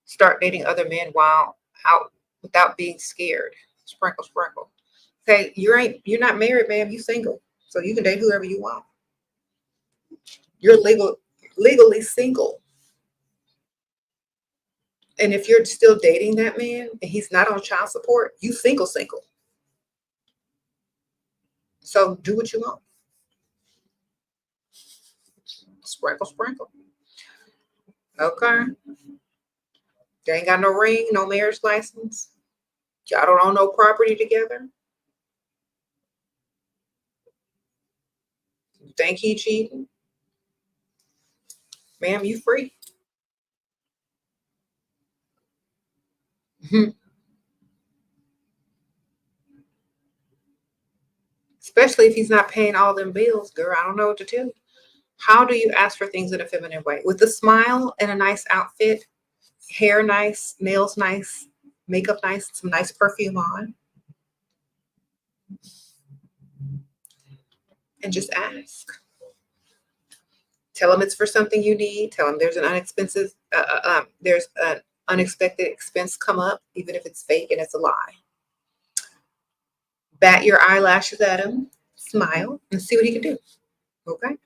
start dating other men while out without being scared? Sprinkle, sprinkle. Okay, you're not married, ma'am. You single, so you can date whoever you want. You're legally single. And if you're still dating that man and he's not on child support, you single, single. So do what you want. Sprinkle, sprinkle. Okay. They ain't got no ring, no marriage license. Y'all don't own no property together. You think he cheating? Ma'am, you free. Mhm. Especially if he's not paying all them bills, girl. I don't know what to tell you. How do you ask for things in a feminine way? With a smile and a nice outfit, hair nice, nails nice, makeup nice, some nice perfume on, and just ask. Tell them it's for something you need. Tell them there's an unexpected expense come up, even if it's fake and it's a lie. Bat your eyelashes at him, smile, and see what he can do. Okay.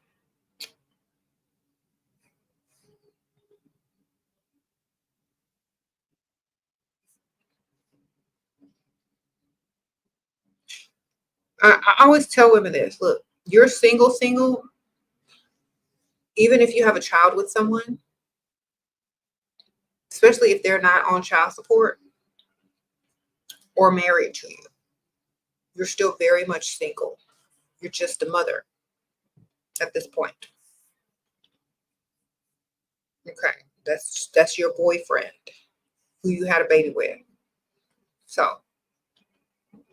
I always tell women this: look, you're single, single. Even if you have a child with someone, especially if they're not on child support or married to you, you're still very much single. You're just a mother at this point. Okay. That's your boyfriend who you had a baby with. So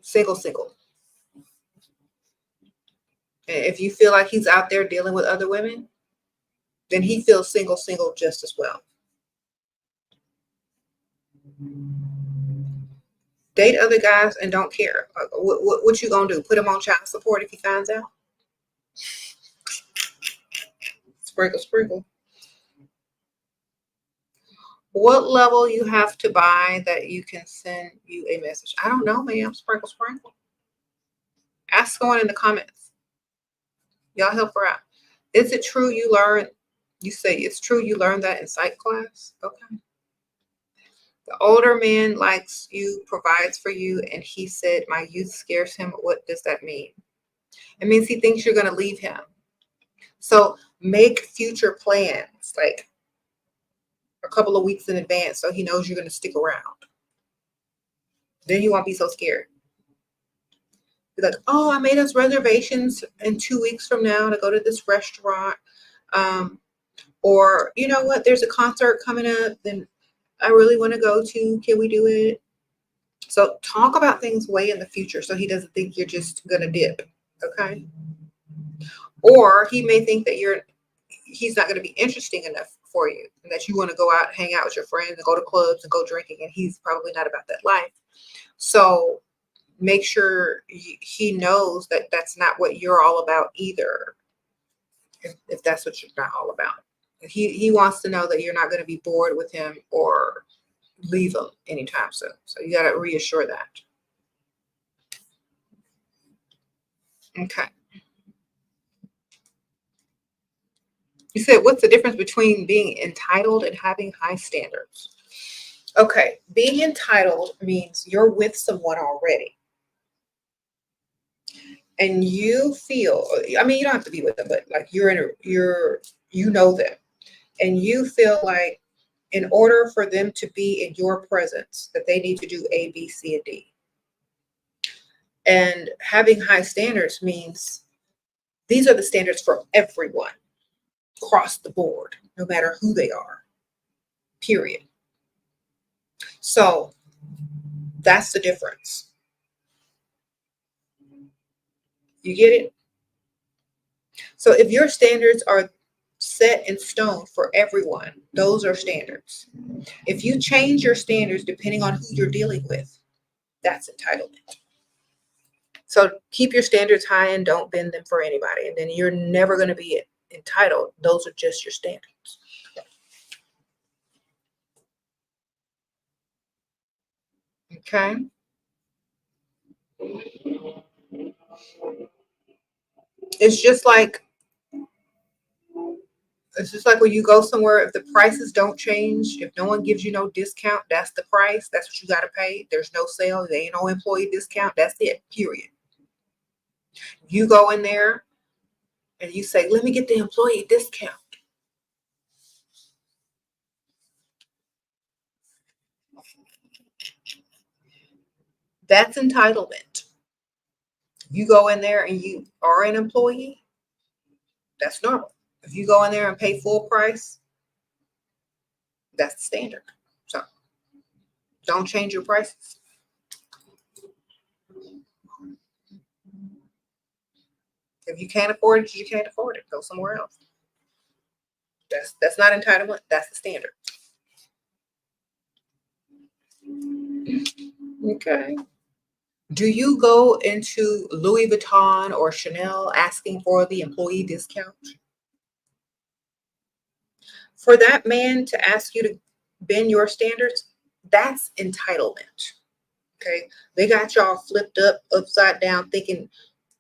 single, single. And if you feel like he's out there dealing with other women, then he feels single, single just as well. Date other guys and don't care. What you gonna do? Put him on child support if he finds out? Sprinkle, sprinkle. What level you have to buy that you can send you a message? I don't know, ma'am. Sprinkle, sprinkle. Ask someone in the comments. Y'all help her out. Is it true you learned? You say it's true you learned that in psych class? Okay. The older man likes you, provides for you, and he said my youth scares him. What does that mean? It means he thinks you're going to leave him. So make future plans, like a couple of weeks in advance, so he knows you're going to stick around. Then you won't be so scared. Be like, oh, I made us reservations in 2 weeks from now to go to this restaurant. Um, or, you know what, there's a concert coming up, then I really want to go to. Can we do it? So talk about things way in the future so he doesn't think you're just going to dip. Okay. Or he may think that he's not going to be interesting enough for you and that you want to go out, hang out with your friends and go to clubs and go drinking. And he's probably not about that life. So make sure he knows that that's not what you're all about either. If that's what you're not all about. He wants to know that you're not going to be bored with him or leave him anytime soon. So you got to reassure that. Okay. You said, what's the difference between being entitled and having high standards? Okay. Being entitled means you're with someone already and you feel, I mean, you don't have to be with them, but like you know them and you feel like in order for them to be in your presence, that they need to do A, B, C, and D. And having high standards means these are the standards for everyone across the board, no matter who they are, period. So That's the difference. You get it? So if your standards are set in stone for everyone, those are standards. If you change your standards depending on who you're dealing with, that's entitlement. So keep your standards high and don't bend them for anybody. And then you're never going to be entitled. Those are just your standards. Okay. It's just like when you go somewhere, if the prices don't change, if no one gives you no discount, that's the price. That's what you got to pay. There's no sale. There ain't no employee discount. That's it, period. You go in there and you say, let me get the employee discount. That's entitlement. You go in there and you are an employee, that's normal. If you go in there and pay full price, that's the standard. So don't change your prices. If you can't afford it, you can't afford it. Go somewhere else. That's not entitlement. That's the standard. Okay. Do you go into Louis Vuitton or Chanel asking for the employee discount? For that man to ask you to bend your standards, that's entitlement. Okay. They got y'all flipped up, upside down, thinking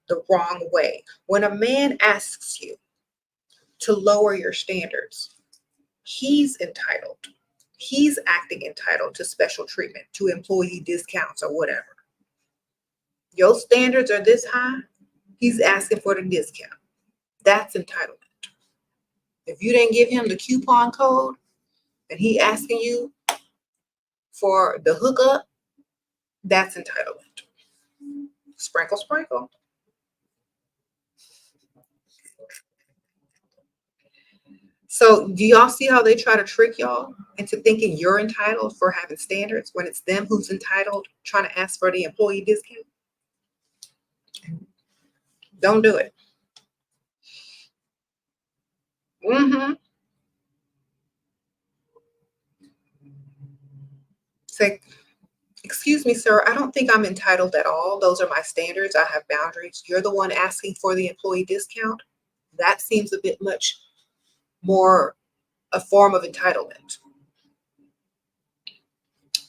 the wrong way. When a man asks you to lower your standards, he's entitled. He's acting entitled to special treatment, to employee discounts or whatever. Your standards are this high, he's asking for the discount. That's entitlement. If you didn't give him the coupon code and he asking you for the hookup, that's entitlement. Sprinkle, sprinkle. So do y'all see how they try to trick y'all into thinking you're entitled for having standards when it's them who's entitled trying to ask for the employee discount? Don't do it. Mm-hmm. Say, excuse me, sir, I don't think I'm entitled at all. Those are my standards. I have boundaries. You're the one asking for the employee discount. That seems a bit much more a form of entitlement.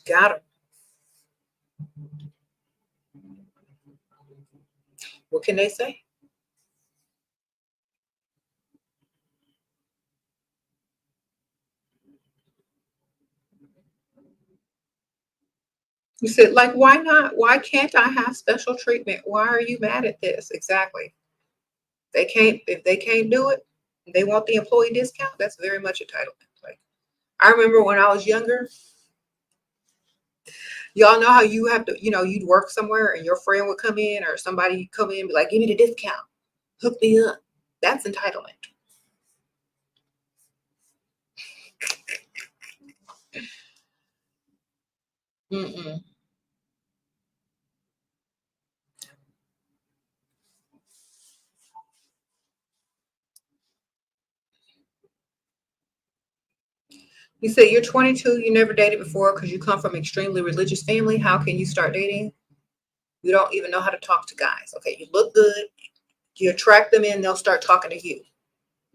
Got him. What can they say? You said, like, why not? Why can't I have special treatment? Why are you mad at this? Exactly. They can't, if they can't do it, they want the employee discount. That's very much entitlement. Like, I remember when I was younger, y'all know how you have to, you'd work somewhere and your friend would come in or somebody come in and be like, give me the discount, hook me up. That's entitlement. Mm-mm. You said you're 22, you never dated before because you come from an extremely religious family. How can you start dating? You don't even know how to talk to guys. Okay, you look good, you attract them in, they'll start talking to you.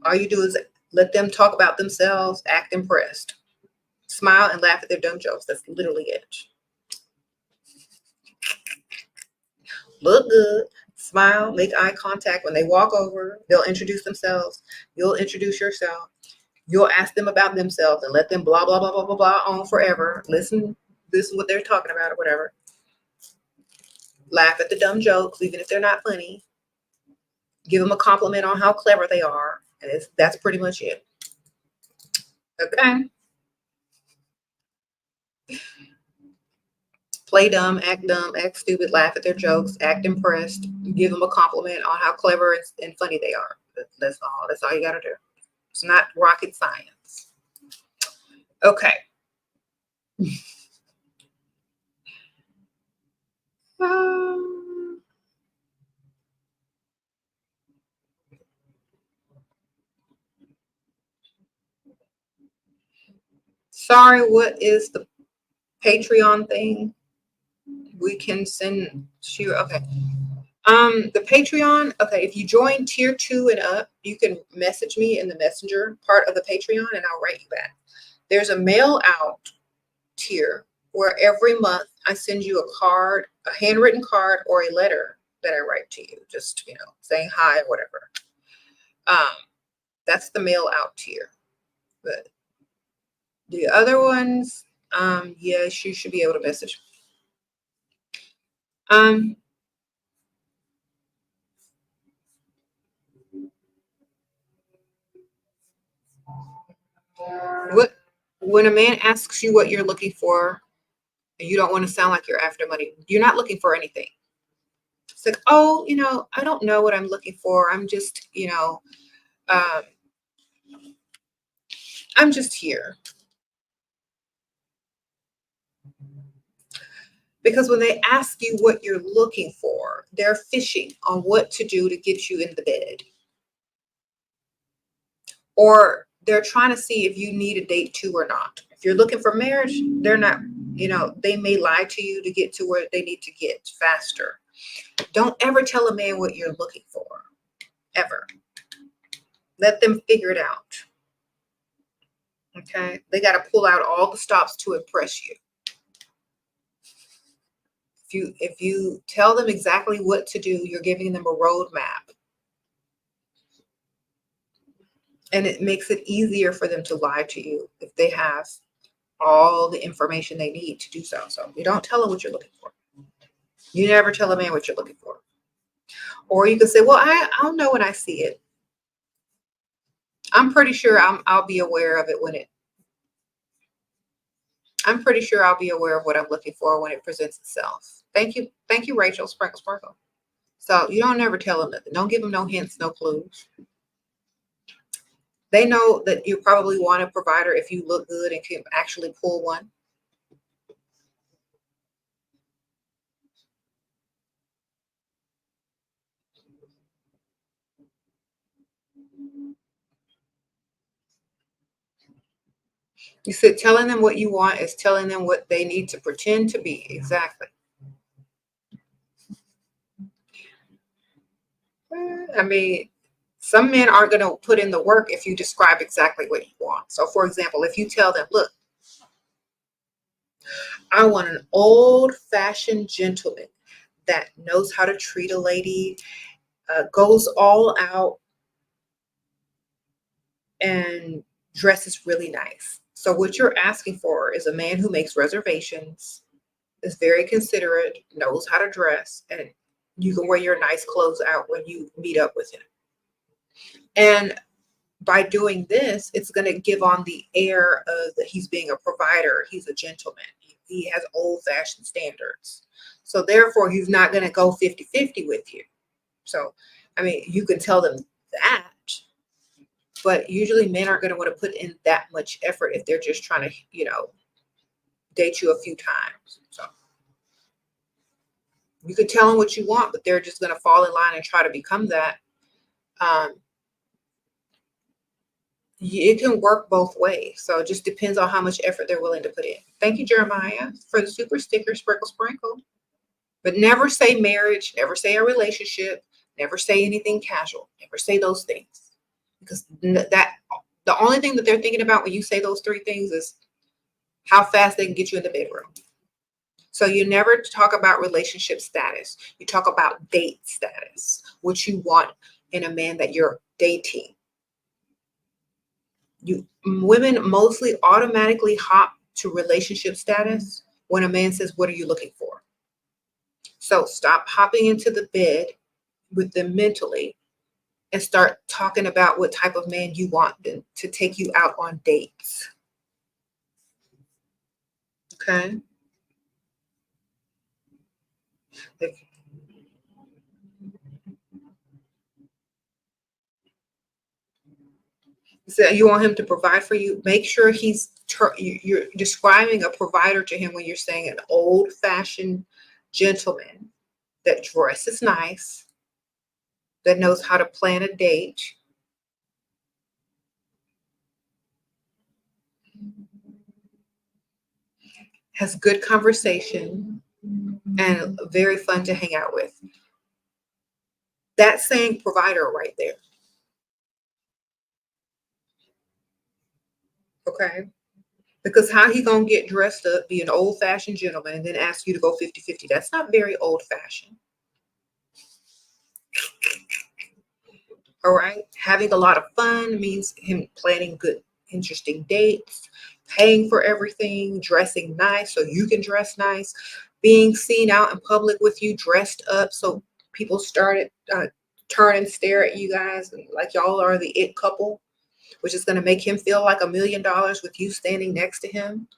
All you do is let them talk about themselves, act impressed, smile and laugh at their dumb jokes. That's literally it. Look good, smile, make eye contact. When they walk over, they'll introduce themselves. You'll introduce yourself. You'll ask them about themselves and let them blah, blah, blah, blah, blah, blah on forever. Listen to what they're talking about or whatever. Laugh at the dumb jokes, even if they're not funny. Give them a compliment on how clever they are. And that's pretty much it. Okay. Play dumb, act stupid, laugh at their jokes, act impressed, give them a compliment on how clever and funny they are. That's all. That's all you got to do. It's not rocket science. Okay. Sorry, what is the Patreon thing? We can send you, okay. The Patreon, okay, if you join tier 2 and up, you can message me in the messenger part of the Patreon and I'll write you back. There's a mail out tier where every month I send you a card, a handwritten card or a letter that I write to you, just, saying hi or whatever. That's the mail out tier. But the other ones, yes, you should be able to message me. When a man asks you what you're looking for, and you don't want to sound like you're after money, you're not looking for anything. It's like, oh, I don't know what I'm looking for. I'm just, I'm just here. Because when they ask you what you're looking for, they're fishing on what to do to get you in the bed. Or they're trying to see if you need a date too or not. If you're looking for marriage, they're not, they may lie to you to get to where they need to get faster. Don't ever tell a man what you're looking for, ever. Let them figure it out. Okay? They got to pull out all the stops to impress you. If you tell them exactly what to do, you're giving them a roadmap. And it makes it easier for them to lie to you if they have all the information they need to do so. So you don't tell them what you're looking for. You never tell a man what you're looking for. Or you can say, well, I'll know when I see it. I'm pretty sure I'll be aware of it I'm pretty sure I'll be aware of what I'm looking for when it presents itself. Thank you. Thank you, Rachel. Sprinkle, sparkle. So you don't ever tell them nothing. Don't give them no hints, no clues. They know that you probably want a provider if you look good and can actually pull one. You said telling them what you want is telling them what they need to pretend to be. Exactly. I mean, some men aren't going to put in the work if you describe exactly what you want. So, for example, if you tell them, look, I want an old-fashioned gentleman that knows how to treat a lady, goes all out, and dresses really nice. So what you're asking for is a man who makes reservations, is very considerate, knows how to dress, and you can wear your nice clothes out when you meet up with him. And by doing this, it's going to give on the air of that he's being a provider. He's a gentleman. He has old-fashioned standards. So therefore, he's not going to go 50-50 with you. So, I mean, you can tell them that, but usually men aren't going to want to put in that much effort if they're just trying to, date you a few times. So you can tell them what you want, but they're just going to fall in line and try to become that. It can work both ways. So it just depends on how much effort they're willing to put in. Thank you, Jeremiah, for the super sticker, sprinkle, sprinkle. But never say marriage, never say a relationship, never say anything casual, never say those things. Because the only thing that they're thinking about when you say those three things is how fast they can get you in the bedroom. So you never talk about relationship status. You talk about date status, what you want in a man that you're dating. Women mostly automatically hop to relationship status when a man says, what are you looking for? So stop hopping into the bed with them mentally and start talking about what type of man you want them to take you out on dates. Okay. So you want him to provide for you, make sure you're describing a provider to him when you're saying an old-fashioned gentleman that dresses nice, that knows how to plan a date, has good conversation, and very fun to hang out with. That's saying provider right there. Okay. Because how he gonna get dressed up, be an old-fashioned gentleman, and then ask you to go 50-50? That's not very old-fashioned. All right. Having a lot of fun means him planning good, interesting dates, paying for everything, dressing nice so you can dress nice, being seen out in public with you dressed up so people started turn and stare at you guys like y'all are the it couple, which is going to make him feel like $1,000,000 with you standing next to him.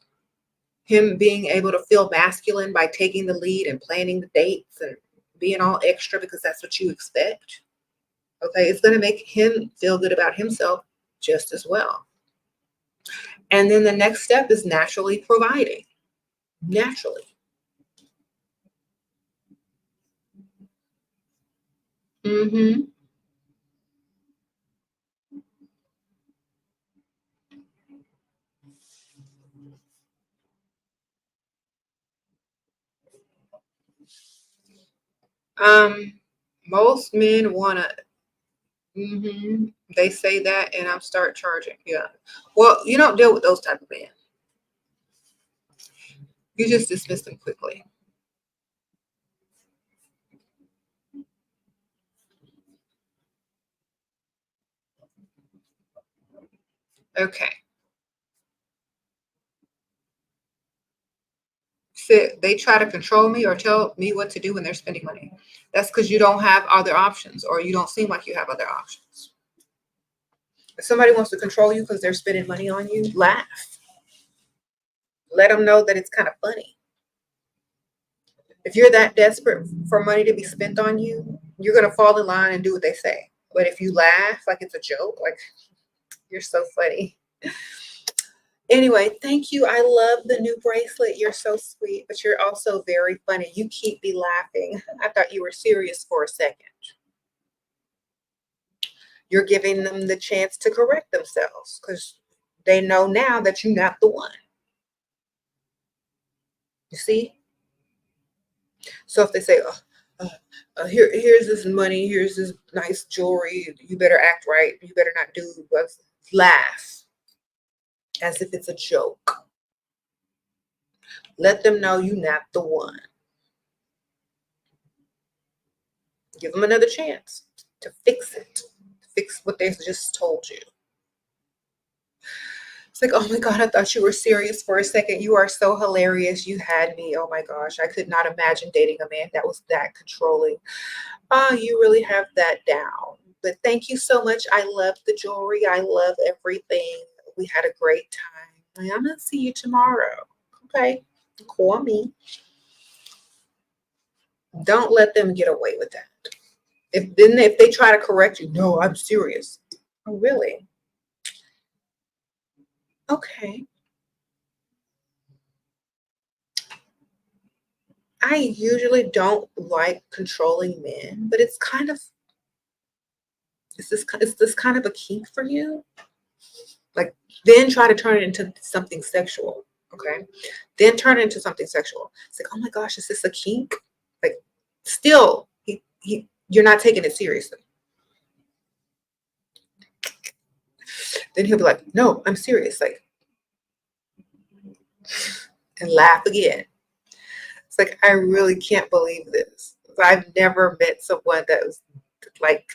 Him being able to feel masculine by taking the lead and planning the dates and being all extra because that's what you expect. Okay, it's going to make him feel good about himself just as well. And then the next step is naturally providing. Naturally. Mm-hmm. Most men wanna. Mm-hmm. They say that, and I'm start charging. Yeah. Well, you don't deal with those type of men. You just dismiss them quickly. Okay. So they try to control me or tell me what to do when they're spending money. That's because you don't have other options, or you don't seem like you have other options. If somebody wants to control you because they're spending money on you, laugh. Let them know that it's kind of funny. If you're that desperate for money to be spent on you, you're going to fall in line and do what they say. But if you laugh like it's a joke, like you're so funny. Anyway, thank you. I love the new bracelet. You're so sweet, but you're also very funny. You keep me laughing. I thought you were serious for a second. You're giving them the chance to correct themselves because they know now that you're not the one. You see? So if they say, oh, here's this money, here's this nice jewelry, you better act right, you better not do, laugh as if it's a joke. Let them know you're not the one. Give them another chance to fix it, fix what they just told you. It's like, oh my God, I thought you were serious for a second. You are so hilarious. You had me. Oh my gosh, I could not imagine dating a man that was that controlling. Oh, you really have that down. But thank you so much. I love the jewelry. I love everything. We had a great time. I'm going to see you tomorrow. Okay. Call me. Don't let them get away with that. If they try to correct you, no, I'm serious. Oh, really? Okay. I usually don't like controlling men, but it's kind of is this kind of a kink for you? Like, then try to turn it into something sexual. Okay. Then turn it into something sexual. It's like, oh my gosh, is this a kink? Like, still, you're not taking it seriously. Then he'll be like, no, I'm serious. Like, and laugh again. It's like, I really can't believe this. I've never met someone that was like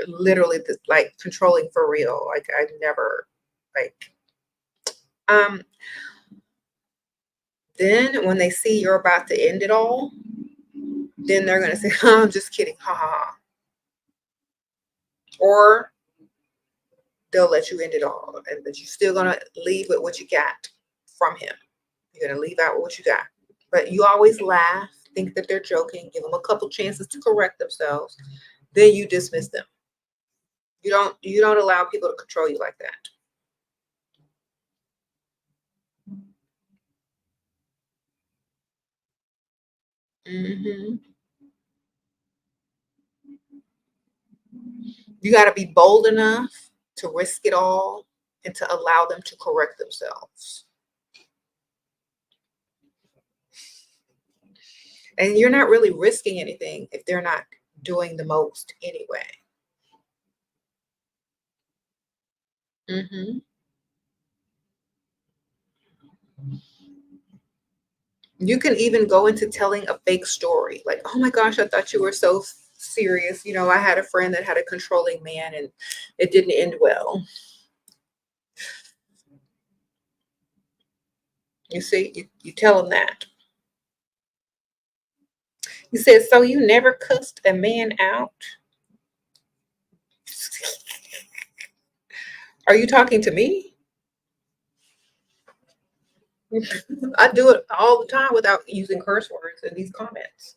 literally like controlling for real. Like, I've never, like, um, then when they see you're about to end it all, then they're gonna say, oh, I'm just kidding, ha ha ha. Or they'll let you end it all, but you're still gonna leave with what you got from him. You're gonna leave out with what you got. But you always laugh, think that they're joking, give them a couple chances to correct themselves, then you dismiss them. You don't allow people to control you like that. Hmm. You got to be bold enough to risk it all and to allow them to correct themselves. And you're not really risking anything if they're not doing the most anyway. Hmm. You can even go into telling a fake story. Like, oh my gosh, I thought you were so serious. I had a friend that had a controlling man and it didn't end well. You see, you tell them that. You said, so you never cussed a man out? Are you talking to me? I do it all the time without using curse words in these comments.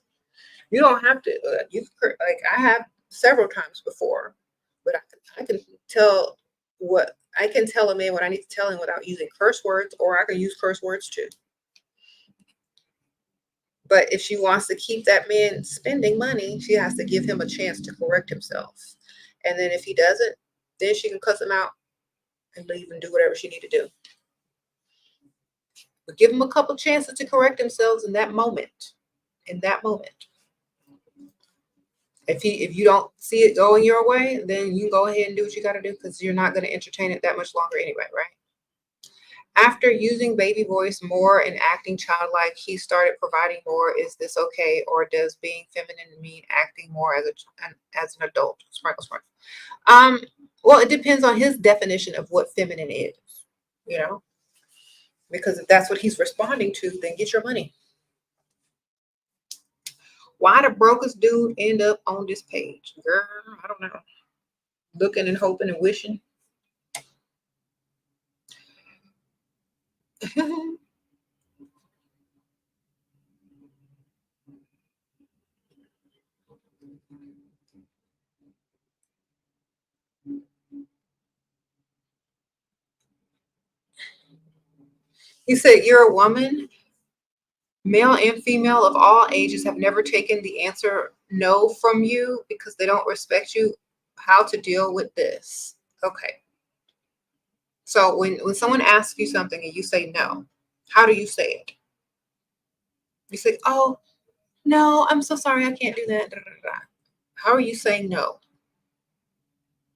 You don't have to use like I have several times before, but I can tell what I can tell a man what I need to tell him without using curse words, or I can use curse words too. But if she wants to keep that man spending money, she has to give him a chance to correct himself. And then if he doesn't, then she can cuss him out and leave and do whatever she need to do. But give him a couple chances to correct themselves in that moment. In that moment. If you don't see it going your way, then you can go ahead and do what you got to do because you're not going to entertain it that much longer anyway, right? After using baby voice more and acting childlike, he started providing more. Is this okay, or does being feminine mean acting more as an adult? Sprinkle, sprinkle. Um, well, it depends on his definition of what feminine is, you know, because if that's what he's responding to, then get your money. Why the brokest dude end up on this page? Girl, I don't know. Looking and hoping and wishing. He said, you're a woman. Male and female of all ages have never taken the answer no from you because they don't respect you. How to deal with this? Okay. So when someone asks you something and you say no, how do you say it? You say, oh, no, I'm so sorry. I can't do that. Da, da, da. How are you saying no?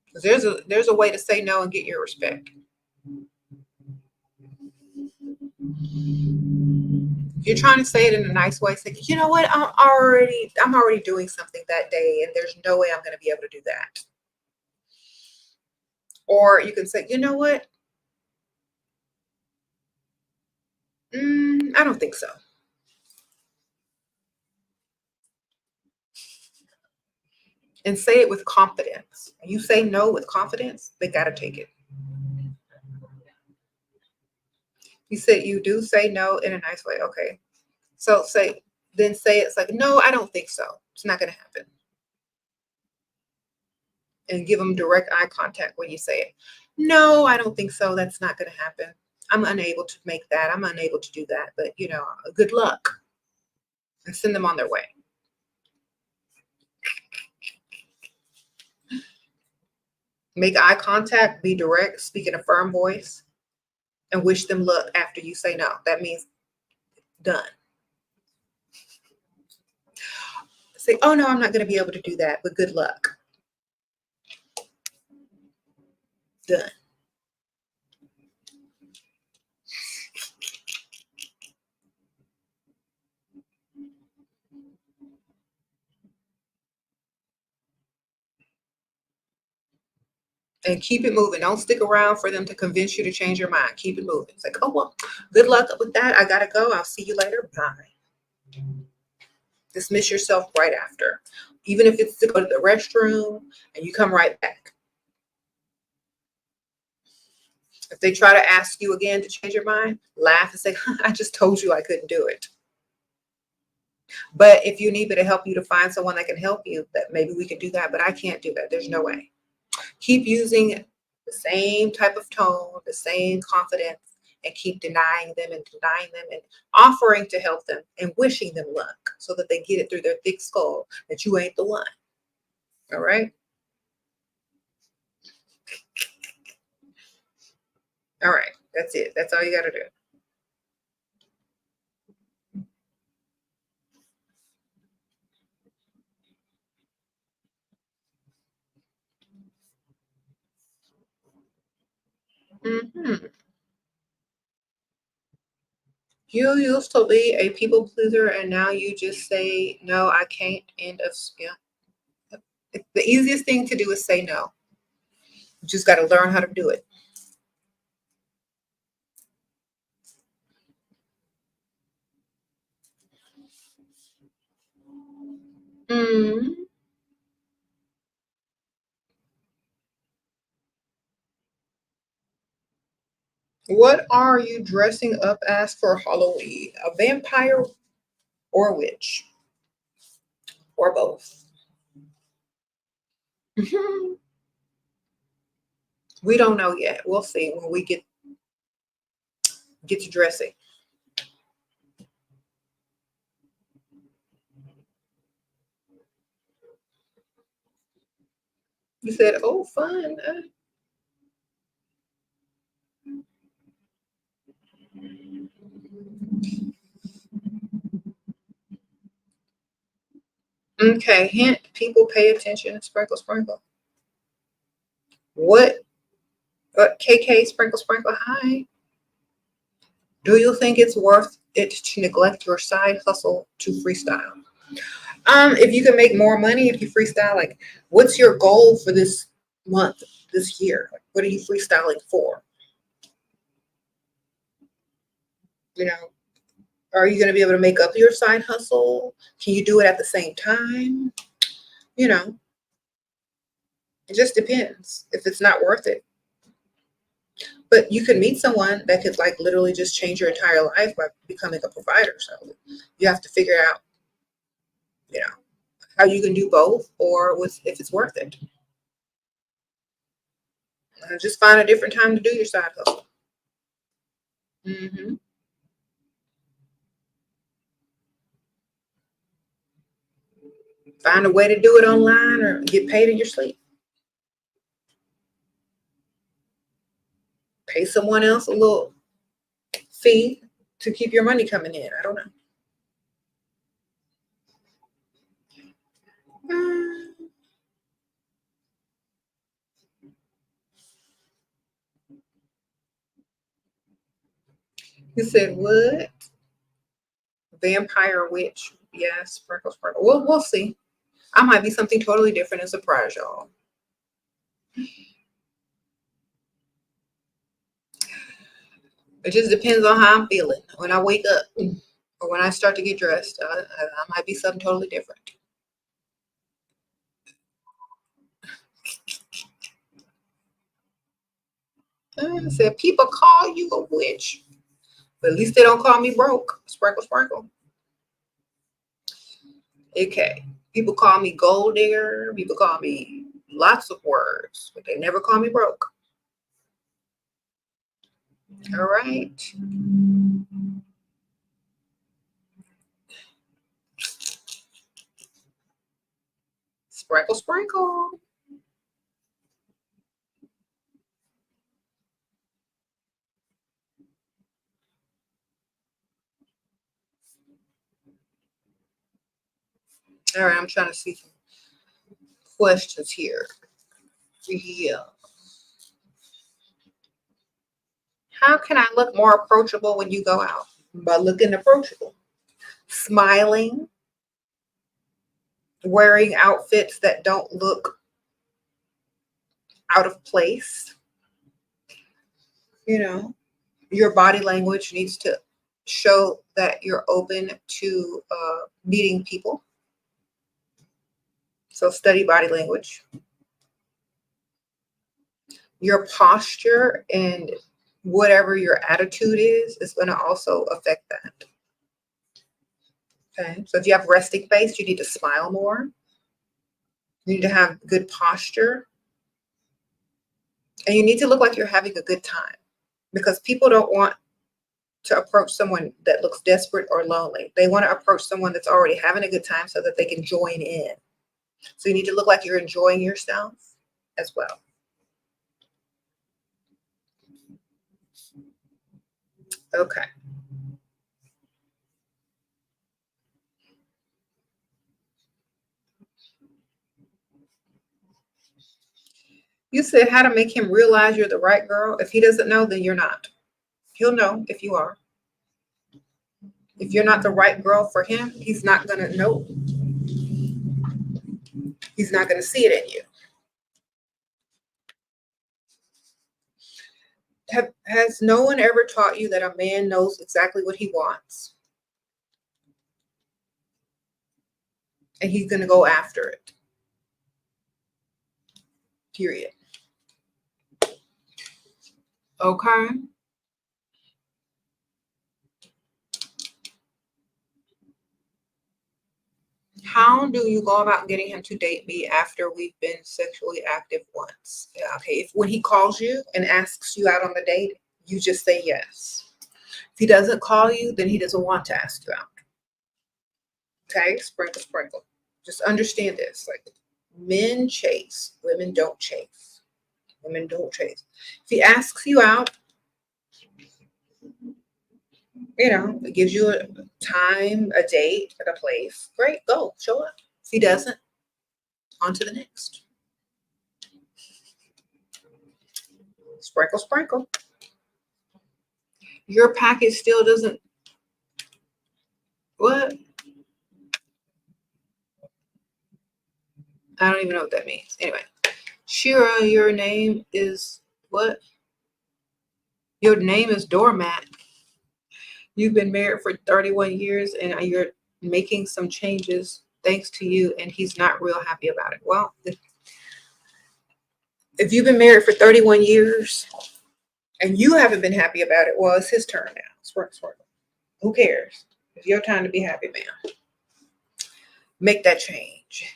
Because there's a way to say no and get your respect. If you're trying to say it in a nice way, say, you know what, I'm already doing something that day, and there's no way I'm going to be able to do that. Or you can say, you know what, I don't think so. And say it with confidence. You say no with confidence, they got to take it. You said you do say no in a nice way. Okay. So say it's like, no, I don't think so. It's not going to happen. And give them direct eye contact when you say it. No, I don't think so. That's not going to happen. I'm unable to make that. I'm unable to do that. But, good luck. And send them on their way. Make eye contact, be direct, speak in a firm voice, and wish them luck after you say no. That means done. Say, oh no, I'm not going to be able to do that, but good luck. Done. And keep it moving. Don't stick around for them to convince you to change your mind. Keep it moving. It's like, oh, well, good luck with that. I got to go. I'll see you later. Bye. Dismiss yourself right after. Even if it's to go to the restroom and you come right back. If they try to ask you again to change your mind, laugh and say, I just told you I couldn't do it. But if you need me to help you to find someone that can help you, that maybe we can do that, but I can't do that. There's no way. Keep using the same type of tone, the same confidence, and keep denying them and offering to help them and wishing them luck so that they get it through their thick skull that you ain't the one. All right. All right. That's it. That's all you got to do. Mm-hmm. You used to be a people pleaser, and now you just say, no, I can't. End of, yeah. The easiest thing to do is say no. You just got to learn how to do it. Mm. What are you dressing up as for Halloween? A vampire or a witch? Or both? We don't know yet. We'll see when we get to dressing. You said, oh, fun. Okay, hint, people pay attention. Sprinkle, sprinkle. What? KK, sprinkle, sprinkle, hi. Do you think it's worth it to neglect your side hustle to freestyle? If you can make more money if you freestyle, like, what's your goal for this month, this year? Like, what are you freestyling for? You know, are you going to be able to make up your side hustle? Can you do it at the same time? You know, it just depends if it's not worth it. But you could meet someone that could like literally just change your entire life by becoming a provider. So you have to figure out, you know, how you can do both or if it's worth it. Just find a different time to do your side hustle. Hmm. Find a way to do it online or get paid in your sleep. Pay someone else a little fee to keep your money coming in. I don't know. You said what? Vampire witch. Yes, sprinkle, sprinkle. We'll see. I might be something totally different and surprise y'all. It just depends on how I'm feeling when I wake up or when I start to get dressed. I might be something totally different. I said people call you a witch, but at least they don't call me broke. Sprinkle, sprinkle. Okay. People call me gold digger. People call me lots of words, but they never call me broke. All right. Sprinkle, sprinkle. All right, I'm trying to see some questions here. Yeah. How can I look more approachable when you go out? By looking approachable. Smiling, wearing outfits that don't look out of place. You know, your body language needs to show that you're open to meeting people. So study body language. Your posture and whatever your attitude is going to also affect that. Okay. So if you have resting face, you need to smile more. You need to have good posture. And you need to look like you're having a good time because people don't want to approach someone that looks desperate or lonely. They want to approach someone that's already having a good time so that they can join in. So you need to look like you're enjoying yourself as well. Okay. You said how to make him realize you're the right girl. If he doesn't know, then you're not. He'll know if you are. If you're not the right girl for him, he's not going to know. He's not going to see it in you. Has no one ever taught you that a man knows exactly what he wants? And he's going to go after it. Period. Okay. How do you go about getting him to date me after we've been sexually active once? Yeah, okay. If when he calls you and asks you out on the date, you just say yes. If he doesn't call you, then he doesn't want to ask you out. Okay, sprinkle, sprinkle. Just understand this. Like, men chase, women don't chase. Women don't chase. If he asks you out, it gives you a time, a date, and a place. Great, go, show up. If he doesn't, on to the next. Sprinkle, sprinkle. Your package still doesn't, what? I don't even know what that means. Anyway, Shira, your name is what? Your name is Doormat. You've been married for 31 years and you're making some changes thanks to you, and he's not real happy about it. Well, if you've been married for 31 years and you haven't been happy about it, well, it's his turn now. Sprinkle. Who cares? It's your time to be happy, man. Make that change.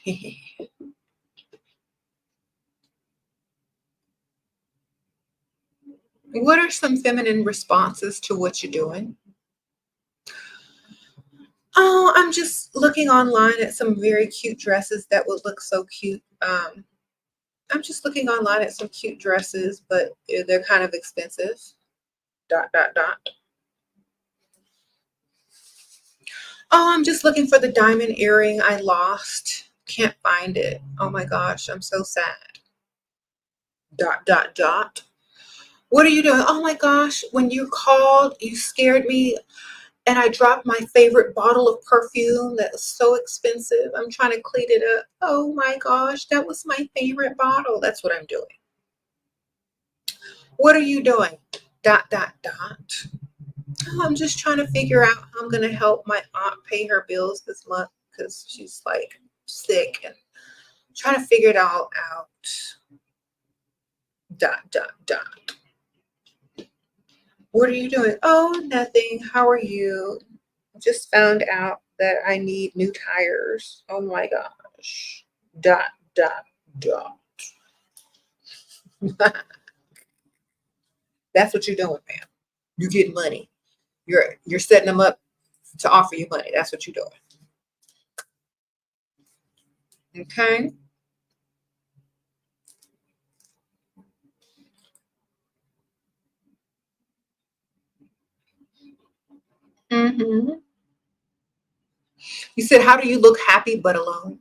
What are some feminine responses to what you're doing? Oh, I'm just looking online at some very cute dresses that would look so cute. I'm just looking online at some cute dresses, but they're kind of expensive. ... Oh, I'm just looking for the diamond earring I lost. Can't find it. Oh my gosh, I'm so sad. ... What are you doing? Oh my gosh, when you called, you scared me and I dropped my favorite bottle of perfume that was so expensive. I'm trying to clean it up. Oh my gosh, that was my favorite bottle. That's what I'm doing. What are you doing? ... Oh, I'm just trying to figure out how I'm going to help my aunt pay her bills this month because she's like sick, and trying to figure it all out. ... What are you doing? Oh, nothing. How are you? Just found out that I need new tires. Oh my gosh. ... That's what you're doing, man. You get money. You're setting them up to offer you money. That's what you're doing. Okay. Mm-hmm. You said, how do you look happy but alone?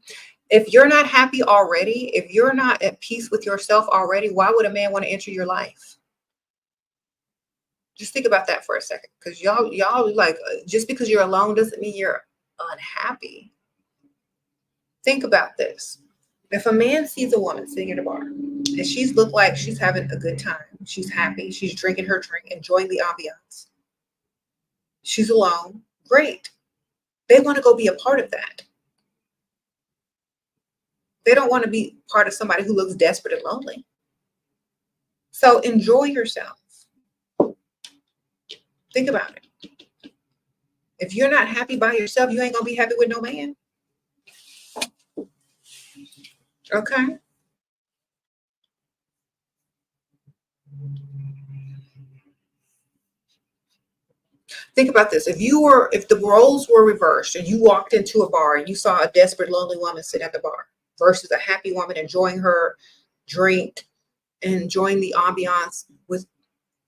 If you're not happy already, if you're not at peace with yourself already, why would a man want to enter your life? Just think about that for a second, because y'all like, just because you're alone doesn't mean you're unhappy. Think about this. If a man sees a woman sitting at a bar and she's looked like she's having a good time, she's happy, she's drinking her drink, enjoying the ambiance, she's alone, great. They want to go be a part of that. They don't want to be part of somebody who looks desperate and lonely. So enjoy yourself. Think about it. If you're not happy by yourself, you ain't gonna be happy with no man. Okay. Think about this. If the roles were reversed and you walked into a bar and you saw a desperate, lonely woman sitting at the bar versus a happy woman enjoying her drink and enjoying the ambiance with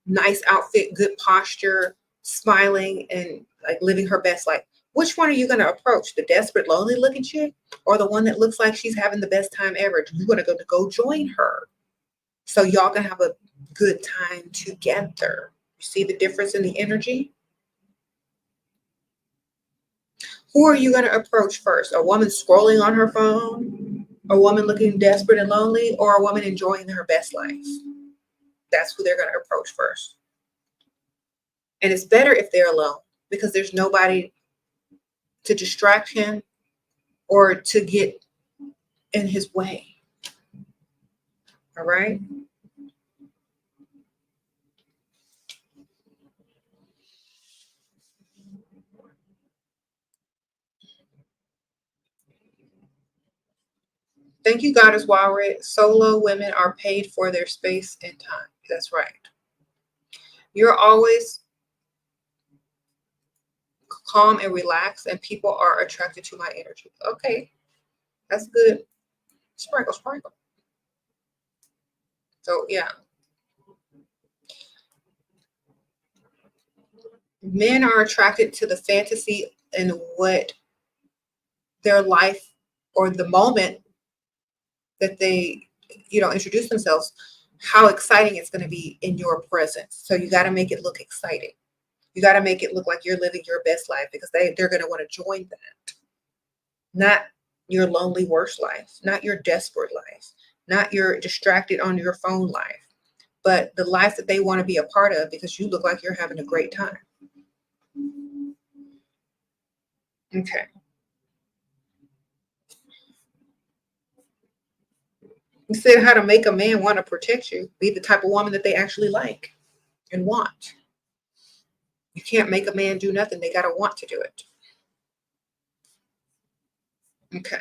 nice outfit, good posture, smiling, and like living her best life, which one are you going to approach? The desperate, lonely looking chick or the one that looks like she's having the best time ever? You're going to go join her. So y'all can have a good time together. You see the difference in the energy? Who are you going to approach first? A woman scrolling on her phone? A woman looking desperate and lonely? Or a woman enjoying her best life? That's who they're going to approach first. And it's better if they're alone because there's nobody to distract him or to get in his way. All right? Thank you, Goddess Wildred. Solo women are paid for their space and time. That's right. You're always calm and relaxed, and people are attracted to my energy. Okay, that's good. Sprinkle, sprinkle. So, yeah. Men are attracted to the fantasy and what their life or the moment that they, introduce themselves, how exciting it's going to be in your presence. So you got to make it look exciting. You got to make it look like you're living your best life because they're going to want to join that. Not your lonely worst life, not your desperate life, not your distracted on your phone life, but the life that they want to be a part of because you look like you're having a great time. Okay. You said how to make a man want to protect you. Be the type of woman that they actually like and want. You can't make a man do nothing. They got to want to do it. Okay.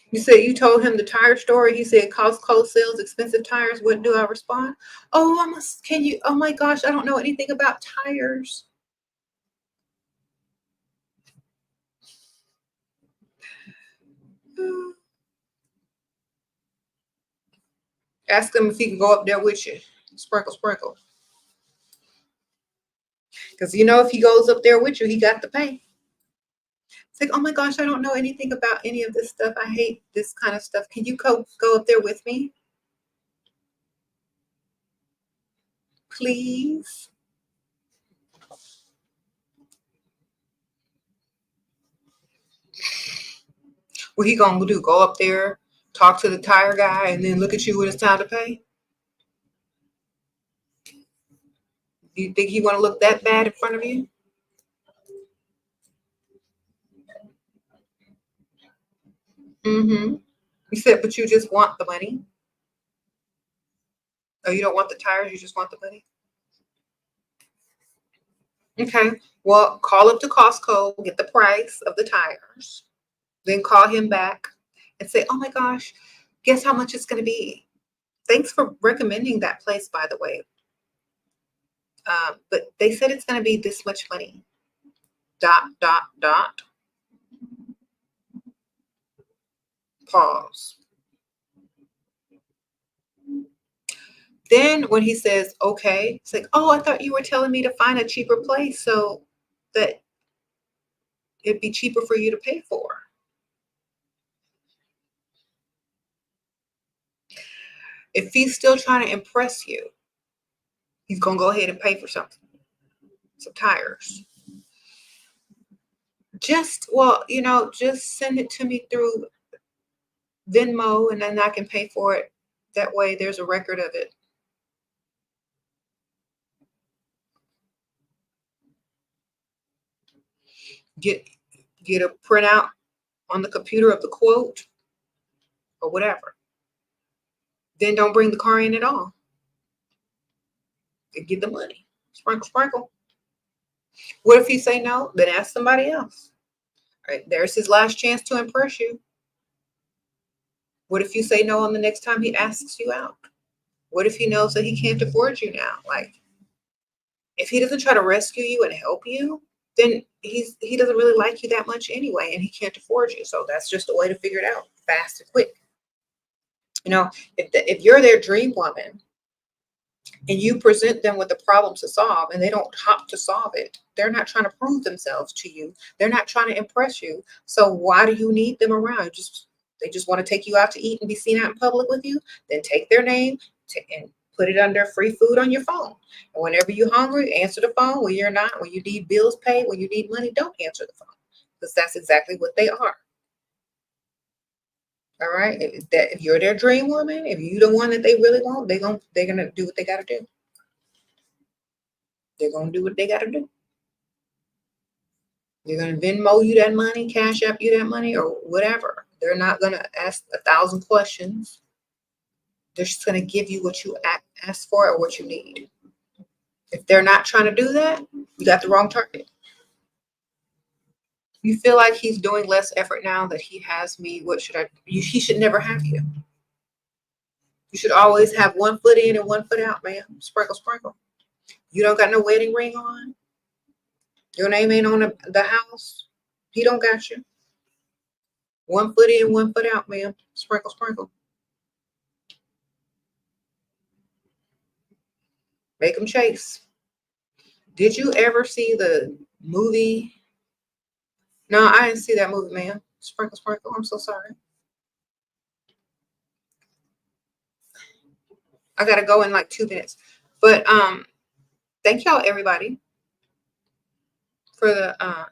You said you told him the tire story. He said Costco sells expensive tires. What do I respond? Oh, oh my gosh, I don't know anything about tires. Ask him if he can go up there with you. Sprinkle, sprinkle. Because if he goes up there with you, he got to pay. It's like, oh my gosh, I don't know anything about any of this stuff. I hate this kind of stuff. Can you go up there with me? Please. What he gonna do? Go up there, talk to the tire guy, and then look at you when it's time to pay? Do you think he want to look that bad in front of you? Mm-hmm. You said, but you just want the money. Oh, you don't want the tires, you just want the money? Okay. Well, call up to Costco, get the price of the tires, then call him back and say, oh my gosh, guess how much it's going to be? Thanks for recommending that place, by the way. But they said it's going to be this much money. ... Pause. Then when he says, okay, it's like, oh, I thought you were telling me to find a cheaper place so that it'd be cheaper for you to pay for. If he's still trying to impress you, he's going to go ahead and pay for something, some tires. Just send it to me through Venmo and then I can pay for it. That way there's a record of it. Get a printout on the computer of the quote or whatever. Then don't bring the car in at all. And get the money. Sprinkle, sprinkle. What if he say no? Then ask somebody else. All right, there's his last chance to impress you. What if you say no on the next time he asks you out? What if he knows that he can't afford you now? Like, if he doesn't try to rescue you and help you, then he doesn't really like you that much anyway, and he can't afford you. So that's just a way to figure it out fast and quick. You know, if you're their dream woman and you present them with a problem to solve and they don't hop to solve it, they're not trying to prove themselves to you. They're not trying to impress you. So why do you need them around? They just want to take you out to eat and be seen out in public with you. Then take their name and put it under free food on your phone. And whenever you're hungry, answer the phone. When you're not, when you need bills paid, when you need money, don't answer the phone, because that's exactly what they are. All right. If you're their dream woman, if you're the one that they really want, they're gonna do what they gotta do. They're gonna do what they gotta do. They're gonna Venmo you that money, Cash App you that money, or whatever. They're not gonna ask 1,000 questions. They're just gonna give you what you ask for or what you need. If they're not trying to do that, you got the wrong target. You feel like he's doing less effort now that he has me. What should I? He should never have you. You should always have one foot in and one foot out, man. Sprinkle, sprinkle. You don't got no wedding ring on. Your name ain't on the house. He don't got you. One foot in, one foot out, man. Sprinkle, sprinkle. Make them chase. Did you ever see the movie? No, I didn't see that movie, man. Sprinkle, sprinkle. I'm so sorry. I gotta go in like 2 minutes. But thank y'all everybody for the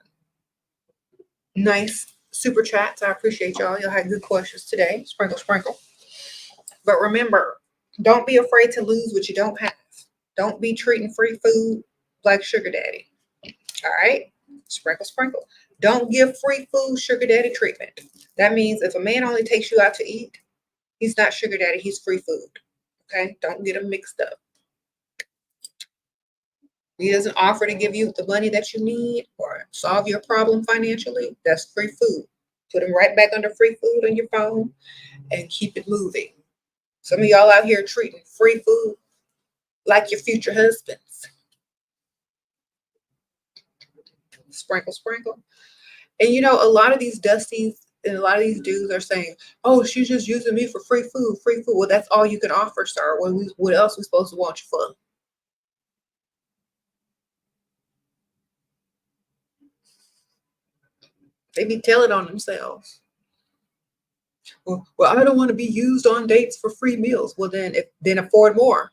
nice super chats. I appreciate y'all. Y'all had good questions today. Sprinkle, sprinkle. But remember, don't be afraid to lose what you don't have. Don't be treating free food like sugar daddy. All right? Sprinkle, sprinkle. Don't give free food sugar daddy treatment. That means if a man only takes you out to eat, he's not sugar daddy, he's free food. Okay? Don't get them mixed up. He doesn't offer to give you the money that you need or solve your problem financially. That's free food. Put them right back under free food on your phone and keep it moving. Some of y'all out here treating free food like your future husbands. Sprinkle, sprinkle. And you know, a lot of these dusties and a lot of these dudes are saying, oh, she's just using me for free food, free food. Well, that's all you can offer, sir. What else are we supposed to want you for? They be telling on themselves. Well, I don't want to be used on dates for free meals. Well, then afford more.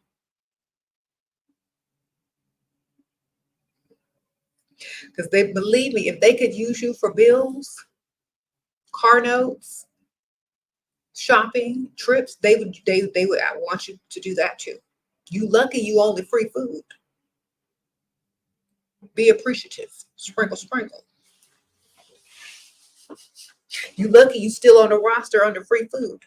Because they believe me, if they could use you for bills, car notes, shopping, trips, they would I want you to do that too. You lucky you only free food. Be appreciative. Sprinkle, sprinkle. You lucky you still on the roster under free food.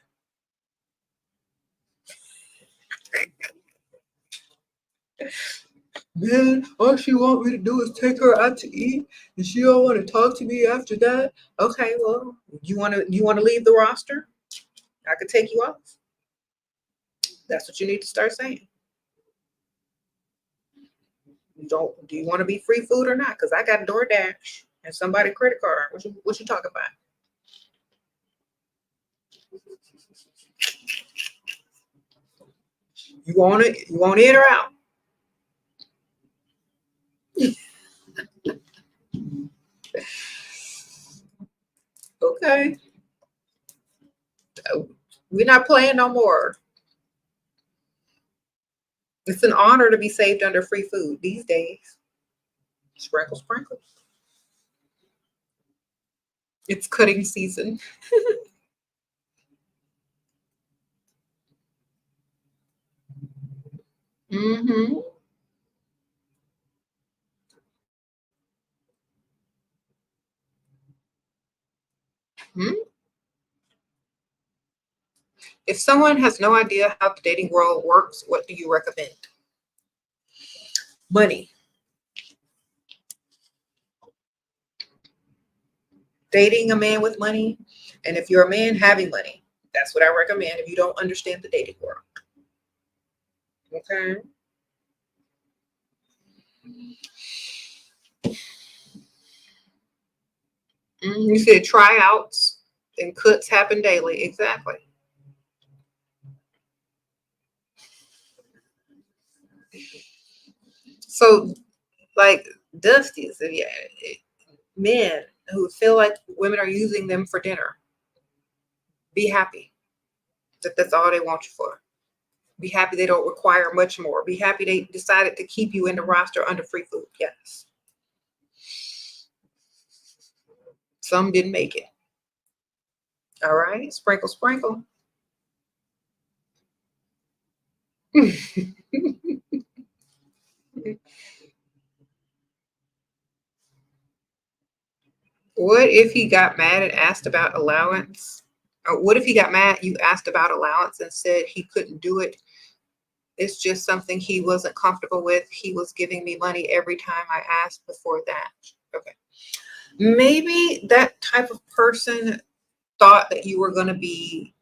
Man, all she want me to do is take her out to eat, and she don't want to talk to me after that. Okay, well, you want to leave the roster? I could take you off. That's what you need to start saying. Do you want to be free food or not? Because I got DoorDash and somebody credit card. What you talking about? You want it? You want in or out? Okay. We're not playing no more. It's an honor to be saved under free food these days. Sprinkle, sprinkle. It's cutting season. Mm-hmm. Hmm? If someone has no idea how the dating world works, what do you recommend? Money. Dating a man with money. And if you're a man, having money. That's what I recommend if you don't understand the dating world. Okay. You said tryouts and cuts happen daily. Exactly. So, like Dusty's, yeah, men who feel like women are using them for dinner, be happy that that's all they want you for. Be happy they don't require much more. Be happy they decided to keep you in the roster under free food. Yes. Some didn't make it. All right. Sprinkle, sprinkle. What if he got mad and asked about allowance? Or what if he got mad, you asked about allowance and said he couldn't do it? It's just something he wasn't comfortable with. He was giving me money every time I asked before that. Okay. Maybe that type of person thought that you were going to be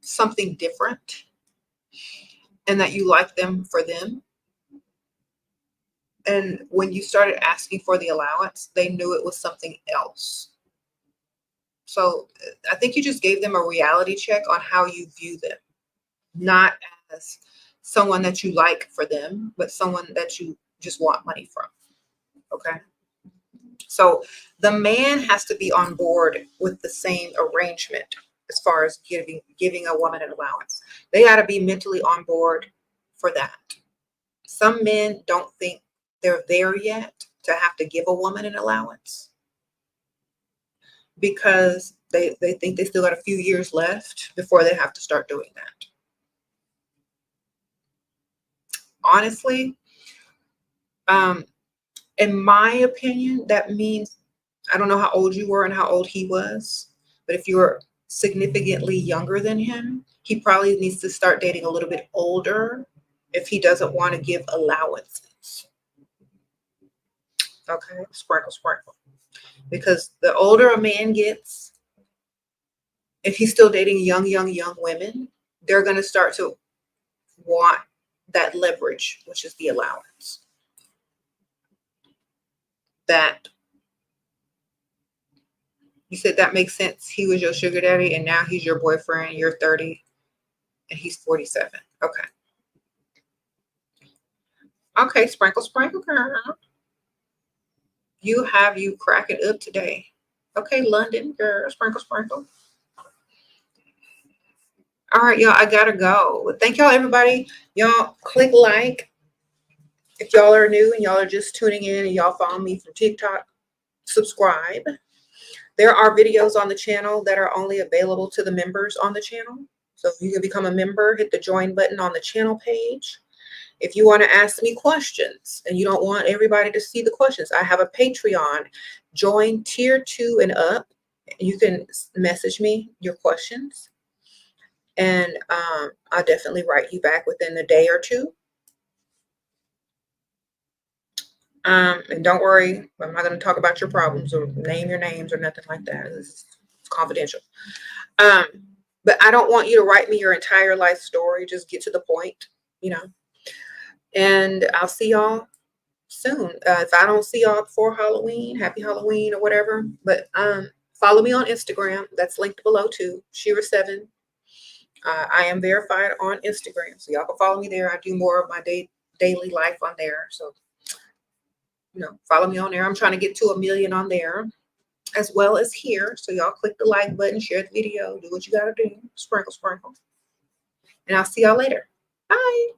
something different and that you liked them for them. And when you started asking for the allowance, they knew it was something else. So I think you just gave them a reality check on how you view them, not as someone that you like for them, but someone that you just want money from. Okay. So the man has to be on board with the same arrangement as far as giving a woman an allowance. They got to be mentally on board for that. Some men don't think they're there yet to have to give a woman an allowance because they think they still got a few years left before they have to start doing that. Honestly, in my opinion, that means, I don't know how old you were and how old he was, but if you're significantly younger than him, he probably needs to start dating a little bit older if he doesn't want to give allowances. Okay, sprinkle, sprinkle. Because the older a man gets, if he's still dating young women, they're going to start to want that leverage, which is the allowance. That you said that makes sense. He was your sugar daddy and now he's your boyfriend. You're 30 and he's 47. Okay. Okay, sprinkle, sprinkle, girl. You cracking up today. Okay, London, girl, sprinkle, sprinkle. All right, y'all, I gotta go. Thank y'all, everybody. Y'all click like. If y'all are new and y'all are just tuning in and y'all follow me from TikTok, subscribe. There are videos on the channel that are only available to the members on the channel. So if you can become a member, hit the join button on the channel page. If you want to ask me questions and you don't want everybody to see the questions, I have a Patreon. Join tier 2 and up. You can message me your questions. And I'll definitely write you back within a day or two. And don't worry, I'm not going to talk about your problems or name your names or nothing like that. It's confidential. But I don't want you to write me your entire life story. Just get to the point, And I'll see y'all soon. If I don't see y'all before Halloween, happy Halloween or whatever. But follow me on Instagram. That's linked below too. SheRaSeven. I am verified on Instagram, so y'all can follow me there. I do more of my daily life on there. So, follow me on there. I'm trying to get to 1 million on there as well as here. So y'all click the like button, share the video, do what you got to do. Sprinkle, sprinkle. And I'll see y'all later. Bye.